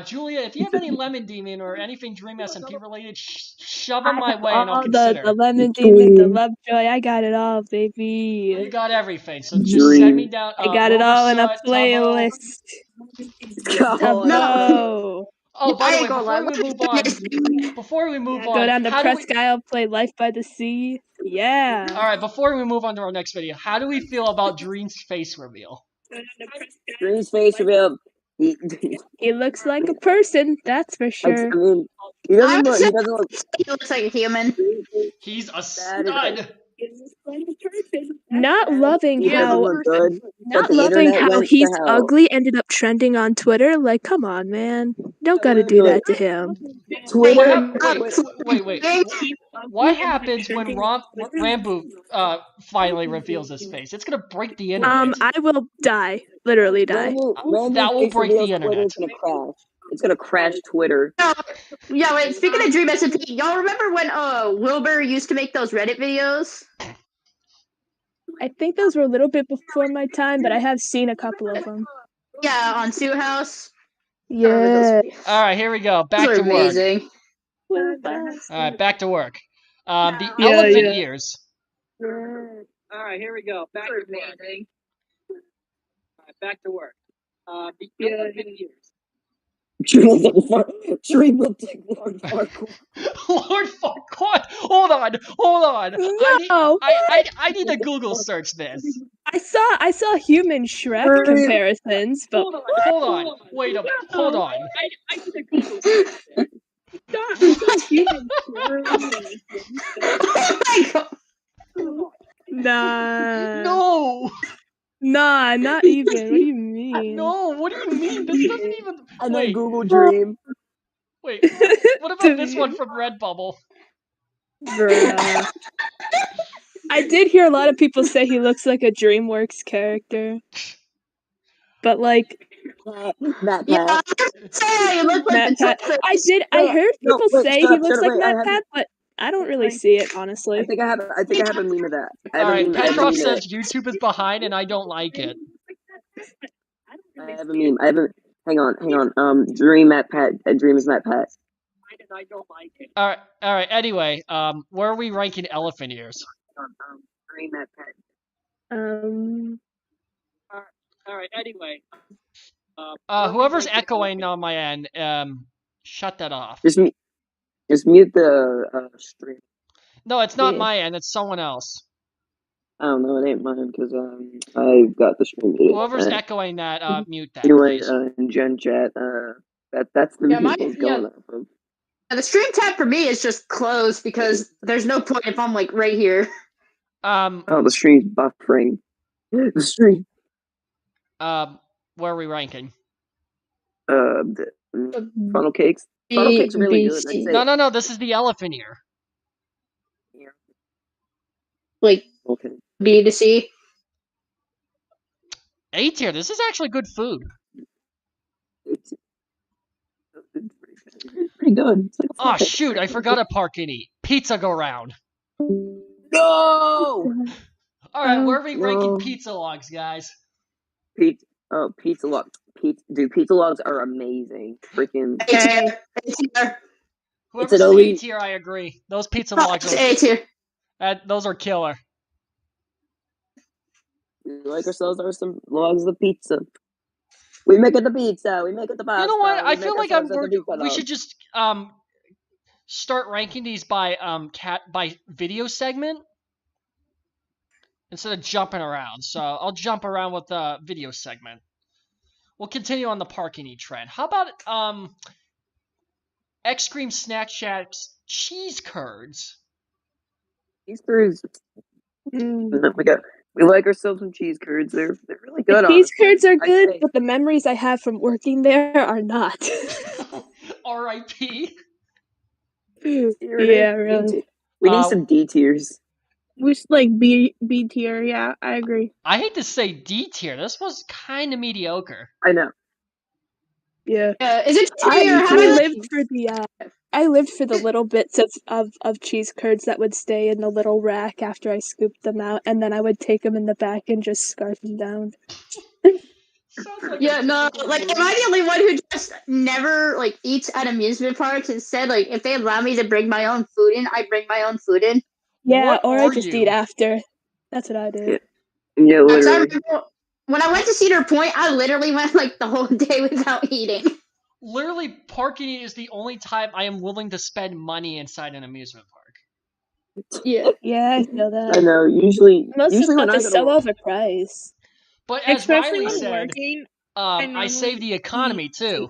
[SPEAKER 1] Julia, if you have any Lemon Demon or anything Dream SMP related, shove
[SPEAKER 5] I
[SPEAKER 1] them my
[SPEAKER 5] have
[SPEAKER 1] way and I'll
[SPEAKER 5] all
[SPEAKER 1] consider.
[SPEAKER 5] the lemon demon, the
[SPEAKER 3] Dream.
[SPEAKER 5] Lovejoy. I got it all,
[SPEAKER 1] You
[SPEAKER 5] baby.
[SPEAKER 1] got everything, so just send me
[SPEAKER 3] Dream.
[SPEAKER 1] down.
[SPEAKER 5] I got it all in a
[SPEAKER 1] Wilbur Soot, Tubbo.
[SPEAKER 5] playlist.
[SPEAKER 3] Oh,
[SPEAKER 4] No.
[SPEAKER 5] Tubbo.
[SPEAKER 1] Oh, by
[SPEAKER 4] I
[SPEAKER 1] the way,
[SPEAKER 4] ain't gonna lie.
[SPEAKER 1] before we move
[SPEAKER 5] Go
[SPEAKER 1] on,
[SPEAKER 5] down to
[SPEAKER 1] how do we?
[SPEAKER 5] Presque Isle, play Life by the Sea. Yeah.
[SPEAKER 1] All right, before we move on to our next video, how do we feel about Dream's face reveal?
[SPEAKER 3] Dream's face reveal.
[SPEAKER 5] He looks like a person, that's for sure.
[SPEAKER 3] I mean, he doesn't look. He doesn't look.
[SPEAKER 4] He looks like a human.
[SPEAKER 1] He's a
[SPEAKER 3] That is
[SPEAKER 1] stud.
[SPEAKER 5] Not loving
[SPEAKER 3] He doesn't
[SPEAKER 5] how
[SPEAKER 3] look good.
[SPEAKER 5] not
[SPEAKER 3] the
[SPEAKER 5] loving
[SPEAKER 3] internet
[SPEAKER 5] how
[SPEAKER 3] went to
[SPEAKER 5] he's
[SPEAKER 3] hell.
[SPEAKER 5] ugly ended up trending on Twitter. Like, come on, man. Don't gotta do that to him.
[SPEAKER 3] Twitter.
[SPEAKER 1] Wait. What happens when Rambo finally reveals his face? It's gonna break the internet.
[SPEAKER 5] I will die. Literally die.
[SPEAKER 1] That will break the internet.
[SPEAKER 3] Twitter's gonna crash. It's gonna crash Twitter.
[SPEAKER 4] Yeah, wait, speaking of Dream SMP, y'all remember when Wilbur used to make those Reddit videos?
[SPEAKER 5] I think those were a little bit before my time, but I have seen a couple of them.
[SPEAKER 4] Yeah, on Sue House.
[SPEAKER 5] Yeah.
[SPEAKER 1] All right, here we go. Back
[SPEAKER 4] Those
[SPEAKER 1] to
[SPEAKER 4] are
[SPEAKER 1] work.
[SPEAKER 4] amazing.
[SPEAKER 1] All right, back to work. The
[SPEAKER 5] Yeah,
[SPEAKER 1] elephant
[SPEAKER 5] yeah.
[SPEAKER 1] ears.
[SPEAKER 6] All right, here we go. Back to work. All right, back to work. The elephant ears.
[SPEAKER 3] Dream will take Lord Farquaad.
[SPEAKER 1] Lord Farquaad. Hold on.
[SPEAKER 5] No.
[SPEAKER 1] I need to Google search this.
[SPEAKER 5] I saw human Shrek comparisons, but
[SPEAKER 1] Hold on. Wait a minute. Hold on.
[SPEAKER 6] I did a Google search.
[SPEAKER 4] Oh my god.
[SPEAKER 5] nah.
[SPEAKER 1] No.
[SPEAKER 5] Nah, not even. What do you mean?
[SPEAKER 1] No. What do you mean? This doesn't even.
[SPEAKER 3] And then
[SPEAKER 1] Wait.
[SPEAKER 3] Google Dream.
[SPEAKER 1] Wait. What about this one from Redbubble?
[SPEAKER 5] Bruh. I did hear a lot of people say he looks like a DreamWorks character. But like
[SPEAKER 3] Matt
[SPEAKER 4] Yeah,
[SPEAKER 3] Pat.
[SPEAKER 4] say you look like
[SPEAKER 5] Matt Pat.
[SPEAKER 4] the
[SPEAKER 5] I heard
[SPEAKER 3] No,
[SPEAKER 5] people
[SPEAKER 3] wait,
[SPEAKER 5] say
[SPEAKER 3] shut
[SPEAKER 5] he
[SPEAKER 3] up,
[SPEAKER 5] looks
[SPEAKER 3] shut up,
[SPEAKER 5] like
[SPEAKER 3] wait, I
[SPEAKER 5] Matt
[SPEAKER 3] have-
[SPEAKER 5] Pat, but I don't really see it,
[SPEAKER 3] I
[SPEAKER 5] honestly.
[SPEAKER 3] think I have a meme of that. I have
[SPEAKER 1] All
[SPEAKER 3] a
[SPEAKER 1] right.
[SPEAKER 3] meme. I have a
[SPEAKER 1] Petrov
[SPEAKER 3] meme of
[SPEAKER 1] says
[SPEAKER 3] it.
[SPEAKER 1] YouTube is behind, and I don't like it.
[SPEAKER 3] I have a meme. Hang on. Dream Matt Pat. Dream is Matt Pat.
[SPEAKER 6] I don't like it.
[SPEAKER 1] All right. Anyway, where are we ranking elephant ears?
[SPEAKER 3] Dream Matt Pat.
[SPEAKER 6] All right, anyway.
[SPEAKER 1] Whoever's echoing on my end, shut that off.
[SPEAKER 3] Just mute the stream.
[SPEAKER 1] No, it's not
[SPEAKER 5] Yeah.
[SPEAKER 1] my end. It's someone else.
[SPEAKER 3] I don't know. It ain't mine because I got the stream muted.
[SPEAKER 1] Whoever's echoing that, mute that,
[SPEAKER 3] Anyway,
[SPEAKER 1] please.
[SPEAKER 3] in Gen Chat, that's the
[SPEAKER 4] Yeah,
[SPEAKER 3] meme
[SPEAKER 4] mine-
[SPEAKER 3] it's going
[SPEAKER 4] yeah.
[SPEAKER 3] off of.
[SPEAKER 4] the stream tab for me is just closed because there's no point if I'm like right here.
[SPEAKER 3] Oh, the stream's buffering. The stream.
[SPEAKER 1] Where are we ranking?
[SPEAKER 3] Funnel cakes. Funnel cakes are really good. I'd say.
[SPEAKER 1] No. This is the elephant ear.
[SPEAKER 4] Like
[SPEAKER 3] Okay.
[SPEAKER 4] B to C.
[SPEAKER 1] A tier. This is actually good food.
[SPEAKER 3] It's pretty good. It's like a
[SPEAKER 1] Oh
[SPEAKER 3] funnel cake.
[SPEAKER 1] shoot! I forgot a Parkini. Pizza go round.
[SPEAKER 3] No.
[SPEAKER 1] All right, where are we ranking
[SPEAKER 3] No.
[SPEAKER 1] pizza logs, guys?
[SPEAKER 3] Pizza logs. Pizza logs are amazing. Freaking.
[SPEAKER 4] A tier. A tier.
[SPEAKER 1] Whoever
[SPEAKER 3] an
[SPEAKER 1] says A
[SPEAKER 3] elite-
[SPEAKER 1] tier, I agree. Those pizza
[SPEAKER 4] No,
[SPEAKER 1] logs
[SPEAKER 4] it's
[SPEAKER 1] are
[SPEAKER 4] A tier.
[SPEAKER 1] those are killer.
[SPEAKER 3] We like ourselves some logs of pizza. We make it the pizza. We make it the pasta.
[SPEAKER 1] You know what?
[SPEAKER 3] We
[SPEAKER 1] I
[SPEAKER 3] make
[SPEAKER 1] feel like
[SPEAKER 3] ourselves the pizza
[SPEAKER 1] we
[SPEAKER 3] dog.
[SPEAKER 1] should just start ranking these by by video segment instead of jumping around. So I'll jump around with the video segment. We'll continue on the Parkini trend. How about X Cream Snack Shack's cheese curds?
[SPEAKER 3] Cheese curds. We like ourselves some cheese curds. They're really good.
[SPEAKER 5] The cheese
[SPEAKER 3] honestly.
[SPEAKER 5] curds are
[SPEAKER 3] I'd
[SPEAKER 5] good,
[SPEAKER 3] say.
[SPEAKER 5] but the memories I have from working there are not.
[SPEAKER 1] R.I.P.
[SPEAKER 5] Yeah, really.
[SPEAKER 3] We need some D tiers.
[SPEAKER 7] We should like B tier. Yeah, I agree.
[SPEAKER 1] I hate to say D tier. This was kind of mediocre.
[SPEAKER 3] I know.
[SPEAKER 5] Yeah.
[SPEAKER 4] Is it
[SPEAKER 5] I
[SPEAKER 4] tier? How many?
[SPEAKER 5] lived for the little bits of cheese curds that would stay in the little rack after I scooped them out, and then I would take them in the back and just scarf them down.
[SPEAKER 1] Sounds like
[SPEAKER 4] Yeah,
[SPEAKER 1] a
[SPEAKER 4] no,
[SPEAKER 1] typical
[SPEAKER 4] like, am
[SPEAKER 1] movie.
[SPEAKER 4] I the only one who just never, like, eats at amusement parks? Instead, like, if they allow me to bring my own food in, I bring my own food in.
[SPEAKER 5] Yeah,
[SPEAKER 1] What
[SPEAKER 5] or I
[SPEAKER 1] are
[SPEAKER 5] just
[SPEAKER 1] you?
[SPEAKER 5] eat after. That's what I do.
[SPEAKER 3] Yeah,
[SPEAKER 4] Because I
[SPEAKER 3] literally.
[SPEAKER 4] remember when I went to Cedar Point, I literally went, like, the whole day without eating.
[SPEAKER 1] Literally, parking is the only time I am willing to spend money inside an amusement park.
[SPEAKER 4] Yeah.
[SPEAKER 5] Yeah, I feel
[SPEAKER 3] I
[SPEAKER 5] that.
[SPEAKER 3] know. Usually
[SPEAKER 5] Most of the
[SPEAKER 3] when
[SPEAKER 5] stuff
[SPEAKER 3] I
[SPEAKER 5] is
[SPEAKER 3] go
[SPEAKER 5] so
[SPEAKER 3] to
[SPEAKER 5] overpriced.
[SPEAKER 1] But as
[SPEAKER 7] Especially
[SPEAKER 1] Riley
[SPEAKER 7] when
[SPEAKER 1] said,
[SPEAKER 7] working,
[SPEAKER 1] I
[SPEAKER 7] normally
[SPEAKER 1] save the economy too.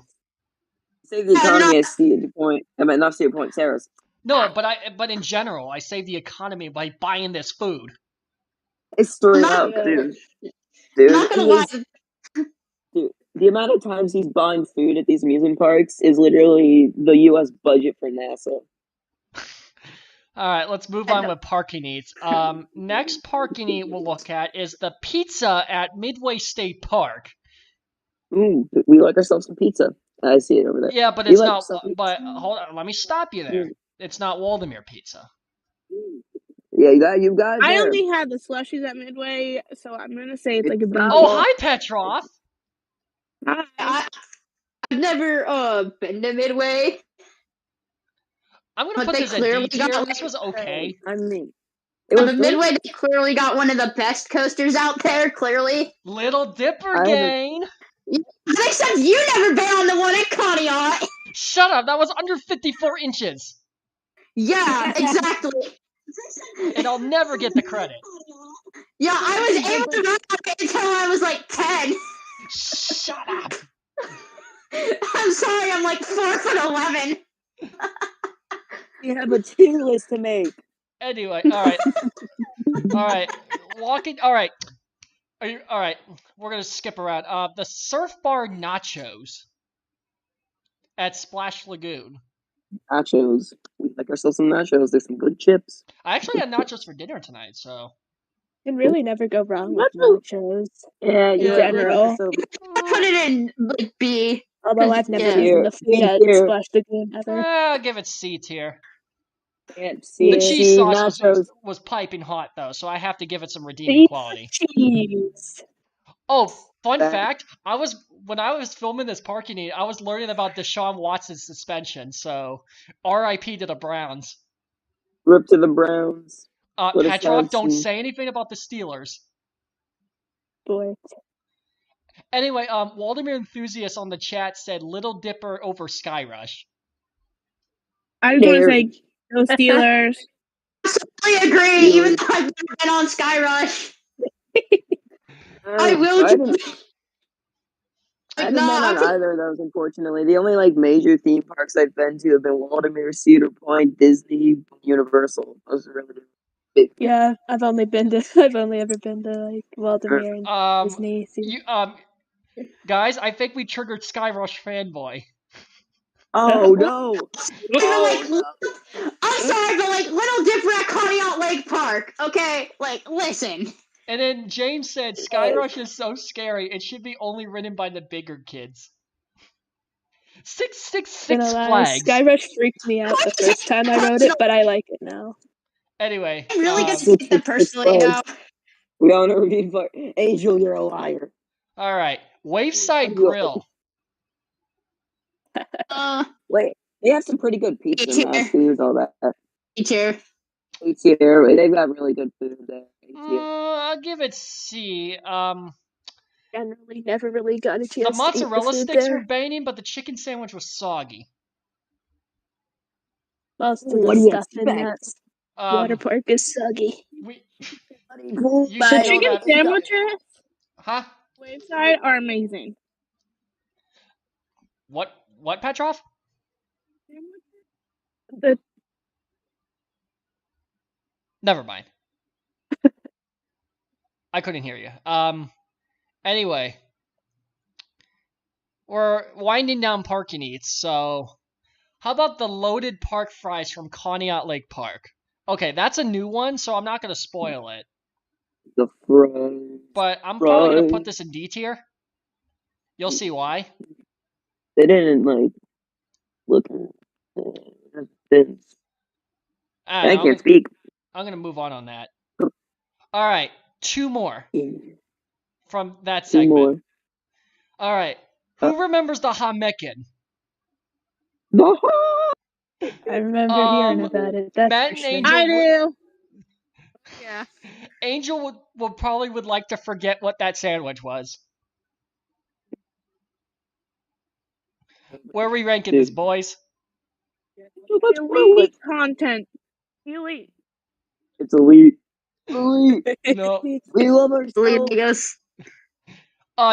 [SPEAKER 3] save the
[SPEAKER 4] Yeah, no,
[SPEAKER 3] economy, I see at the point. I mean, not Cedar Point, Sarah's.
[SPEAKER 1] No, but in general, I save the economy by buying this food.
[SPEAKER 3] It's straight
[SPEAKER 4] not-
[SPEAKER 3] up,
[SPEAKER 5] Yeah.
[SPEAKER 3] dude.
[SPEAKER 4] I'm
[SPEAKER 3] Dude,
[SPEAKER 4] not gonna
[SPEAKER 3] he
[SPEAKER 4] lie.
[SPEAKER 3] is. Dude, the amount of times he's buying food at these amusement parks is literally the U.S. budget for NASA.
[SPEAKER 1] All right, let's move on with parking eats. Next parking eat we'll look at is the pizza at Midway State Park.
[SPEAKER 3] Ooh, we like ourselves some pizza. I see it over there.
[SPEAKER 1] Yeah, but
[SPEAKER 3] We
[SPEAKER 1] it's
[SPEAKER 3] like
[SPEAKER 1] not.
[SPEAKER 3] ourselves
[SPEAKER 1] But
[SPEAKER 3] pizza.
[SPEAKER 1] hold on, let me stop you there. It's not Waldemar pizza.
[SPEAKER 3] Yeah, you got it
[SPEAKER 7] I
[SPEAKER 3] there.
[SPEAKER 7] only had the slushies at Midway, so I'm gonna say it's like a
[SPEAKER 3] It's
[SPEAKER 7] big
[SPEAKER 3] not
[SPEAKER 1] Oh,
[SPEAKER 3] Wal-
[SPEAKER 1] hi Petrov.
[SPEAKER 4] I've never been to Midway.
[SPEAKER 1] I'm gonna
[SPEAKER 4] But
[SPEAKER 1] put
[SPEAKER 4] they
[SPEAKER 1] this at D
[SPEAKER 4] clearly
[SPEAKER 1] tier.
[SPEAKER 4] got,
[SPEAKER 1] This was okay.
[SPEAKER 3] I mean, it was
[SPEAKER 4] but
[SPEAKER 3] great.
[SPEAKER 4] Midway they clearly got one of the best coasters out there. Clearly,
[SPEAKER 1] Little Dipper
[SPEAKER 3] I haven't-
[SPEAKER 1] gain.
[SPEAKER 4] except you never been on the one at Conneaut.
[SPEAKER 1] Shut up. That was under 54 inches,
[SPEAKER 4] Yeah, exactly.
[SPEAKER 1] and I'll never get the credit.
[SPEAKER 4] Yeah, I was able to ride it until I was like 10.
[SPEAKER 1] Shut up.
[SPEAKER 4] I'm sorry, I'm like 4'11".
[SPEAKER 3] You have a tier list to make.
[SPEAKER 1] Anyway, all right. Walking. All right. Are you all right? We're gonna skip around. The Surf Bar Nachos at Splash Lagoon.
[SPEAKER 3] Nachos. We like ourselves some nachos. There's some good chips.
[SPEAKER 1] I actually had nachos for dinner tonight, so
[SPEAKER 5] You can really never go wrong with
[SPEAKER 3] Nachos.
[SPEAKER 5] nachos.
[SPEAKER 3] Yeah,
[SPEAKER 5] In
[SPEAKER 3] you like
[SPEAKER 5] general.
[SPEAKER 3] yourself.
[SPEAKER 4] I put it in like B.
[SPEAKER 5] Although I've never
[SPEAKER 4] Yeah.
[SPEAKER 5] eaten the food
[SPEAKER 3] Me
[SPEAKER 5] at
[SPEAKER 3] too.
[SPEAKER 5] Splash Lagoon ever.
[SPEAKER 1] I'll give it C tier.
[SPEAKER 3] Can't
[SPEAKER 1] The
[SPEAKER 3] see
[SPEAKER 1] cheese sauce
[SPEAKER 3] nachos.
[SPEAKER 1] was piping hot though, so I have to give it some redeeming
[SPEAKER 5] See?
[SPEAKER 1] quality.
[SPEAKER 5] Cheese.
[SPEAKER 1] Oh, fun
[SPEAKER 3] That-
[SPEAKER 1] fact! When I was filming this parking eat, I was learning about Deshaun Watson's suspension. So, R.I.P. to the Browns.
[SPEAKER 3] Rip to the Browns. Let us
[SPEAKER 1] Petrov,
[SPEAKER 3] have
[SPEAKER 1] don't
[SPEAKER 3] some-
[SPEAKER 1] say anything about the Steelers.
[SPEAKER 5] Boy.
[SPEAKER 1] Anyway, Waldemar Enthusiast on the chat said Little Dipper over Sky Rush.
[SPEAKER 7] I just want to
[SPEAKER 3] There-
[SPEAKER 7] say no Steelers.
[SPEAKER 4] I agree. Even though I've never been on Sky Rush, I will.
[SPEAKER 3] I haven't
[SPEAKER 4] Like,
[SPEAKER 3] been
[SPEAKER 4] no,
[SPEAKER 3] on
[SPEAKER 4] I'm
[SPEAKER 3] either of those, unfortunately. The only like major theme parks I've been to have been Waldemar, Cedar Point, Disney, Universal. Those are really big.
[SPEAKER 5] Yeah, I've only ever been to like Waldemar and Disney.
[SPEAKER 1] Guys, I think we triggered Sky Rush fanboy.
[SPEAKER 3] Oh no!
[SPEAKER 4] I'm sorry, but like Little Dipper at Conneaut Lake Park. Okay, like listen.
[SPEAKER 1] And then James said Sky
[SPEAKER 3] Yes.
[SPEAKER 1] Rush is so scary. It should be only ridden by the bigger kids. Six
[SPEAKER 5] Gonna lie,
[SPEAKER 1] Flags.
[SPEAKER 5] Sky Rush freaked me out the first time I rode it, but I like it now.
[SPEAKER 1] Anyway,
[SPEAKER 4] I'm really
[SPEAKER 1] um,
[SPEAKER 4] good to take them personally now.
[SPEAKER 3] We all know review for Angel. You're a liar.
[SPEAKER 1] all right, Waveside Grill.
[SPEAKER 3] Wait, they have some pretty good pizza and that food, all that.
[SPEAKER 4] Teacher.
[SPEAKER 3] It's here. They've got really good food there.
[SPEAKER 1] I'll give it C.
[SPEAKER 5] Generally, never really got a
[SPEAKER 1] The
[SPEAKER 5] chance to eat
[SPEAKER 1] mozzarella
[SPEAKER 5] the food
[SPEAKER 1] sticks
[SPEAKER 5] there.
[SPEAKER 1] were banging, but the chicken sandwich was soggy.
[SPEAKER 5] Most of
[SPEAKER 3] What
[SPEAKER 5] the
[SPEAKER 3] do you
[SPEAKER 5] stuff in
[SPEAKER 3] expect?
[SPEAKER 5] that water park is soggy.
[SPEAKER 1] We,
[SPEAKER 3] Cool,
[SPEAKER 1] you
[SPEAKER 7] The
[SPEAKER 1] should know
[SPEAKER 7] chicken
[SPEAKER 1] that.
[SPEAKER 7] sandwiches,
[SPEAKER 1] Huh?
[SPEAKER 7] Waveside, are amazing.
[SPEAKER 1] What, Petrov?
[SPEAKER 5] The
[SPEAKER 1] Never mind. I couldn't hear you. Anyway, we're winding down parking eats, so how about the loaded park fries from Conneaut Lake Park? Okay, that's a new one, so I'm not going to spoil it.
[SPEAKER 3] The fries.
[SPEAKER 1] But I'm probably going to
[SPEAKER 3] Fries.
[SPEAKER 1] put this in D tier. You'll see why.
[SPEAKER 3] They didn't like look. I
[SPEAKER 1] I'm
[SPEAKER 3] can't speak.
[SPEAKER 1] going to move on that. All right, two more from that
[SPEAKER 3] Two
[SPEAKER 1] segment.
[SPEAKER 3] more.
[SPEAKER 1] All right. Who remembers the Hamekin?
[SPEAKER 5] I remember hearing about it. That's
[SPEAKER 1] Matt
[SPEAKER 5] for
[SPEAKER 1] and
[SPEAKER 5] sure.
[SPEAKER 1] Angel
[SPEAKER 7] I do.
[SPEAKER 8] Yeah.
[SPEAKER 1] Angel would probably would like to forget what that sandwich was. Where are we ranking this, boys?
[SPEAKER 3] Let's prove
[SPEAKER 7] Elite
[SPEAKER 3] it.
[SPEAKER 7] content. Elite.
[SPEAKER 3] It's elite. Elite.
[SPEAKER 1] No.
[SPEAKER 3] We love
[SPEAKER 4] Believe
[SPEAKER 3] ourselves.
[SPEAKER 4] me, guys.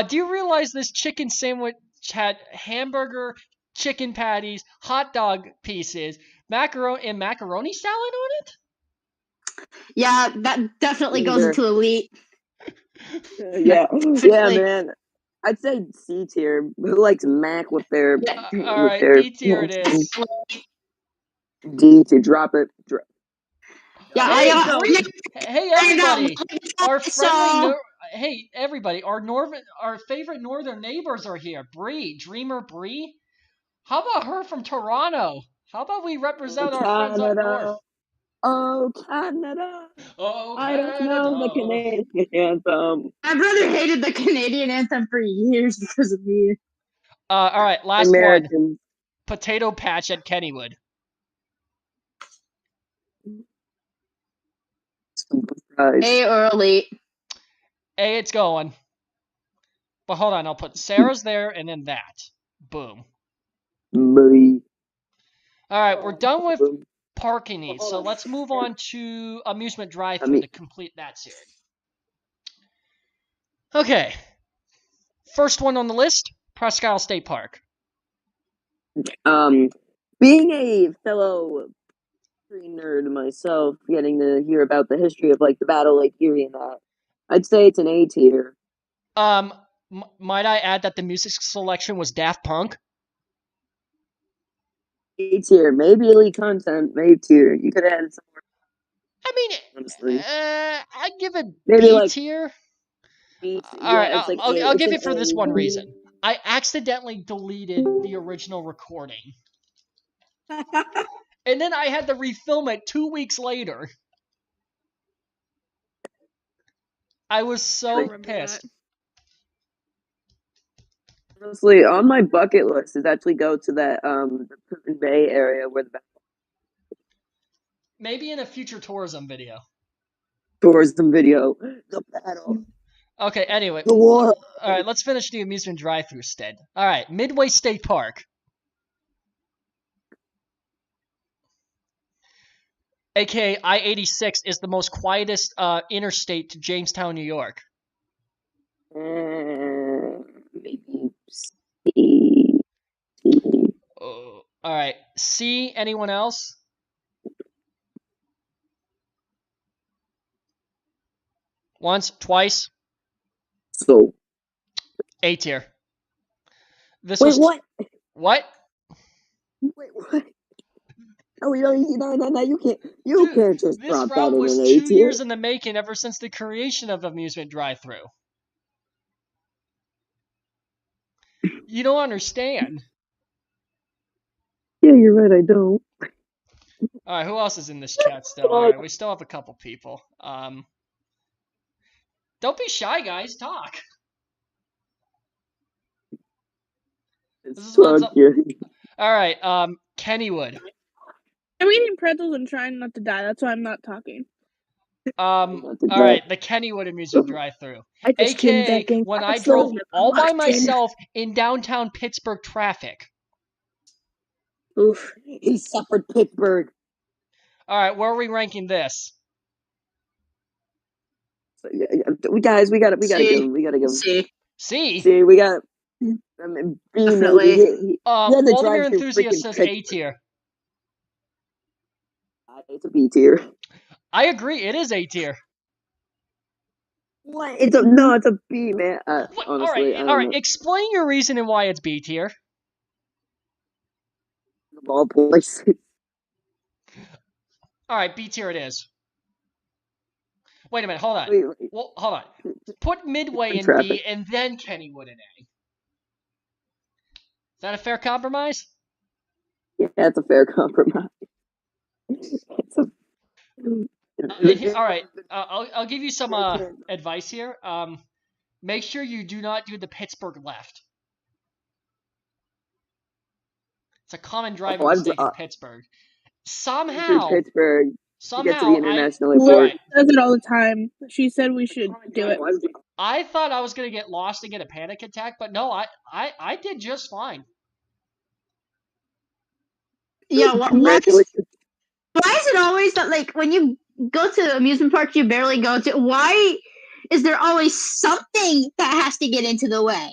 [SPEAKER 1] Do you realize this chicken sandwich had hamburger, chicken patties, hot dog pieces, macaroni salad on it?
[SPEAKER 4] Yeah, that definitely goes
[SPEAKER 3] Either.
[SPEAKER 4] into elite.
[SPEAKER 3] Yeah, yeah, man. I'd say C tier. Who likes Mac with their
[SPEAKER 1] All right, D tier it is.
[SPEAKER 3] D tier. Drop it.
[SPEAKER 4] Yeah,
[SPEAKER 1] Hey,
[SPEAKER 4] I
[SPEAKER 1] Bree! Hey, everybody! Our friendly
[SPEAKER 4] so
[SPEAKER 1] hey, everybody! Our favorite northern neighbors are here. Bree, Dreamer Bree. How about her from Toronto? How about we represent our friends up north?
[SPEAKER 3] Oh, Canada.
[SPEAKER 1] Oh,
[SPEAKER 3] I don't know the
[SPEAKER 1] Canada.
[SPEAKER 3] Canadian anthem.
[SPEAKER 4] my brother hated the Canadian anthem for years because of me.
[SPEAKER 1] All right, last one.
[SPEAKER 3] Americans.
[SPEAKER 1] Potato Patch at Kennywood.
[SPEAKER 4] A or elite.
[SPEAKER 1] A, it's going. But hold on, I'll put Sarah's there and then that. Boom.
[SPEAKER 3] Boy.
[SPEAKER 1] All right, we're done with parking needs, so let's move on to amusement drive-through to complete that series. Okay. First one on the list, Presque Isle State Park.
[SPEAKER 3] Being a fellow history nerd myself, getting to hear about the history of like the Battle Lake Erie and that, I'd say it's an A tier.
[SPEAKER 1] Might I add that the music selection was Daft Punk?
[SPEAKER 3] A tier, maybe elite content, maybe tier. You could add some more.
[SPEAKER 1] I mean,
[SPEAKER 3] honestly,
[SPEAKER 1] I'd give it
[SPEAKER 3] maybe
[SPEAKER 1] B
[SPEAKER 3] like
[SPEAKER 1] tier.
[SPEAKER 3] B.
[SPEAKER 1] All right,
[SPEAKER 3] It's like
[SPEAKER 1] I'll give it for this one reason. I accidentally deleted the original recording. And then I had to refilm it 2 weeks later. I was so pissed.
[SPEAKER 3] Honestly, on my bucket list is actually go to that the Putin Bay area where the
[SPEAKER 1] Maybe in a future tourism video.
[SPEAKER 3] tourism video, the battle,
[SPEAKER 1] Okay, anyway.
[SPEAKER 3] the war.
[SPEAKER 1] All right, let's finish the amusement drive-through instead. All right, Midway State Park. AKA I-86 is the most quietest interstate to Jamestown, New York.
[SPEAKER 3] Maybe C.
[SPEAKER 1] All right, C. Anyone else? Once, twice.
[SPEAKER 3] So
[SPEAKER 1] A tier. This
[SPEAKER 3] wait,
[SPEAKER 1] was
[SPEAKER 3] what?
[SPEAKER 1] What?
[SPEAKER 3] Wait, what? Oh, no, you can't. You
[SPEAKER 1] Dude,
[SPEAKER 3] can't just
[SPEAKER 1] this
[SPEAKER 3] drop that
[SPEAKER 1] route
[SPEAKER 3] in
[SPEAKER 1] was
[SPEAKER 3] an
[SPEAKER 1] 2
[SPEAKER 3] A tier.
[SPEAKER 1] years in the making ever since the creation of amusement drive-through. You don't understand.
[SPEAKER 3] Yeah, you're right. I don't.
[SPEAKER 1] All right, who else is in this chat still? All right, we still have a couple people. Don't be shy, guys. Talk. This is what's up. All right, Kennywood.
[SPEAKER 7] I'm eating pretzels and trying not to die. That's why I'm not talking.
[SPEAKER 1] All right, the Kennywood amusement drive-through.
[SPEAKER 5] I just came
[SPEAKER 1] AKA
[SPEAKER 5] back in.
[SPEAKER 1] when I drove all by myself in downtown Pittsburgh traffic.
[SPEAKER 5] Oof.
[SPEAKER 3] He suffered Pittsburgh.
[SPEAKER 1] All right, where are we ranking this?
[SPEAKER 3] We gotta give him. We gotta give him.
[SPEAKER 4] C.
[SPEAKER 1] C.
[SPEAKER 3] See, we got. I mean, B
[SPEAKER 4] Definitely.
[SPEAKER 3] maybe.
[SPEAKER 1] Vladimir Enthusiast says A tier.
[SPEAKER 3] It's a B tier.
[SPEAKER 1] I agree, it is A tier.
[SPEAKER 3] What? It's a B, man.
[SPEAKER 1] What?
[SPEAKER 3] Honestly,
[SPEAKER 1] all right. Explain your reason why it's B tier.
[SPEAKER 3] Of all places.
[SPEAKER 1] All right, B tier it is. Wait a minute, hold on.
[SPEAKER 3] Wait.
[SPEAKER 1] Well, hold on. Put Midway in
[SPEAKER 3] Traffic.
[SPEAKER 1] B and then Kennywood in A. Is that a fair compromise?
[SPEAKER 3] Yeah, that's a fair compromise. It's a.
[SPEAKER 1] All right, I'll give you some advice here. Make sure you do not do the Pittsburgh left. It's a common driving
[SPEAKER 3] Oh,
[SPEAKER 1] mistake in Pittsburgh.
[SPEAKER 3] through
[SPEAKER 1] Somehow,
[SPEAKER 3] Pittsburgh to get to the
[SPEAKER 1] I
[SPEAKER 3] international
[SPEAKER 5] Liz
[SPEAKER 3] airport.
[SPEAKER 1] alright.
[SPEAKER 5] does it all the time. She said we should do it.
[SPEAKER 1] I thought I was gonna get lost and get a panic attack, but no, I did just fine.
[SPEAKER 4] Yeah, why
[SPEAKER 3] Congratulations.
[SPEAKER 4] is it always that, like, when you go to amusement parks you barely go to, why is there always something that has to get into the way?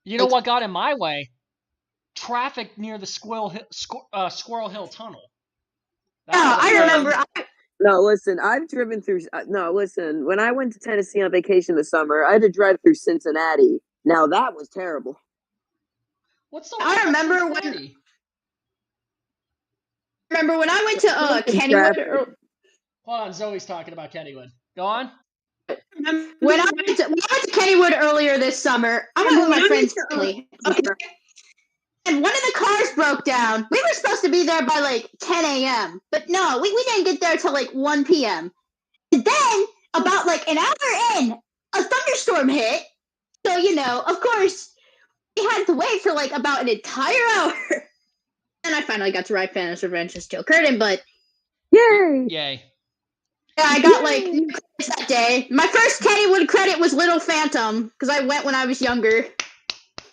[SPEAKER 1] You know what got in my way? Traffic near the Squirrel Hill Tunnel.
[SPEAKER 4] Yeah, I remember.
[SPEAKER 3] No, listen, I've driven through. No, listen, when I went to Tennessee on vacation this summer, I had to drive through Cincinnati. Now that was terrible.
[SPEAKER 1] What's so
[SPEAKER 4] I remember when.
[SPEAKER 1] Cincinnati?
[SPEAKER 4] Remember when I went to Kennywood?
[SPEAKER 1] Hold on, Zoe's talking about Kennywood. Go on.
[SPEAKER 4] When I went to Kennywood earlier this summer, I went with my friends Kelly. Okay. And one of the cars broke down. We were supposed to be there by like 10 a.m. But no, we didn't get there till like 1 p.m. And then, about like an hour in, a thunderstorm hit. So, you know, of course, we had to wait for like about an entire hour. And I finally got to ride Phantom's Revenge and Steel Curtain, but
[SPEAKER 3] Yay!
[SPEAKER 1] Yay.
[SPEAKER 4] yeah, I got like new credits that day. My first Kennywood credit was Little Phantom, because I went when I was younger.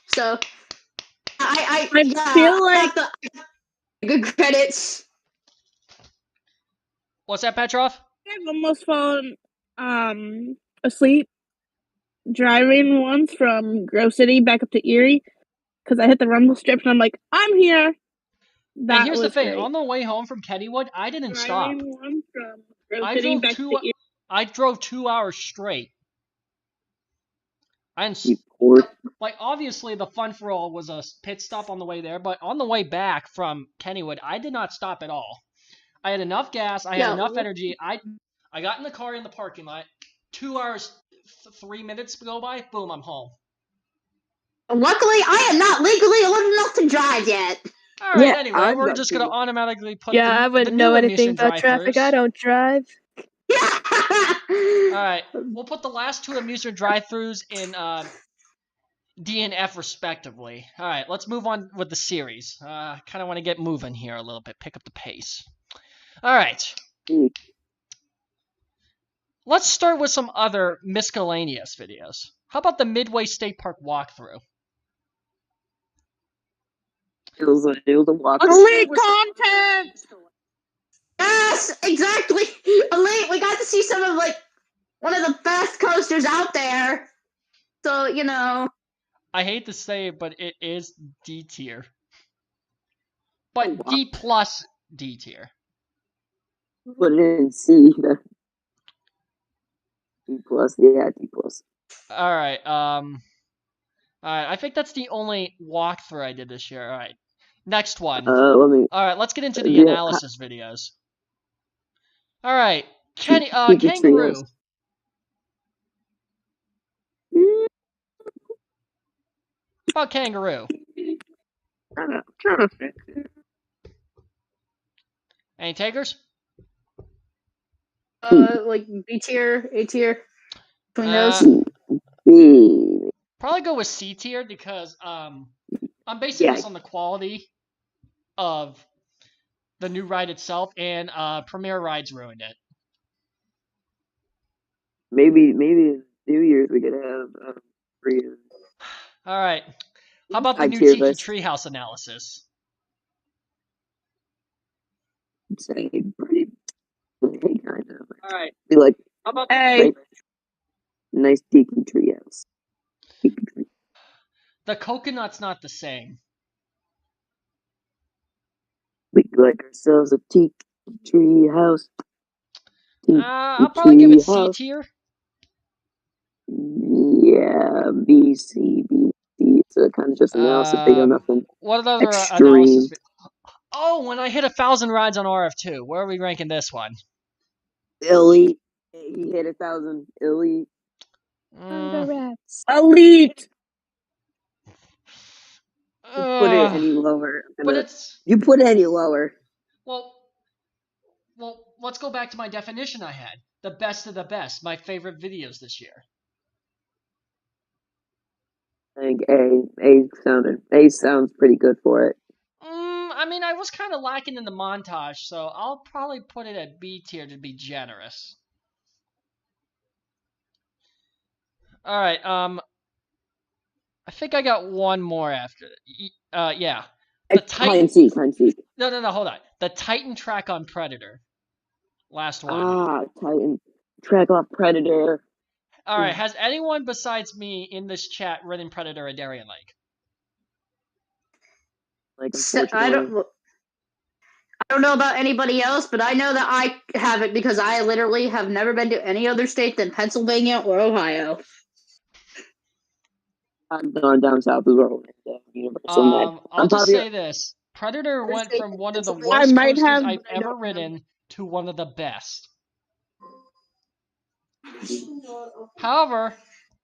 [SPEAKER 4] So I
[SPEAKER 5] feel like
[SPEAKER 4] got the good credits.
[SPEAKER 1] What's that, Petrov?
[SPEAKER 5] I've almost fallen asleep driving once from Grove City back up to Erie because I hit the rumble strips and I'm like, I'm here. That
[SPEAKER 1] And here's the
[SPEAKER 5] was
[SPEAKER 1] thing:
[SPEAKER 5] great.
[SPEAKER 1] on the way home from Kennywood, I didn't stop.
[SPEAKER 5] Driving one from Grove
[SPEAKER 1] I
[SPEAKER 5] City
[SPEAKER 1] drove
[SPEAKER 5] back to Erie.
[SPEAKER 1] I drove 2 hours straight. Like, obviously, the Fun for All was a pit stop on the way there, but on the way back from Kennywood, I did not stop at all. I had enough gas. I had enough energy. I got in the car in the parking lot. 2 hours, 3 minutes go by. Boom, I'm home.
[SPEAKER 4] Luckily, I am not legally old enough to drive yet.
[SPEAKER 1] All right.
[SPEAKER 3] Yeah,
[SPEAKER 1] Anyway,
[SPEAKER 3] I'm
[SPEAKER 1] we're
[SPEAKER 3] not
[SPEAKER 1] just gonna
[SPEAKER 3] too-
[SPEAKER 1] automatically put
[SPEAKER 5] Yeah, I
[SPEAKER 1] the
[SPEAKER 5] wouldn't
[SPEAKER 1] new
[SPEAKER 5] know anything
[SPEAKER 1] emission
[SPEAKER 5] about traffic.
[SPEAKER 1] drive-thrus.
[SPEAKER 5] I don't drive.
[SPEAKER 1] All right, we'll put the last two amusement drive-thrus in D and F respectively. All right, let's move on with the series. Kind of want to get moving here a little bit, pick up the pace. All right. Let's start with some other miscellaneous videos. How about the Midway State Park walkthrough?
[SPEAKER 3] It was a walk.
[SPEAKER 5] Elite content!
[SPEAKER 4] Yes, exactly. Elite. We got to see some of like one of the best coasters out there. So, you know.
[SPEAKER 1] I hate to say it, but it is D tier. But D plus D tier.
[SPEAKER 3] Put it in C. D plus, yeah, D plus.
[SPEAKER 1] All right. I think that's the only walkthrough I did this year. All right. Next one. All right, let's get into the analysis videos. All right, Kangaroo. How about Kangaroo? Any takers?
[SPEAKER 4] Like B tier, A tier. Between those.
[SPEAKER 1] Probably go with C tier because I'm basing this on the quality of the new ride itself, and Premier Rides ruined it.
[SPEAKER 3] Maybe in New Year's we could have free.
[SPEAKER 1] All right. How about the new
[SPEAKER 3] tier
[SPEAKER 1] Tiki
[SPEAKER 3] list.
[SPEAKER 1] Treehouse analysis?
[SPEAKER 3] Say pretty kind of.
[SPEAKER 6] All right.
[SPEAKER 3] Be like,
[SPEAKER 6] How about
[SPEAKER 3] nice tiki treehouse.
[SPEAKER 1] The coconut's not the same.
[SPEAKER 3] We like ourselves a tiki treehouse.
[SPEAKER 1] I'll probably give it C tier.
[SPEAKER 3] Yeah, B, C, B, C. It's a kind of just analysis. They got nothing.
[SPEAKER 1] What other
[SPEAKER 3] extreme.
[SPEAKER 1] analysis? Oh, when I hit 1,000 rides on RF2, where are we ranking this one?
[SPEAKER 3] Elite. He hit 1,000. Elite.
[SPEAKER 5] Elite.
[SPEAKER 3] Put it any lower.
[SPEAKER 1] But it's.
[SPEAKER 3] You put it any lower.
[SPEAKER 1] Well, let's go back to my definition I had. The best of the best. My favorite videos this year.
[SPEAKER 3] I think A sounds pretty good for it.
[SPEAKER 1] was kind of lacking in the montage, so I'll probably put it at B tier to be generous. All right. I think I got one more after. Yeah. The Titan.
[SPEAKER 3] Hide and seek.
[SPEAKER 1] No, hold on. The Titan track on Predator. Last one.
[SPEAKER 3] Titan track off Predator.
[SPEAKER 1] All right. Has anyone besides me in this chat ridden Predator at Darien Lake?
[SPEAKER 4] I don't know about anybody else, but I know that I have it because I literally have never been to any other state than Pennsylvania or Ohio.
[SPEAKER 3] I've gone down south as well. Universal
[SPEAKER 1] I'll just say this. Predator went from one of the worst coasters I've ever ridden to one of the best. However,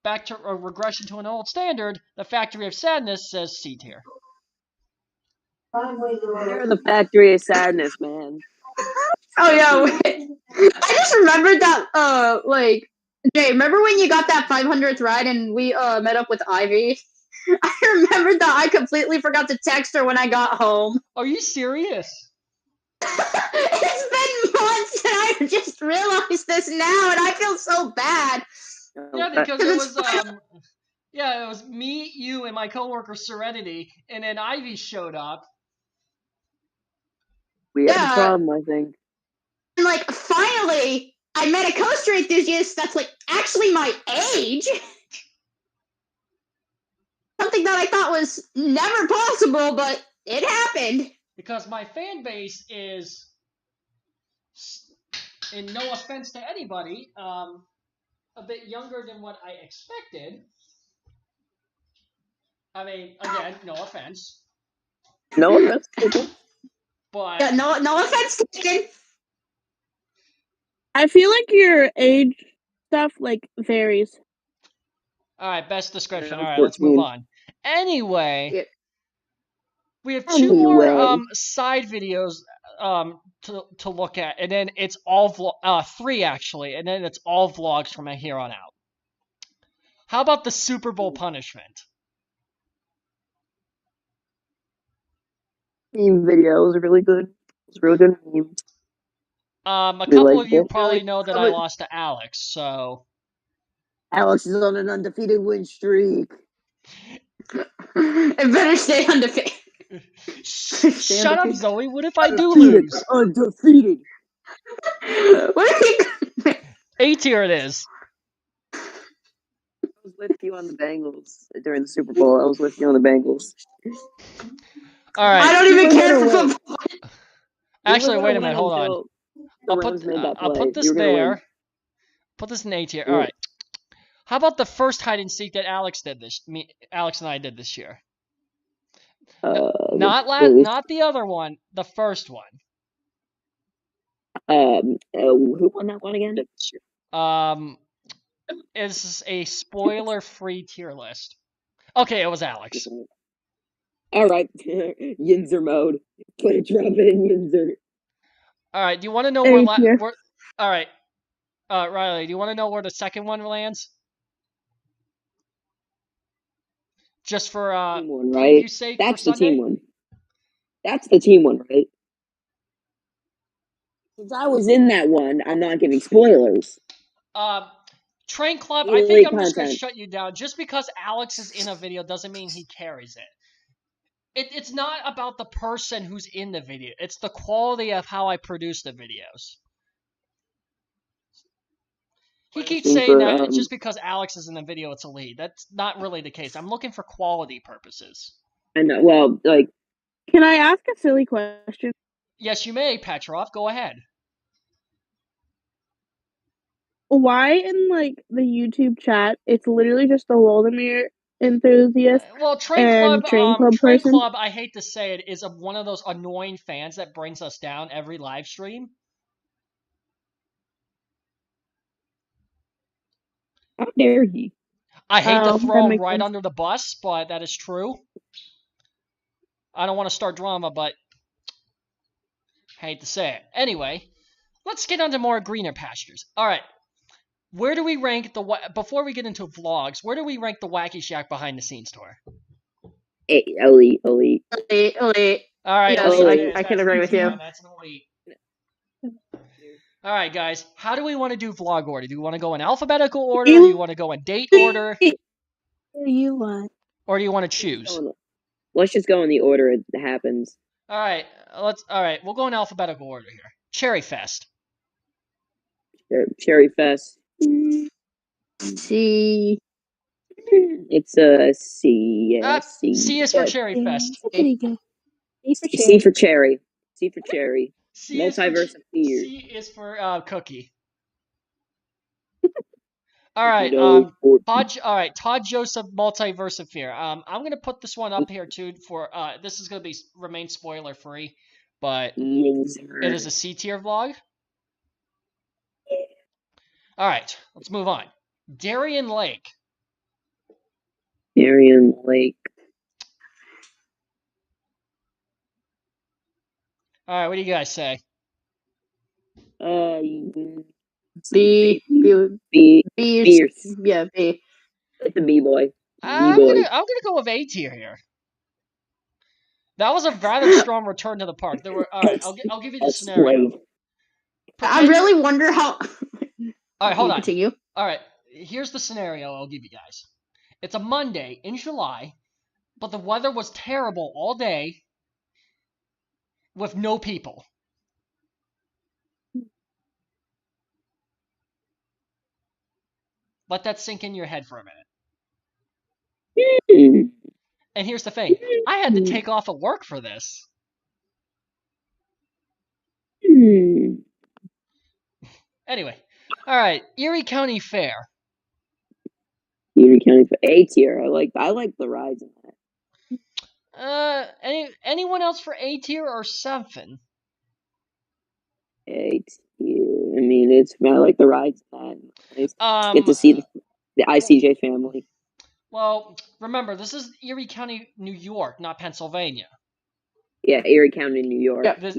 [SPEAKER 1] back to a regression to an old standard, the Factory of Sadness says C tier.
[SPEAKER 3] You're the Factory of Sadness, man.
[SPEAKER 4] Oh yeah, wait. I just remembered that. Jay, remember when you got that 500th ride and we met up with Ivy? I remembered that I completely forgot to text her when I got home.
[SPEAKER 1] Are you serious?
[SPEAKER 4] It's been months and I just realized this now and I feel so bad.
[SPEAKER 1] Yeah, because it was it was me, you, and my coworker Serenity, and then Ivy showed up.
[SPEAKER 3] We had a problem, I think.
[SPEAKER 4] And finally, I met a coaster enthusiast that's actually my age. Something that I thought was never possible, but it happened.
[SPEAKER 1] Because my fan base is, and no offense to anybody, a bit younger than what I expected. I mean, again, no offense.
[SPEAKER 3] No offense.
[SPEAKER 1] But
[SPEAKER 4] yeah, no offense taken.
[SPEAKER 5] I feel like your age stuff varies.
[SPEAKER 1] All right, best description.
[SPEAKER 3] Yeah,
[SPEAKER 1] All right, let's move on. Anyway, we have two more side videos to look at, and then it's all three actually, and then it's all vlogs from here on out. How about the Super Bowl punishment?
[SPEAKER 3] Meme video was really good. It was a real good meme.
[SPEAKER 1] A couple of you probably know that I lost to Alex, so.
[SPEAKER 3] Alex is on an undefeated win streak.
[SPEAKER 4] It better stay undefeated.
[SPEAKER 1] Shut up, Zoe. What if I do lose?
[SPEAKER 3] Undefeated.
[SPEAKER 1] A tier it is.
[SPEAKER 3] I was with you on the Bengals during the Super Bowl. I was with you on the Bengals.
[SPEAKER 1] All right.
[SPEAKER 4] I don't even care for football.
[SPEAKER 1] Actually, wait a minute. Hold on. I'll put this there. Put this in A tier. All right. How about the first hide and seek that Alex and I did this year? Not the other one. The first one.
[SPEAKER 3] Who won that one again?
[SPEAKER 1] It's a spoiler-free tier list. Okay, it was Alex.
[SPEAKER 3] All right, Yinzer mode. Put a drop it in Yinzer.
[SPEAKER 1] All right, do you want to know where? All right, Riley, do you want to know where the second one lands? Just for
[SPEAKER 3] team one, right?
[SPEAKER 1] Sake
[SPEAKER 3] that's
[SPEAKER 1] for
[SPEAKER 3] the team one. That's the team one, right? Since I was in that one, I'm not giving spoilers.
[SPEAKER 1] Train Club, I think I'm just going to shut you down. Just because Alex is in a video doesn't mean he carries it. It's not about the person who's in the video. It's the quality of how I produce the videos. He keeps saying that just because Alex is in the video, it's a lead. That's not really the case. I'm looking for quality purposes.
[SPEAKER 3] I know. Well,
[SPEAKER 5] Can I ask a silly question?
[SPEAKER 1] Yes, you may, Petrov. Go ahead.
[SPEAKER 5] Why in the YouTube chat, it's literally just the Waldemir enthusiast?
[SPEAKER 1] Well, Train Club, I hate to say it, is one of those annoying fans that brings us down every live stream.
[SPEAKER 3] How dare he?
[SPEAKER 1] I hate to throw him right under the bus, but that is true. I don't want to start drama, but I hate to say it. Anyway, let's get on to more greener pastures. All right. Where do we rank before we get into vlogs, where do we rank the Wacky Shack behind the scenes tour?
[SPEAKER 3] Elite.
[SPEAKER 1] All right,
[SPEAKER 4] Yes,
[SPEAKER 1] elite.
[SPEAKER 4] I can agree with you.
[SPEAKER 1] That's an elite. All right, guys. How do we want to do vlog order? Do you want to go in alphabetical order? Do you want to go in date order?
[SPEAKER 5] What do you want?
[SPEAKER 1] Or do you want to choose?
[SPEAKER 3] Let's just go in the order it happens.
[SPEAKER 1] All right, we'll go in alphabetical order here. Cherry Fest.
[SPEAKER 3] Cherry Fest.
[SPEAKER 4] C.
[SPEAKER 3] It's a C. Yeah, C.
[SPEAKER 1] C is for Cherry Fest.
[SPEAKER 5] That's pretty good.
[SPEAKER 3] C for cherry. C for cherry.
[SPEAKER 1] C is for
[SPEAKER 3] Multiverse of fear.
[SPEAKER 1] C is for Cookie. All right, Todd Joseph Multiverse of Fear. I'm gonna put this one up here too for this is gonna remain spoiler free, but it is a C tier vlog. All right, let's move on. Darien Lake.
[SPEAKER 3] Darien Lake.
[SPEAKER 1] All right, what do you guys say?
[SPEAKER 4] B.
[SPEAKER 3] Fierce.
[SPEAKER 4] Yeah, B.
[SPEAKER 3] It's a B-boy.
[SPEAKER 1] I'm gonna go with A tier here. That was a rather strong return to the park. There were all right. I'll give you the scenario.
[SPEAKER 4] I really wonder how.
[SPEAKER 1] All right, hold on.
[SPEAKER 4] Continue.
[SPEAKER 1] All right, here's the scenario I'll give you guys. It's a Monday in July, but the weather was terrible all day with no people. Let that sink in your head for a minute. And here's the thing. I had to take off of work for this. Anyway. All right. Erie County Fair.
[SPEAKER 3] Erie County Fair. A tier. I like the rides in that.
[SPEAKER 1] Anyone else for A tier or something?
[SPEAKER 3] A tier. I mean, I like the rides in that. Get to see the ICJ family.
[SPEAKER 1] Well, remember, this is Erie County, New York, not Pennsylvania.
[SPEAKER 3] Yeah, Erie County, New York.
[SPEAKER 1] This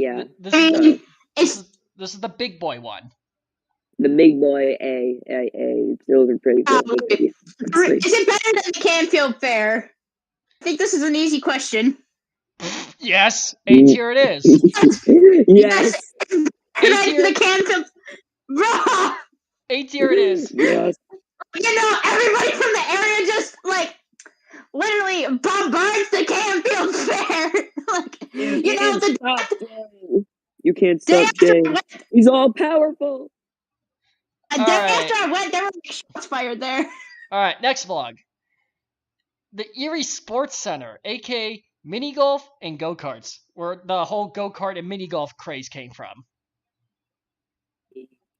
[SPEAKER 1] is the big boy one.
[SPEAKER 3] The big boy A. Those are pretty good.
[SPEAKER 4] Is it better than the Canfield Fair? I think this is an easy question.
[SPEAKER 1] Yes, A tier it is.
[SPEAKER 3] Yes.
[SPEAKER 1] A tier.
[SPEAKER 4] The Canfield. Bro.
[SPEAKER 1] A tier it is.
[SPEAKER 3] Yes.
[SPEAKER 4] You know, everybody from the area just literally bombards the Canfield Fair.
[SPEAKER 3] You can't stop Jay. He's all powerful.
[SPEAKER 4] After I went, there were shots fired there.
[SPEAKER 1] All right, next vlog. The Erie Sports Center, aka mini golf and go-karts, where the whole go-kart and mini golf craze came from.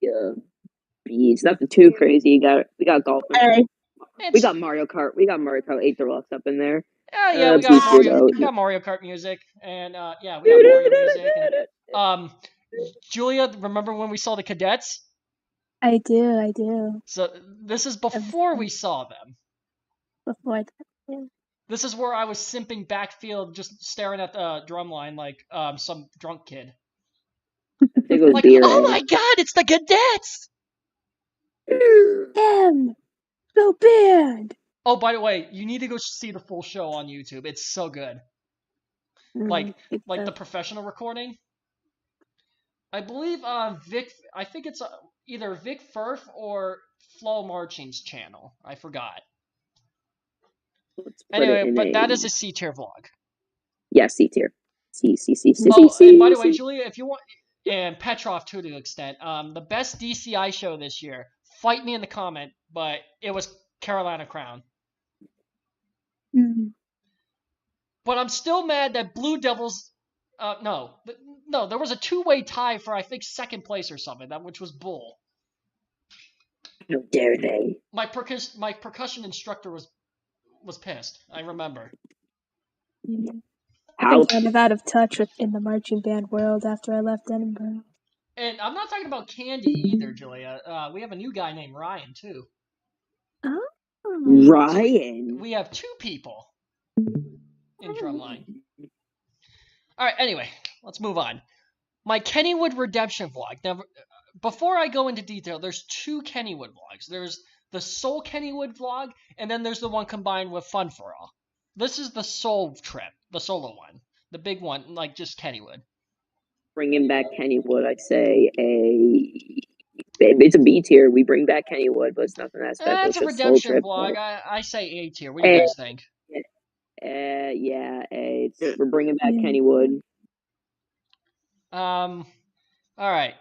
[SPEAKER 3] Yeah. It's nothing too crazy. We got golf. We got Mario Kart. We got Mario Kart 8 Deluxe up in there.
[SPEAKER 1] Yeah, we got Mario Kart music, and we got Mario music. And, Julia, remember when we saw the cadets?
[SPEAKER 5] I do.
[SPEAKER 1] So this is before we saw them.
[SPEAKER 5] Before that, yeah.
[SPEAKER 1] This is where I was simping backfield, just staring at the drum line like some drunk kid. Like, oh my god, it's the cadets!
[SPEAKER 5] Them! Go band!
[SPEAKER 1] Oh, by the way, you need to go see the full show on YouTube. It's so good. Like the professional recording. I believe Vic. I think it's either Vic Firth or Flo Marching's channel. I forgot. Anyway, but that is a C tier vlog.
[SPEAKER 3] Yeah, C tier. C.
[SPEAKER 1] And by the way, Julia, if you want, and Petrov too to an extent, the best DCI show this year. Fight me in the comment, but it was Carolina Crown. But I'm still mad that Blue Devils. No, there was a two-way tie for I think second place or something, which was bull.
[SPEAKER 3] How dare they?
[SPEAKER 1] My percussion instructor was pissed. I remember.
[SPEAKER 5] I think kind of out of touch in the marching band world after I left Edinburgh.
[SPEAKER 1] And I'm not talking about Candy either, Julia. We have a new guy named Ryan too.
[SPEAKER 5] Oh.
[SPEAKER 3] Ryan.
[SPEAKER 1] We have two people in Drumline. All right. Anyway, let's move on. My Kennywood Redemption vlog. Now, before I go into detail, there's two Kennywood vlogs. There's the Soul Kennywood vlog, and then there's the one combined with Fun for All. This is the Soul trip, the solo one. The big one, like just Kennywood.
[SPEAKER 3] Bringing back Kennywood, I'd say it's a B tier. We bring back Kennywood, but it's nothing that special.
[SPEAKER 1] It's a
[SPEAKER 3] just Soul
[SPEAKER 1] redemption
[SPEAKER 3] Trip.
[SPEAKER 1] vlog. I say A tier. What do you guys think?
[SPEAKER 3] Yeah, we're bringing back Kennywood.
[SPEAKER 1] All right.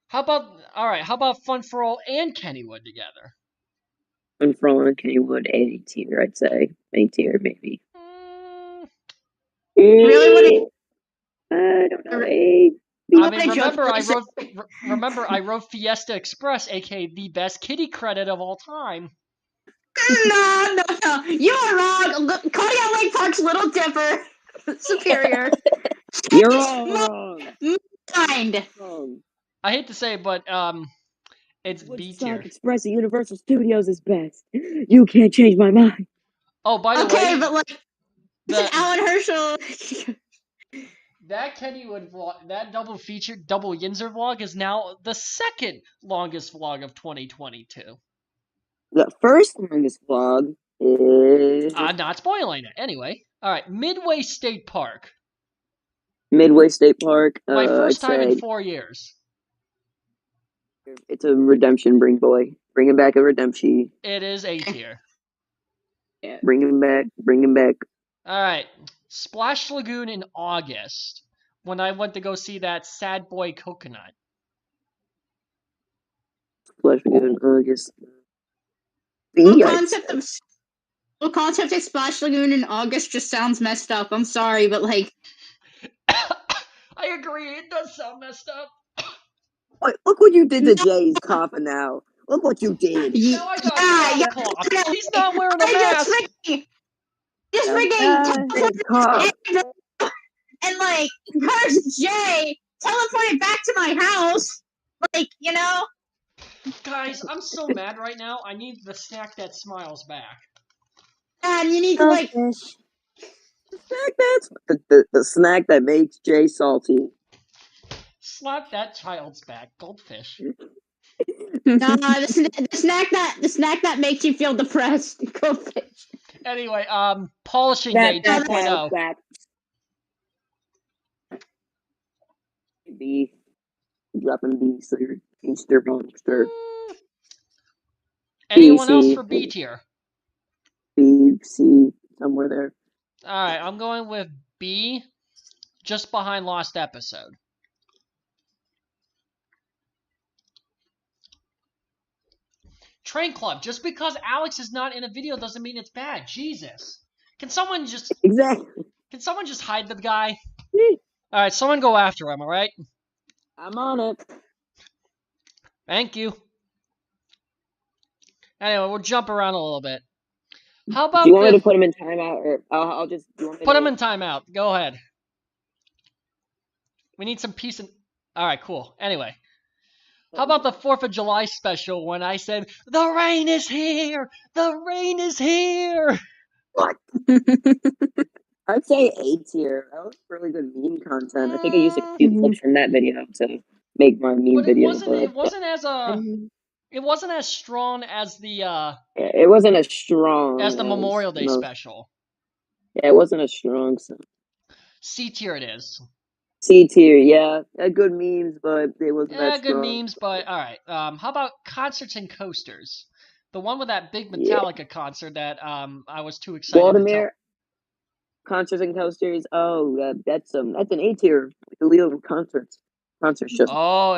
[SPEAKER 1] How about Fun for All and Kennywood together?
[SPEAKER 3] Fun for All and Kennywood, A tier, I'd say. A tier, maybe.
[SPEAKER 4] Really?
[SPEAKER 3] I don't know.
[SPEAKER 1] I mean, remember I wrote Fiesta Express, aka the best kitty credit of all time.
[SPEAKER 4] No. You are wrong. Cardiac Lake Park's Little Dipper. Superior.
[SPEAKER 3] You're all wrong.
[SPEAKER 4] Mind.
[SPEAKER 1] I hate to say it, but it's B tier.
[SPEAKER 3] Express at Universal Studios is best. You can't change my mind.
[SPEAKER 1] Oh, by the way.
[SPEAKER 4] Okay, but like, this is Alan Herschel.
[SPEAKER 1] That Kennywood vlog, that double Yinzer vlog is now the second longest vlog of 2022.
[SPEAKER 3] The first longest vlog is...
[SPEAKER 1] not spoiling it. Anyway, all right, Midway State Park.
[SPEAKER 3] Midway State Park.
[SPEAKER 1] My first time in 4 years.
[SPEAKER 3] It's a redemption, bringing back a redemption.
[SPEAKER 1] It is A tier.
[SPEAKER 3] Yeah. Bring him back.
[SPEAKER 1] All right, Splash Lagoon in August, when I went to go see that Sad Boy Coconut.
[SPEAKER 3] Splash Lagoon in August.
[SPEAKER 4] What concept of Splash Lagoon in August just sounds messed up. I'm sorry, but like...
[SPEAKER 1] I agree, it does sound messed up.
[SPEAKER 3] Wait, look what you did to Jay's coffin now. Look what you did.
[SPEAKER 1] Now I got He's not wearing a mask.
[SPEAKER 4] Just freaking and like, where's Jay? Teleported back to my house. Like, you know?
[SPEAKER 1] Guys, I'm so mad right now. I need the snack that smiles back.
[SPEAKER 4] And you need to like...
[SPEAKER 3] The snack that makes Jay salty.
[SPEAKER 1] Slap that child's back, goldfish.
[SPEAKER 4] The snack that makes you feel depressed, goldfish.
[SPEAKER 1] Anyway, Polishing Day 2.0.
[SPEAKER 3] B, dropping B, sir. Easter monster.
[SPEAKER 1] Anyone else for B tier?
[SPEAKER 3] B, C, somewhere there.
[SPEAKER 1] All right, I'm going with B, just behind Lost Episode. Train Club. Just because Alex is not in a video doesn't mean it's bad. Jesus. Can someone just hide the guy? All right, someone go after him, all right?
[SPEAKER 3] I'm on it.
[SPEAKER 1] Thank you. Anyway, we'll jump around a little bit. How about
[SPEAKER 3] do you want me to put him in timeout, or I'll just
[SPEAKER 1] put him in timeout? Go ahead. We need some peace and... All right, cool. Anyway. How about the 4th of July special when I said, "The rain is here! The rain is here!"
[SPEAKER 3] What? I'd say A tier. That was really good meme content. I think I used a few clips from that video to make my meme video.
[SPEAKER 1] It wasn't as strong as the
[SPEAKER 3] it wasn't as strong
[SPEAKER 1] as the Memorial Day special.
[SPEAKER 3] Yeah, it wasn't as strong. So.
[SPEAKER 1] C tier it is.
[SPEAKER 3] C tier, yeah. Good memes, but it wasn't that strong.
[SPEAKER 1] Good memes, but alright. How about Concerts and Coasters? The one with that big Metallica concert that I was too excited
[SPEAKER 3] Waldemar, Concerts and Coasters. Oh, that's an A tier. Illegal concerts. Concerts just.
[SPEAKER 1] Oh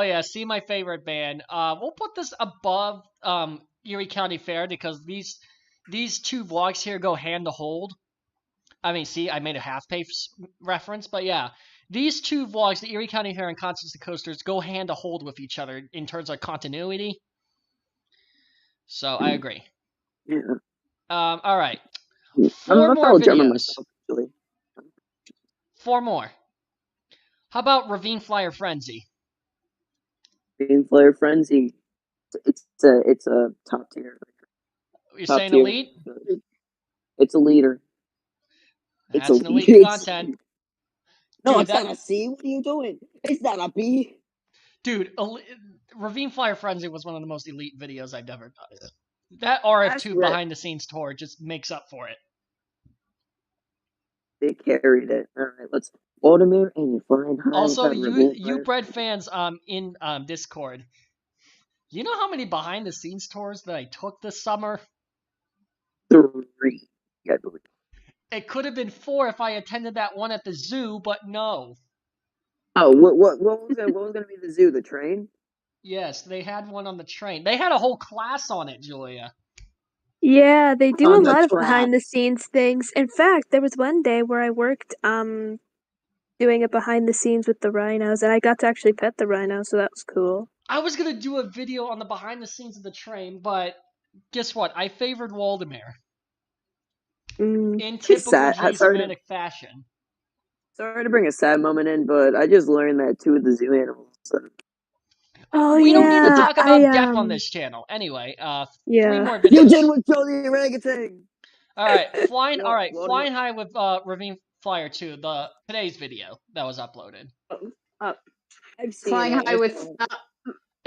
[SPEAKER 1] yeah. See my favorite band. We'll put this above Erie County Fair because these two vlogs here go hand to hold. I mean, see, I made a half-page reference, but yeah. These two vlogs, the Erie County Fair and Concerts and Coasters, go hand to hold with each other in terms of continuity. So, I agree.
[SPEAKER 3] Yeah.
[SPEAKER 1] All right.
[SPEAKER 3] Four more videos.
[SPEAKER 1] 4 more. How about Ravine Flyer Frenzy?
[SPEAKER 3] Ravine Flyer Frenzy. It's a top tier.
[SPEAKER 1] You're saying elite?
[SPEAKER 3] It's a leader.
[SPEAKER 1] That's an elite content.
[SPEAKER 3] No, it's not a C. What are you doing? It's not a B.
[SPEAKER 1] Dude, Ravine Flyer Frenzy was one of the most elite videos I've ever done. That RF2 behind the scenes tour just makes up for it.
[SPEAKER 3] They carried it. All right, let's Baltimore and you're flying high.
[SPEAKER 1] Also,
[SPEAKER 3] without
[SPEAKER 1] you
[SPEAKER 3] removing
[SPEAKER 1] Bread fans in Discord, you know how many behind the scenes tours that I took this summer?
[SPEAKER 3] 3, I believe.
[SPEAKER 1] It could have been 4 if I attended that one at the zoo, but no.
[SPEAKER 3] Oh, what was gonna be the zoo? The train?
[SPEAKER 1] Yes, they had one on the train. They had a whole class on it, Julia.
[SPEAKER 9] Yeah, they do
[SPEAKER 3] On
[SPEAKER 9] a
[SPEAKER 3] the
[SPEAKER 9] lot of
[SPEAKER 3] track.
[SPEAKER 9] behind the scenes things. In fact, there was one day where I worked doing a behind the scenes with the rhinos, and I got to actually pet the rhino, so that was cool.
[SPEAKER 1] I was gonna do a video on the behind the scenes of the train, but guess what? I favored Waldemar. In typical J-Dramatic fashion.
[SPEAKER 3] Sorry to bring a sad moment in, but I just learned that 2 of the zoo animals.
[SPEAKER 9] Oh
[SPEAKER 1] We
[SPEAKER 9] yeah,
[SPEAKER 1] don't need to talk about death on this channel. Anyway, 3 more videos.
[SPEAKER 3] You did with Jolly Orangutan.
[SPEAKER 1] Alright, flying high with Ravine Flyer 2, today's video that was uploaded.
[SPEAKER 3] I've seen
[SPEAKER 4] Flying
[SPEAKER 3] it.
[SPEAKER 4] high with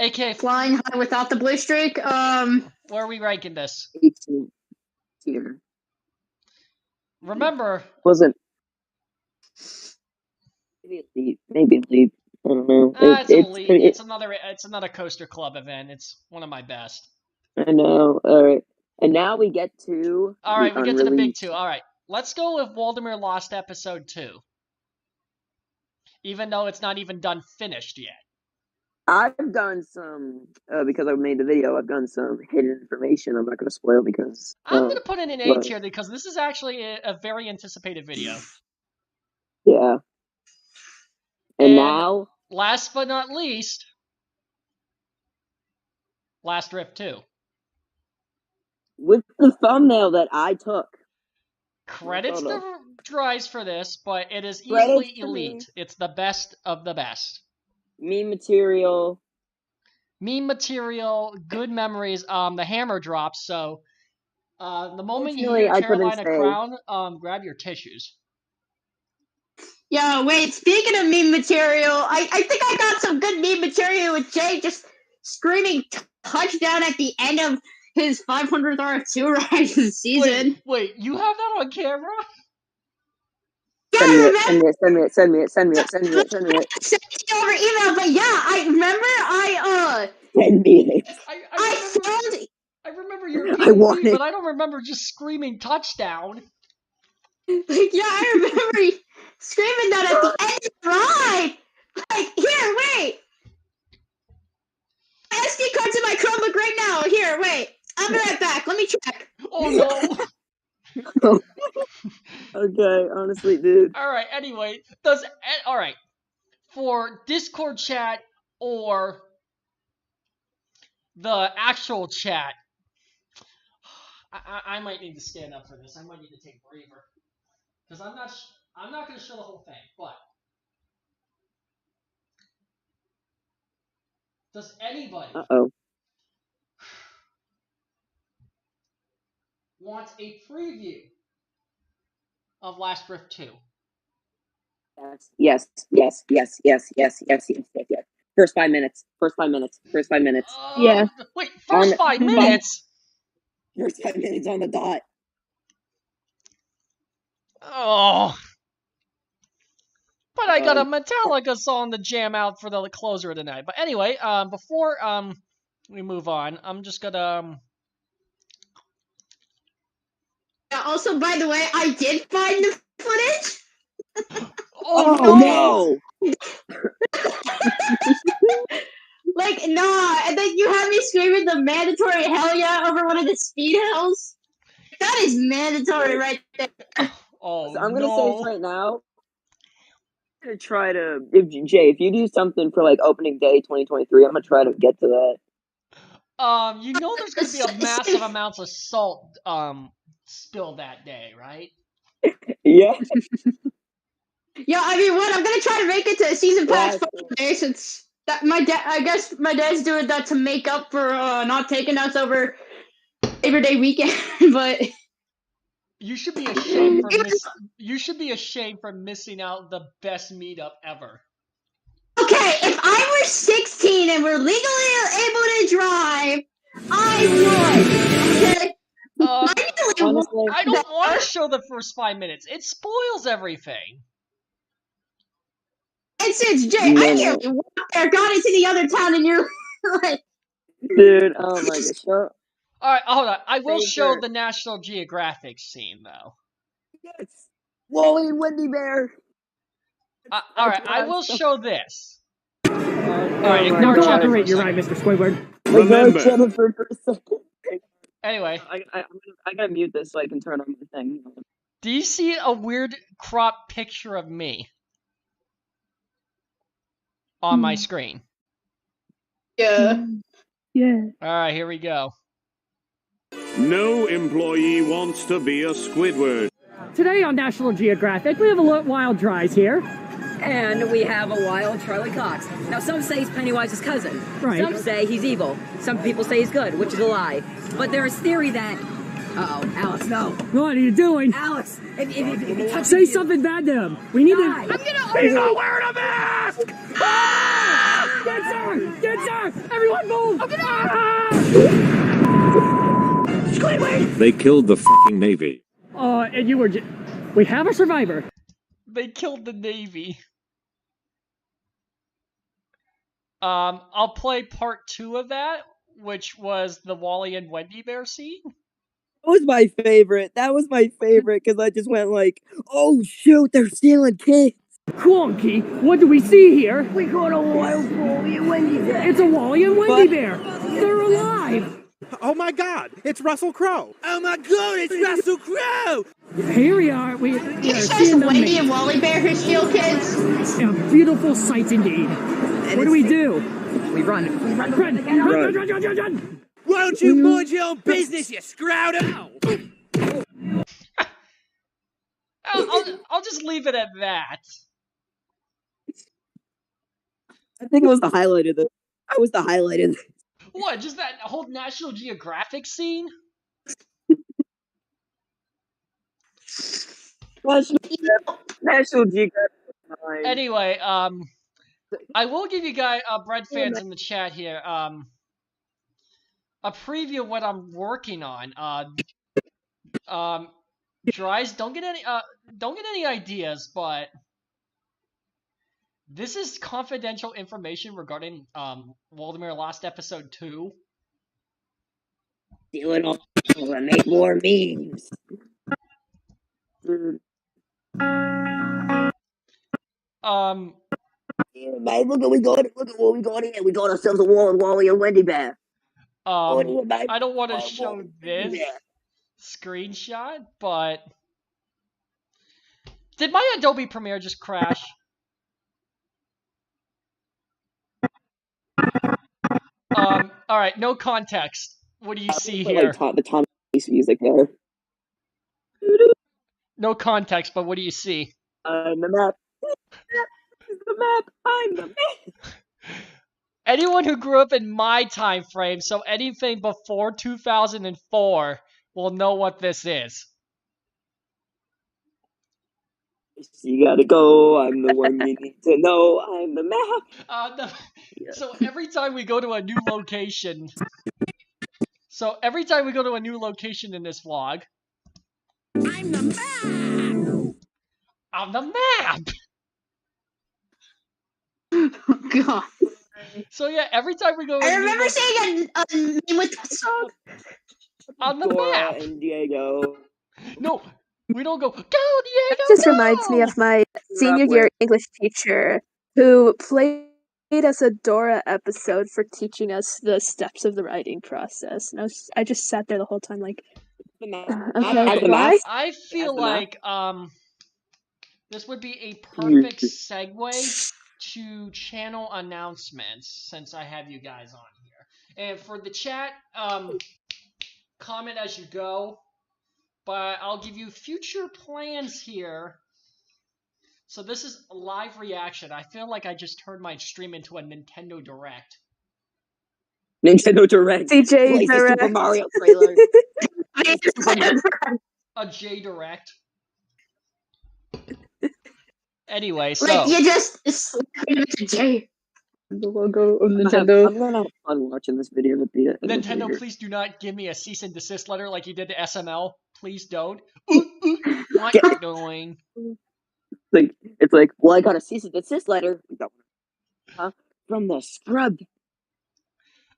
[SPEAKER 1] AK
[SPEAKER 4] flying high without the blue streak.
[SPEAKER 1] Where are we ranking this?
[SPEAKER 3] 18 here.
[SPEAKER 1] Remember,
[SPEAKER 3] Wasn't maybe elite. I don't know.
[SPEAKER 1] it's elite. It's another Coaster Club event. It's one of my best.
[SPEAKER 3] I know. All right, and now we get to.
[SPEAKER 1] All right, we get to the big 2. All right, let's go with Waldemar Lost Episode 2. Even though it's not even finished yet.
[SPEAKER 3] I've done some because I made the video. I've done some hidden information. I'm not going to spoil because
[SPEAKER 1] I'm going to put in an A tier because this is actually a very anticipated video.
[SPEAKER 3] Yeah. And now,
[SPEAKER 1] last but not least, Last Rift 2.
[SPEAKER 3] With the thumbnail that I took.
[SPEAKER 1] Credits to Dries for this, but it is easily elite. It's the best of the best.
[SPEAKER 3] Meme material,
[SPEAKER 1] good memories. The hammer drops, so the moment you hear Carolina Crown, grab your tissues.
[SPEAKER 4] Yo, wait, speaking of meme material, I think I got some good meme material with Jay just screaming touchdown at the end of his 500th R2 ride this season.
[SPEAKER 1] Wait, you have that on camera?
[SPEAKER 4] Yeah,
[SPEAKER 3] send me it.
[SPEAKER 4] Send it over email, but yeah, I remember
[SPEAKER 3] send me it.
[SPEAKER 1] I remember your POV, but I don't remember just screaming touchdown.
[SPEAKER 4] Yeah, I remember screaming that at the end of the ride. Like, here, wait. My SD card's in my Chromebook right now. Here, wait. I'll be right back. Let me check.
[SPEAKER 1] Oh
[SPEAKER 3] no. Okay, honestly, dude.
[SPEAKER 1] Alright, anyway, alright. For Discord chat or the actual chat, I might need to stand up for this. I might need to take a breather. Because I'm not going to show the whole thing, but does anybody wants a preview of Last Rift 2?
[SPEAKER 3] Yes. First 5 minutes.
[SPEAKER 5] Yeah.
[SPEAKER 1] Wait, first 5 minutes?
[SPEAKER 3] First 5 minutes on the dot.
[SPEAKER 1] Oh. But I got a Metallica song to jam out for the closer of the night. But anyway, before we move on, I'm just gonna
[SPEAKER 4] Also, by the way, I did find the footage.
[SPEAKER 3] Oh no!
[SPEAKER 4] Like, nah, and then you have me screaming the mandatory hell yeah over one of the speed hills. That is mandatory right there.
[SPEAKER 3] So I'm gonna say this right now. I'm gonna try to if you do something for like opening day 2023, I'm gonna try to get to that.
[SPEAKER 1] You know there's gonna be a massive amounts of salt spilled that day, right?
[SPEAKER 3] Yeah.
[SPEAKER 4] Yeah, I mean, what? I'm gonna try to make it to a season pass day since that I guess my dad's doing that to make up for not taking us over Labor Day weekend, but.
[SPEAKER 1] You should be ashamed for missing out the best meetup ever.
[SPEAKER 4] Okay, if I were 16 and were legally able to drive, I would. Okay.
[SPEAKER 3] honestly,
[SPEAKER 1] I don't want to show the first 5 minutes. It spoils everything.
[SPEAKER 4] It's Jay.
[SPEAKER 3] No,
[SPEAKER 4] I
[SPEAKER 3] no.
[SPEAKER 4] nearly walked there, got into the other town, and you're like,
[SPEAKER 3] dude, oh my gosh. So,
[SPEAKER 1] All right, hold on. I will show
[SPEAKER 3] Favorite.
[SPEAKER 1] the National Geographic scene though.
[SPEAKER 3] yes. Wally and Wendy Bear.
[SPEAKER 1] All
[SPEAKER 3] That's
[SPEAKER 1] right,
[SPEAKER 3] what
[SPEAKER 1] I
[SPEAKER 3] I'm
[SPEAKER 1] will
[SPEAKER 3] so-
[SPEAKER 1] show this.
[SPEAKER 3] All
[SPEAKER 1] right, ignore
[SPEAKER 6] Now
[SPEAKER 1] Jennifer
[SPEAKER 6] cooperate,
[SPEAKER 1] for a
[SPEAKER 6] you're
[SPEAKER 1] second.
[SPEAKER 6] right, Mr. Squidward.
[SPEAKER 3] Ignore Jennifer for a second.
[SPEAKER 1] Anyway,
[SPEAKER 3] I gotta mute this so I can turn on my thing.
[SPEAKER 1] do you see a weird crop picture of me on my screen?
[SPEAKER 4] yeah.
[SPEAKER 5] Yeah.
[SPEAKER 1] All right, here we go.
[SPEAKER 2] No employee wants to be a Squidward.
[SPEAKER 6] Today on National Geographic, we have a wild Dries here.
[SPEAKER 10] And we have a wild Charlie Cox. Now, some say he's Pennywise's cousin.
[SPEAKER 6] Right.
[SPEAKER 10] Some say he's evil. Some people say he's good, which is a lie. But there is theory that... Uh-oh, Alex, no.
[SPEAKER 6] What are you doing?
[SPEAKER 10] Alex, if you touch
[SPEAKER 6] Say
[SPEAKER 10] him,
[SPEAKER 6] something bad to him. We need to...
[SPEAKER 10] die.
[SPEAKER 2] He's not wearing a mask!
[SPEAKER 6] Get Zar! Get Zar! Everyone move!
[SPEAKER 11] They killed the fucking Navy.
[SPEAKER 6] And you were... We have a survivor.
[SPEAKER 1] They killed the Navy. I'll play part 2 of that, which was the Wally and Wendy Bear scene.
[SPEAKER 3] That was my favorite. That was my favorite because I just went like, "Oh shoot, they're stealing kids."
[SPEAKER 6] Clunky, what do we see here?
[SPEAKER 10] We got a wild Wally and Wendy Bear.
[SPEAKER 6] It's a Wally and Wendy Bear. They're alive.
[SPEAKER 12] Oh my God, it's Russell Crowe. Oh my God, it's Russell Crowe.
[SPEAKER 6] Here we are. We
[SPEAKER 4] You
[SPEAKER 6] are
[SPEAKER 4] show
[SPEAKER 6] seeing
[SPEAKER 4] some
[SPEAKER 6] them
[SPEAKER 4] Wendy and Wally Bear who steal kids.
[SPEAKER 6] a beautiful sight indeed. What do we do?
[SPEAKER 10] We run. We run.
[SPEAKER 6] Run.
[SPEAKER 12] Won't you mind your own business, you scrouter?
[SPEAKER 1] I'll just leave it at that.
[SPEAKER 3] I think it was the highlight of the. I was the highlight of.
[SPEAKER 1] What? Just that whole National Geographic scene?
[SPEAKER 3] National Geographic.
[SPEAKER 1] Anyway, I will give you guys, Bread fans in the chat here, a preview of what I'm working on. Dries, don't get any ideas, but this is confidential information regarding Waldemar Lost Episode 2.
[SPEAKER 3] Steal it all and make more memes. Yeah, mate, look at what we got here. We got ourselves a Wally and Wendy Bear.
[SPEAKER 1] I don't want to show this screenshot, but did my Adobe Premiere just crash? All right, no context. What do you see here?
[SPEAKER 3] Like the Tom Hanks music there.
[SPEAKER 1] No context, but what do you see?
[SPEAKER 3] The map. The map. I'm the map.
[SPEAKER 1] Anyone who grew up in my time frame, so anything before 2004, will know what this is.
[SPEAKER 3] You gotta go. I'm the one you need to know. I'm the map.
[SPEAKER 1] So every time we go to a new location, in this vlog,
[SPEAKER 2] I'm the map!
[SPEAKER 1] I'm the map!
[SPEAKER 4] Oh, God.
[SPEAKER 1] So yeah, every time we go to
[SPEAKER 4] I
[SPEAKER 1] a new
[SPEAKER 4] remember seeing a meme with that song.
[SPEAKER 1] On the
[SPEAKER 3] Dora
[SPEAKER 1] map!
[SPEAKER 3] and Diego.
[SPEAKER 1] No, we don't go, Diego,
[SPEAKER 9] This reminds me of my senior year English teacher who played us a Dora episode for teaching us the steps of the writing process. And I just sat there the whole time like, okay, why?
[SPEAKER 1] I feel like this would be a perfect segue to channel announcements since I have you guys on here. And for the chat, comment as you go, but I'll give you future plans here. So this is a live reaction. I feel like I just turned my stream into a Nintendo Direct.
[SPEAKER 3] Nintendo Direct.
[SPEAKER 9] CJ Direct.
[SPEAKER 3] Super Mario trailer.
[SPEAKER 1] A J Direct. Anyway, so
[SPEAKER 4] Like, you just slipped into J. The logo of
[SPEAKER 3] I'm
[SPEAKER 4] Nintendo.
[SPEAKER 3] gonna have fun watching this video with the
[SPEAKER 1] Nintendo, please do not give me a cease and desist letter like you did to SML. Please don't. What doing?
[SPEAKER 3] It's like, well, I got a cease and desist letter. We got one. From the scrub.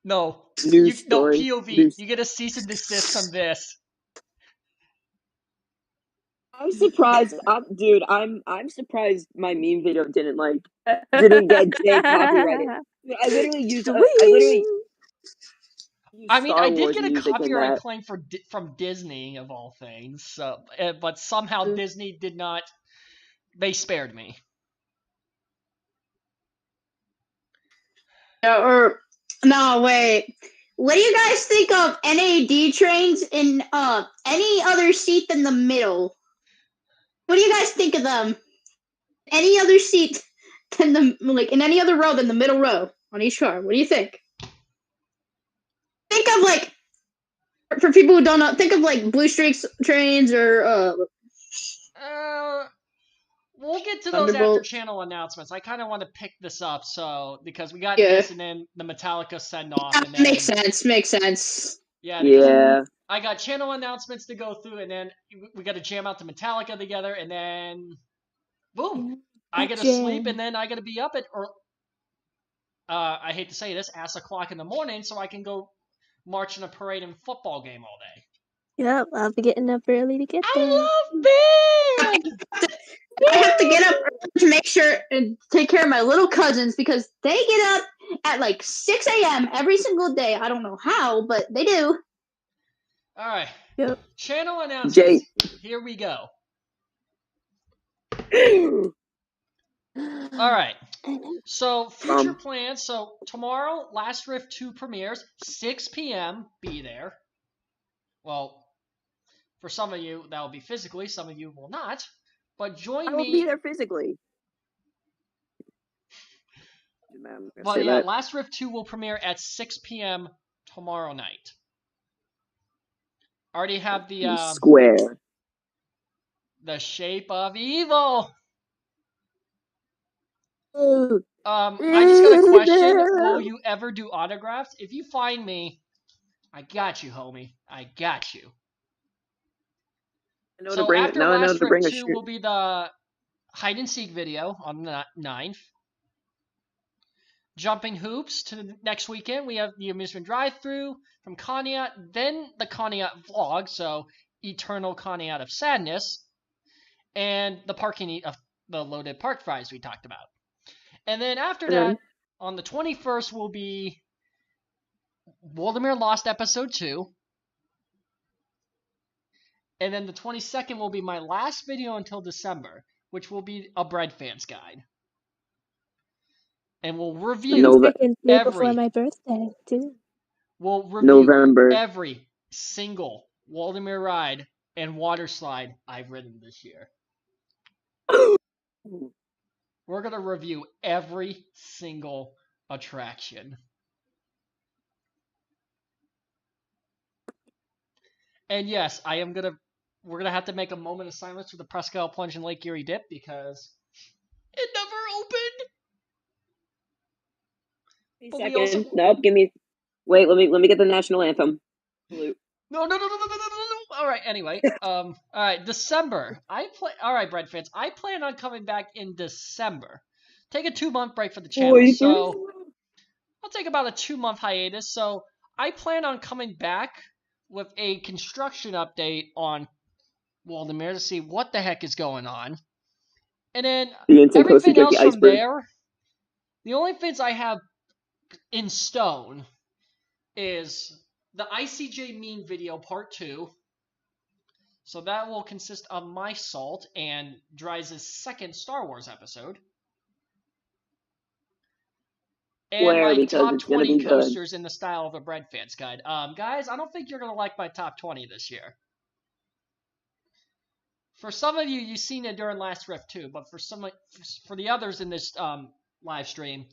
[SPEAKER 1] No.
[SPEAKER 3] News
[SPEAKER 1] No,
[SPEAKER 3] story.
[SPEAKER 1] POV. You get a cease and desist from this.
[SPEAKER 3] I'm surprised, dude. I'm surprised my meme video didn't get J copyrighted. I literally used
[SPEAKER 1] I mean,
[SPEAKER 3] Star
[SPEAKER 1] I did
[SPEAKER 3] Wars
[SPEAKER 1] get a
[SPEAKER 3] music in
[SPEAKER 1] copyright
[SPEAKER 3] that.
[SPEAKER 1] claim from Disney of all things. So, but somehow Disney did not. They spared me.
[SPEAKER 4] No, wait. What do you guys think of NAD trains in any other seat than the middle? What do you guys think of them? Any other seat than in any other row than the middle row on each car? What do you think? Think of for people who don't know, think of Blue Streaks trains or
[SPEAKER 1] We'll get to those after channel announcements. I kind of want to pick this up, because we got this and then the Metallica send off. And then,
[SPEAKER 4] makes sense.
[SPEAKER 1] Yeah. I got channel announcements to go through, and then we got to jam out the Metallica together, and then boom, I get to sleep, and then I got to be up at I hate to say this, ass o'clock in the morning, so I can go march in a parade and football game all day.
[SPEAKER 9] Yep, I'll be getting up early to get there.
[SPEAKER 1] I love band!
[SPEAKER 4] I have to get up to make sure and take care of my little cousins because they get up at 6 a.m. every single day. I don't know how, but they do.
[SPEAKER 1] All right.
[SPEAKER 9] Yep.
[SPEAKER 1] Channel announcements. Here we go. All right. So, future plans. So, tomorrow, Last Rift 2 premieres, 6 p.m. Be there. Well, for some of you, that will be physically. Some of you will not. But join me.
[SPEAKER 3] I will be there physically.
[SPEAKER 1] But yeah, Last Rift 2 will premiere at 6 p.m. tomorrow night. Already have the
[SPEAKER 3] Square.
[SPEAKER 1] The Shape of Evil. I just got a question. Will you ever do autographs? If you find me, I got you, homie. I got you. After Last Rift 2 will be the hide and seek video on the 9th. Jumping hoops to the next weekend. We have the amusement drive-through from Conneaut, then the Conneaut vlog, so Eternal Conneaut of Sadness, and the parking of the loaded park fries we talked about. And then after that, on the 21st will be Waldemar Lost Episode 2. And then the 22nd will be my last video until December, which will be a Bread Fans Guide. And we'll review
[SPEAKER 9] before my birthday, too.
[SPEAKER 1] We'll review every single Waldemar ride and water slide I've ridden this year. We're going to review every single attraction. And yes, we're going to have to make a moment of silence for the Presque Isle Plunge and Lake Erie Dip because it never opened.
[SPEAKER 3] Nope, wait, let me get the national anthem.
[SPEAKER 1] No. All right, anyway. All right, December. All right, Bread fans. I plan on coming back in December. Take a 2-month break for the channel. So I'll take about a 2-month hiatus. So I plan on coming back with a construction update on Waldemar to see what the heck is going on. And then everything else from there, the only things I have in stone is the ICJ meme video part 2. So that will consist of my salt and Dries' second Star Wars episode. And my top 20 coasters in the style of a Bread Fans Guide. Guys, I don't think you're going to like my top 20 this year. For some of you, you've seen it during Last Rift 2, but for the others in this live stream,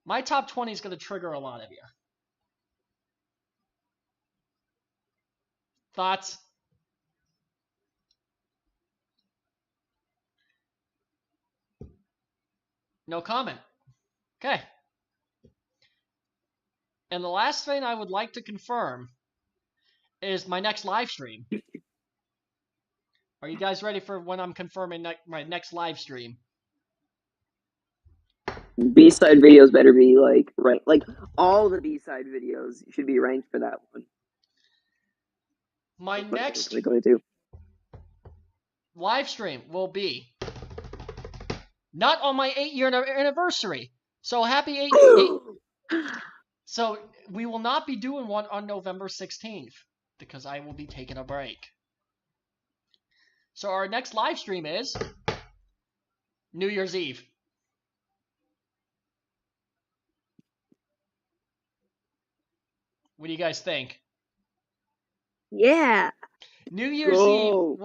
[SPEAKER 1] my top 20 is going to trigger a lot of you. Thoughts? No comment. Okay. And the last thing I would like to confirm is my next live stream. Are you guys ready for when I'm confirming my next live stream?
[SPEAKER 3] B-side videos better be like all the B-side videos should be ranked for that one.
[SPEAKER 1] My next
[SPEAKER 3] 2022.
[SPEAKER 1] live stream will be not on my 8-year anniversary. So happy 8. So we will not be doing one on November 16th because I will be taking a break. So our next live stream is New Year's Eve. What do you guys think?
[SPEAKER 9] Yeah.
[SPEAKER 1] New Year's Eve.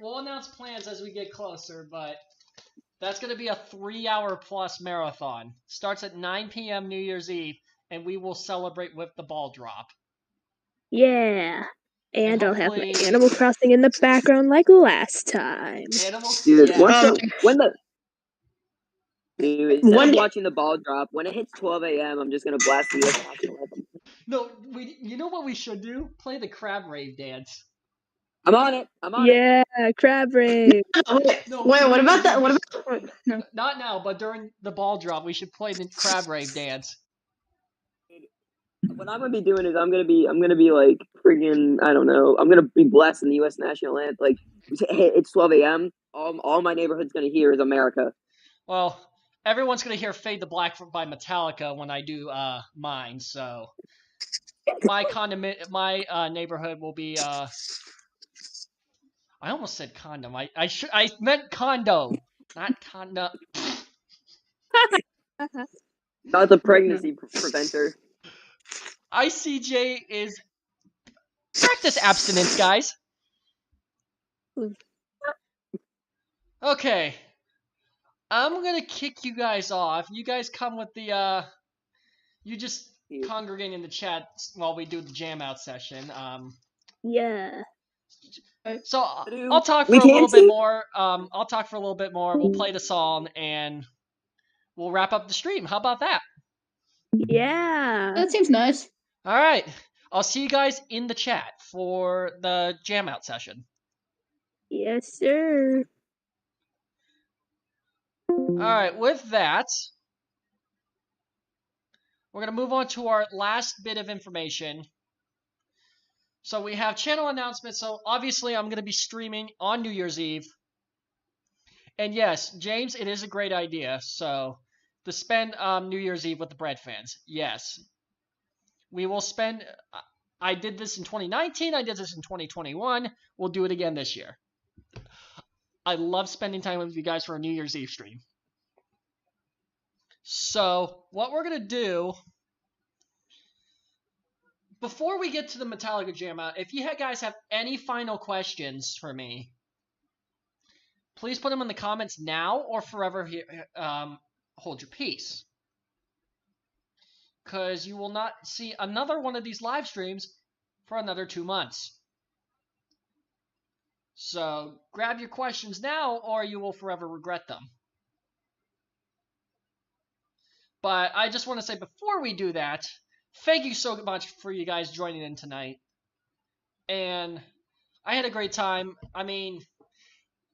[SPEAKER 1] We'll announce plans as we get closer, but that's going to be a 3-hour plus marathon. Starts at 9 p.m. New Year's Eve, and we will celebrate with the ball drop.
[SPEAKER 9] Yeah. And I'll have my Animal Crossing in the background like last time.
[SPEAKER 3] Dude, instead of watching the ball drop, when it hits 12 a.m., I'm just going to blast the US national anthem.
[SPEAKER 1] No, you know what we should do? Play the crab rave dance.
[SPEAKER 3] I'm on it.
[SPEAKER 9] Yeah, crab rave.
[SPEAKER 1] No,
[SPEAKER 4] Wait, what about that? What about no.
[SPEAKER 1] Not now, but during the ball drop, we should play the crab rave dance.
[SPEAKER 3] What I'm gonna be doing is I'm gonna be like friggin' I don't know. I'm gonna be blasting the U.S. national anthem. Like it's 12 a.m. All my neighborhood's gonna hear is America.
[SPEAKER 1] Well, everyone's gonna hear "Fade to Black" by Metallica when I do mine. So my neighborhood will be. I almost said condom. I meant condo, not condo.
[SPEAKER 3] Not the pregnancy preventer.
[SPEAKER 1] ICJ is practice abstinence, guys. Okay. I'm gonna kick you guys off. You guys come with the you just congregate in the chat while we do the jam out session.
[SPEAKER 9] Yeah.
[SPEAKER 1] So I'll talk for a little bit more. I'll talk for a little bit more. We'll play the song and we'll wrap up the stream. How about that?
[SPEAKER 9] Yeah.
[SPEAKER 4] That seems nice.
[SPEAKER 1] All right. I'll see you guys in the chat for the jam out session.
[SPEAKER 9] Yes, sir.
[SPEAKER 1] All right. With that, we're going to move on to our last bit of information. So we have channel announcements. So obviously I'm going to be streaming on New Year's Eve. And yes, James, it is a great idea. So to spend New Year's Eve with the Bread fans. Yes. We will spend... I did this in 2019. I did this in 2021. We'll do it again this year. I love spending time with you guys for a New Year's Eve stream. So what we're going to do... Before we get to the Metallica Jam Out, if you guys have any final questions for me, please put them in the comments now or forever hold your peace. Because you will not see another one of these live streams for another 2 months. So grab your questions now or you will forever regret them. But I just want to say before we do that, thank you so much for you guys joining in tonight. And I had a great time. I mean,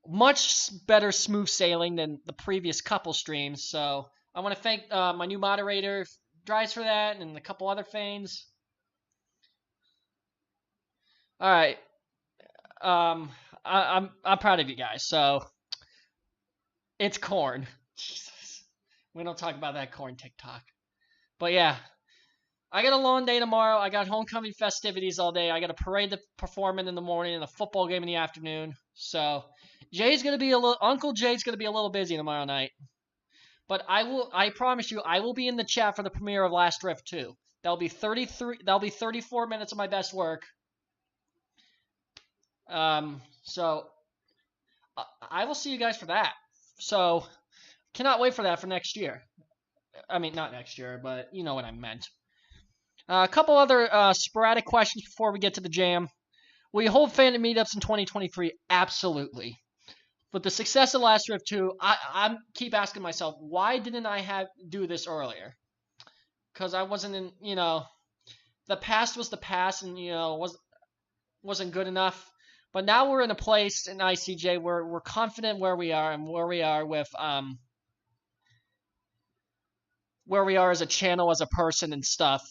[SPEAKER 1] much better smooth sailing than the previous couple streams. So I want to thank my new moderator, Dries, for that, and a couple other fans. All right. I'm proud of you guys. So it's corn. Jesus. We don't talk about that corn TikTok. But yeah. I got a long day tomorrow. I got homecoming festivities all day. I got a parade to perform in the morning and a football game in the afternoon. So Uncle Jay's gonna be a little busy tomorrow night. But I promise you, I will be in the chat for the premiere of Last Rift 2. That'll be 34 minutes of my best work. So I will see you guys for that. So cannot wait for that for next year. I mean, not next year, but you know what I meant. A couple other sporadic questions before we get to the jam. Will you hold fan meetups in 2023? Absolutely. With the success of Last Rift 2, I keep asking myself, why didn't I do this earlier? Because I wasn't in, the past was the past, and wasn't good enough. But now we're in a place in ICJ where we're confident where we are and where we are with where we are as a channel, as a person and stuff,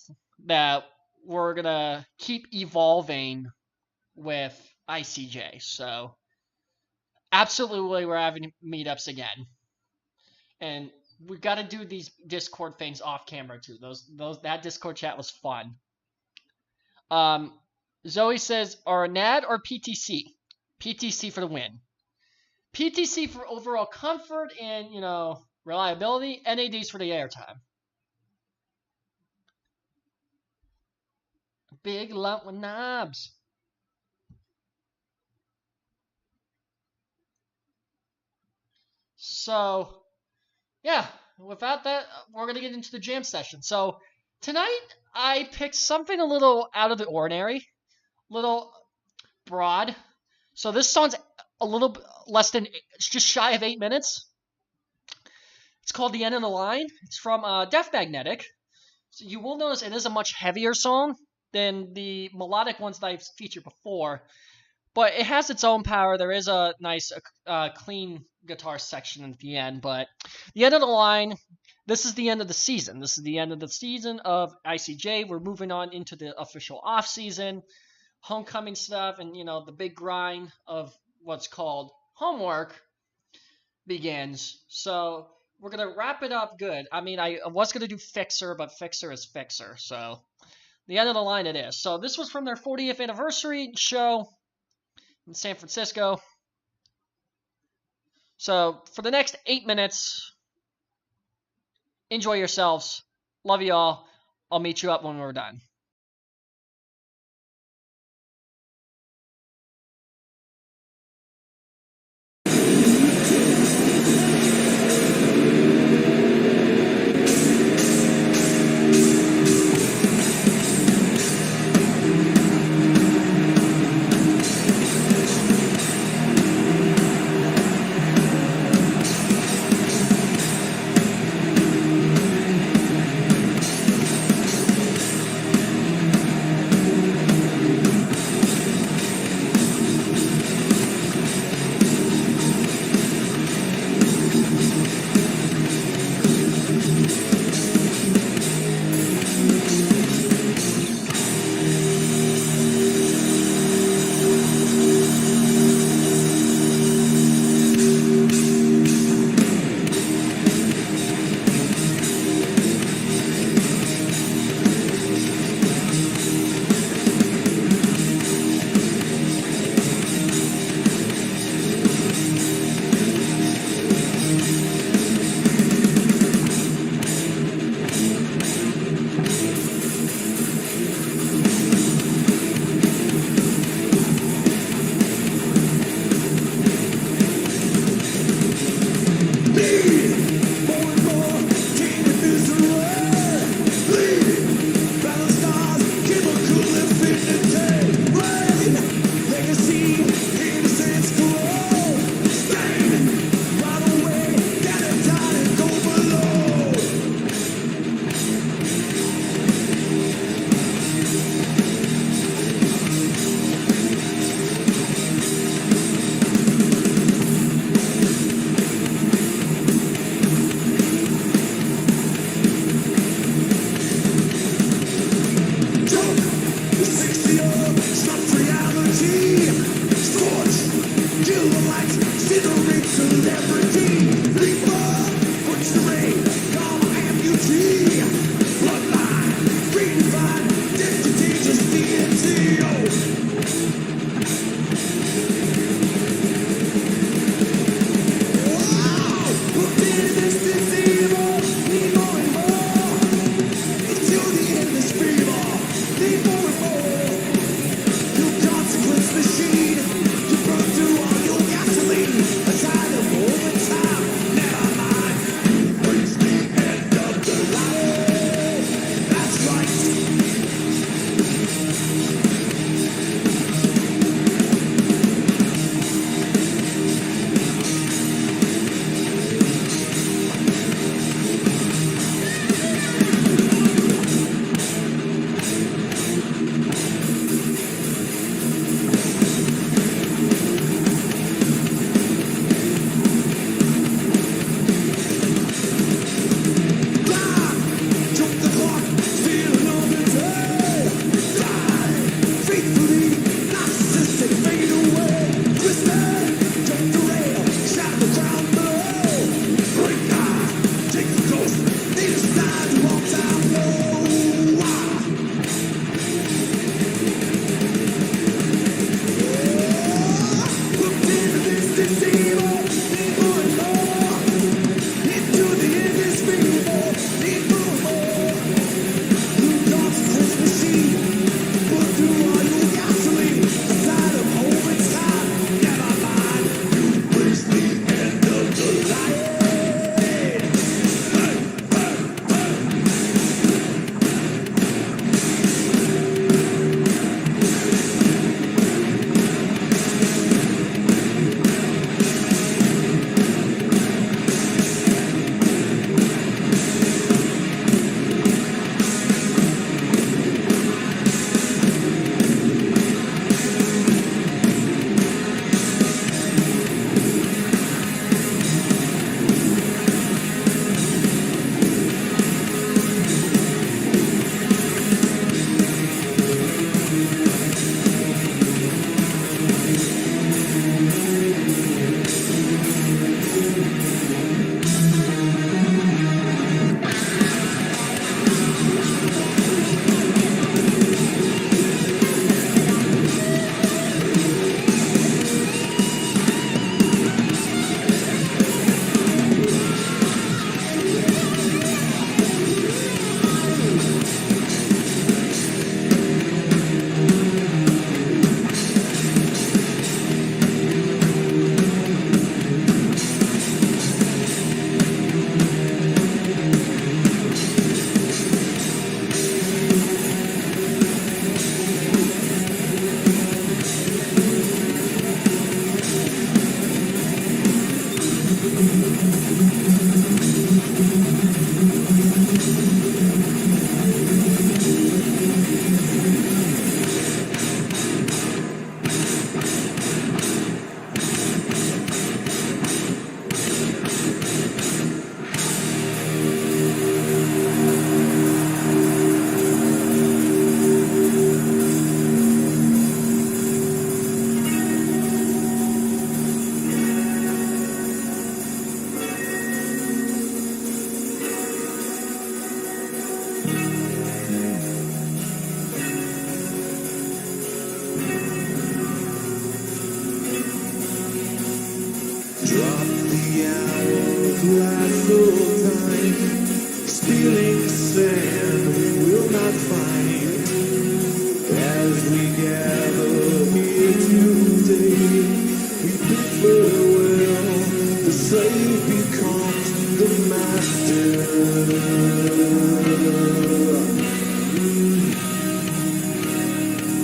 [SPEAKER 1] that we're gonna keep evolving with ICJ. So absolutely we're having meetups again. And we got to do these Discord things off camera too. That Discord chat was fun. Zoe says, are NAD or PTC? PTC for the win. PTC for overall comfort and, reliability. NADs for the airtime. Big lump with knobs. So, yeah, without that, we're going to get into the jam session. So, tonight, I picked something a little out of the ordinary, little broad. So, this song's a little less than, it's just shy of 8 minutes. It's called The End of the Line. It's from Death Magnetic. So, you will notice it is a much heavier song than the melodic ones that I've featured before. But it has its own power. There is a nice, clean guitar section at the end. But The End of the Line, this is the end of the season. This is the end of the season of ICJ. We're moving on into the official off-season, homecoming stuff, and, the big grind of what's called homework begins. So we're going to wrap it up good. I mean, I was going to do Fixer, but Fixer is Fixer. So The End of the Line it is. So this was from their 40th anniversary show in San Francisco. So for the next 8 minutes, enjoy yourselves. Love you all. I'll meet you up when we're done.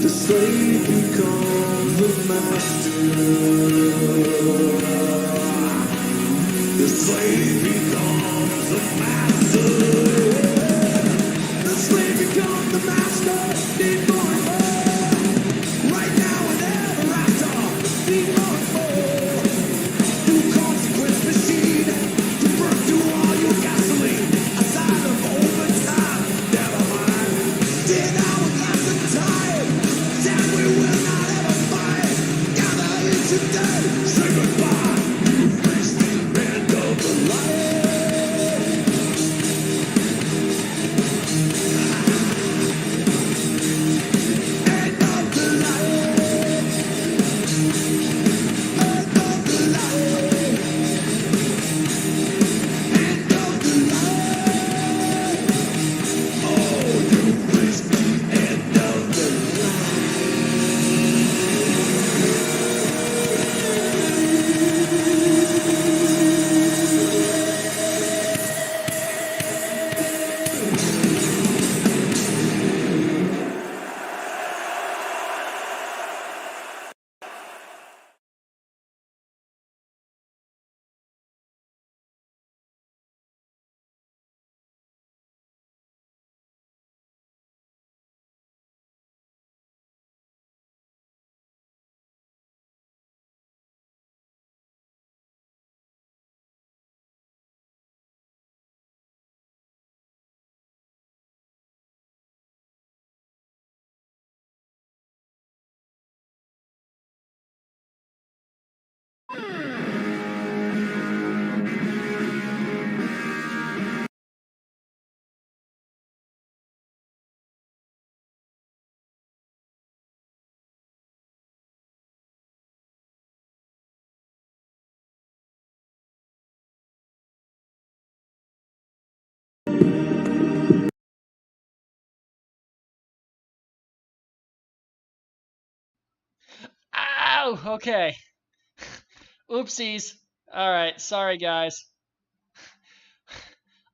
[SPEAKER 2] The slave becomes the master. The slave becomes the master. The slave becomes the master. Need more and more. Right now and ever after. Need more and more. New consequence machine to burn through all your gasoline. A sign of overtime. Never mind. 10 hours of time. That we will not ever find. Gather here today. Say goodbye. You face the end of the line. End of the line. End of the line. End of the line. Oh, you face the end of the
[SPEAKER 1] Ow! Okay. Oopsies. Alright, sorry guys.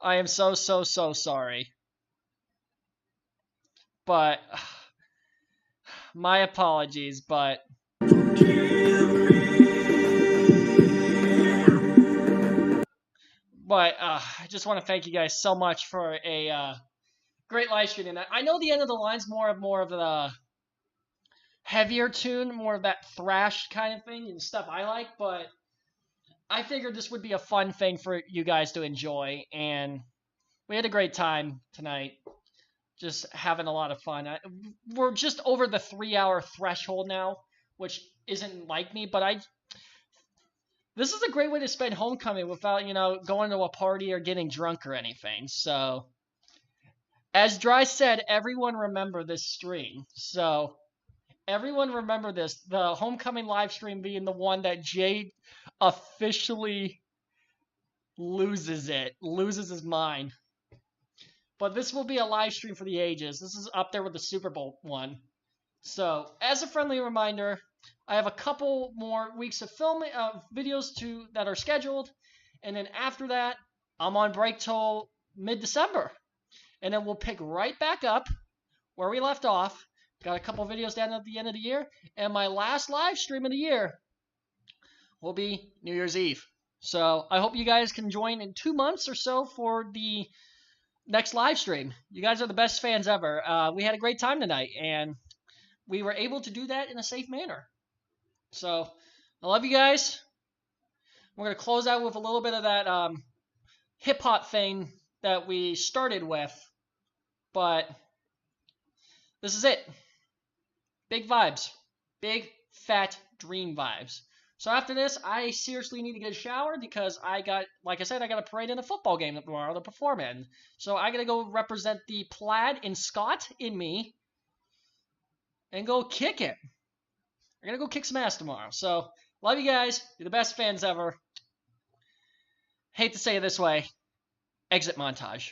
[SPEAKER 1] I am so sorry. But my apologies, but I just want to thank you guys so much for a great live stream tonight. I know the end of the line's more of the heavier tune, more of that thrash kind of thing and stuff I like, but I figured this would be a fun thing for you guys to enjoy, and we had a great time tonight. Just having a lot of fun. We're just over the 3-hour threshold now, which isn't like me, but this is a great way to spend homecoming without, going to a party or getting drunk or anything. So, as Dry said, everyone remember this stream. So, everyone remember this. The homecoming live stream being the one that Jade officially loses his mind. But this will be a live stream for the ages. This is up there with the Super Bowl one. So, as a friendly reminder, I have a couple more weeks of filming videos that are scheduled, and then after that, I'm on break till mid-December, and then we'll pick right back up where we left off. Got a couple videos down at the end of the year, and my last live stream of the year will be New Year's Eve. So I hope you guys can join in 2 months or so for the next live stream. You guys are the best fans ever. We had a great time tonight, and we were able to do that in a safe manner. So I love you guys. We're going to close out with a little bit of that hip-hop thing that we started with, but this is it. Big vibes. Big, fat dream vibes. So after this, I seriously need to get a shower because like I said, I got a parade in a football game tomorrow to perform in. So I got to go represent the plaid and Scott in me and go kick it. I'm going to go kick some ass tomorrow. So love you guys. You're the best fans ever. Hate to say it this way. Exit montage.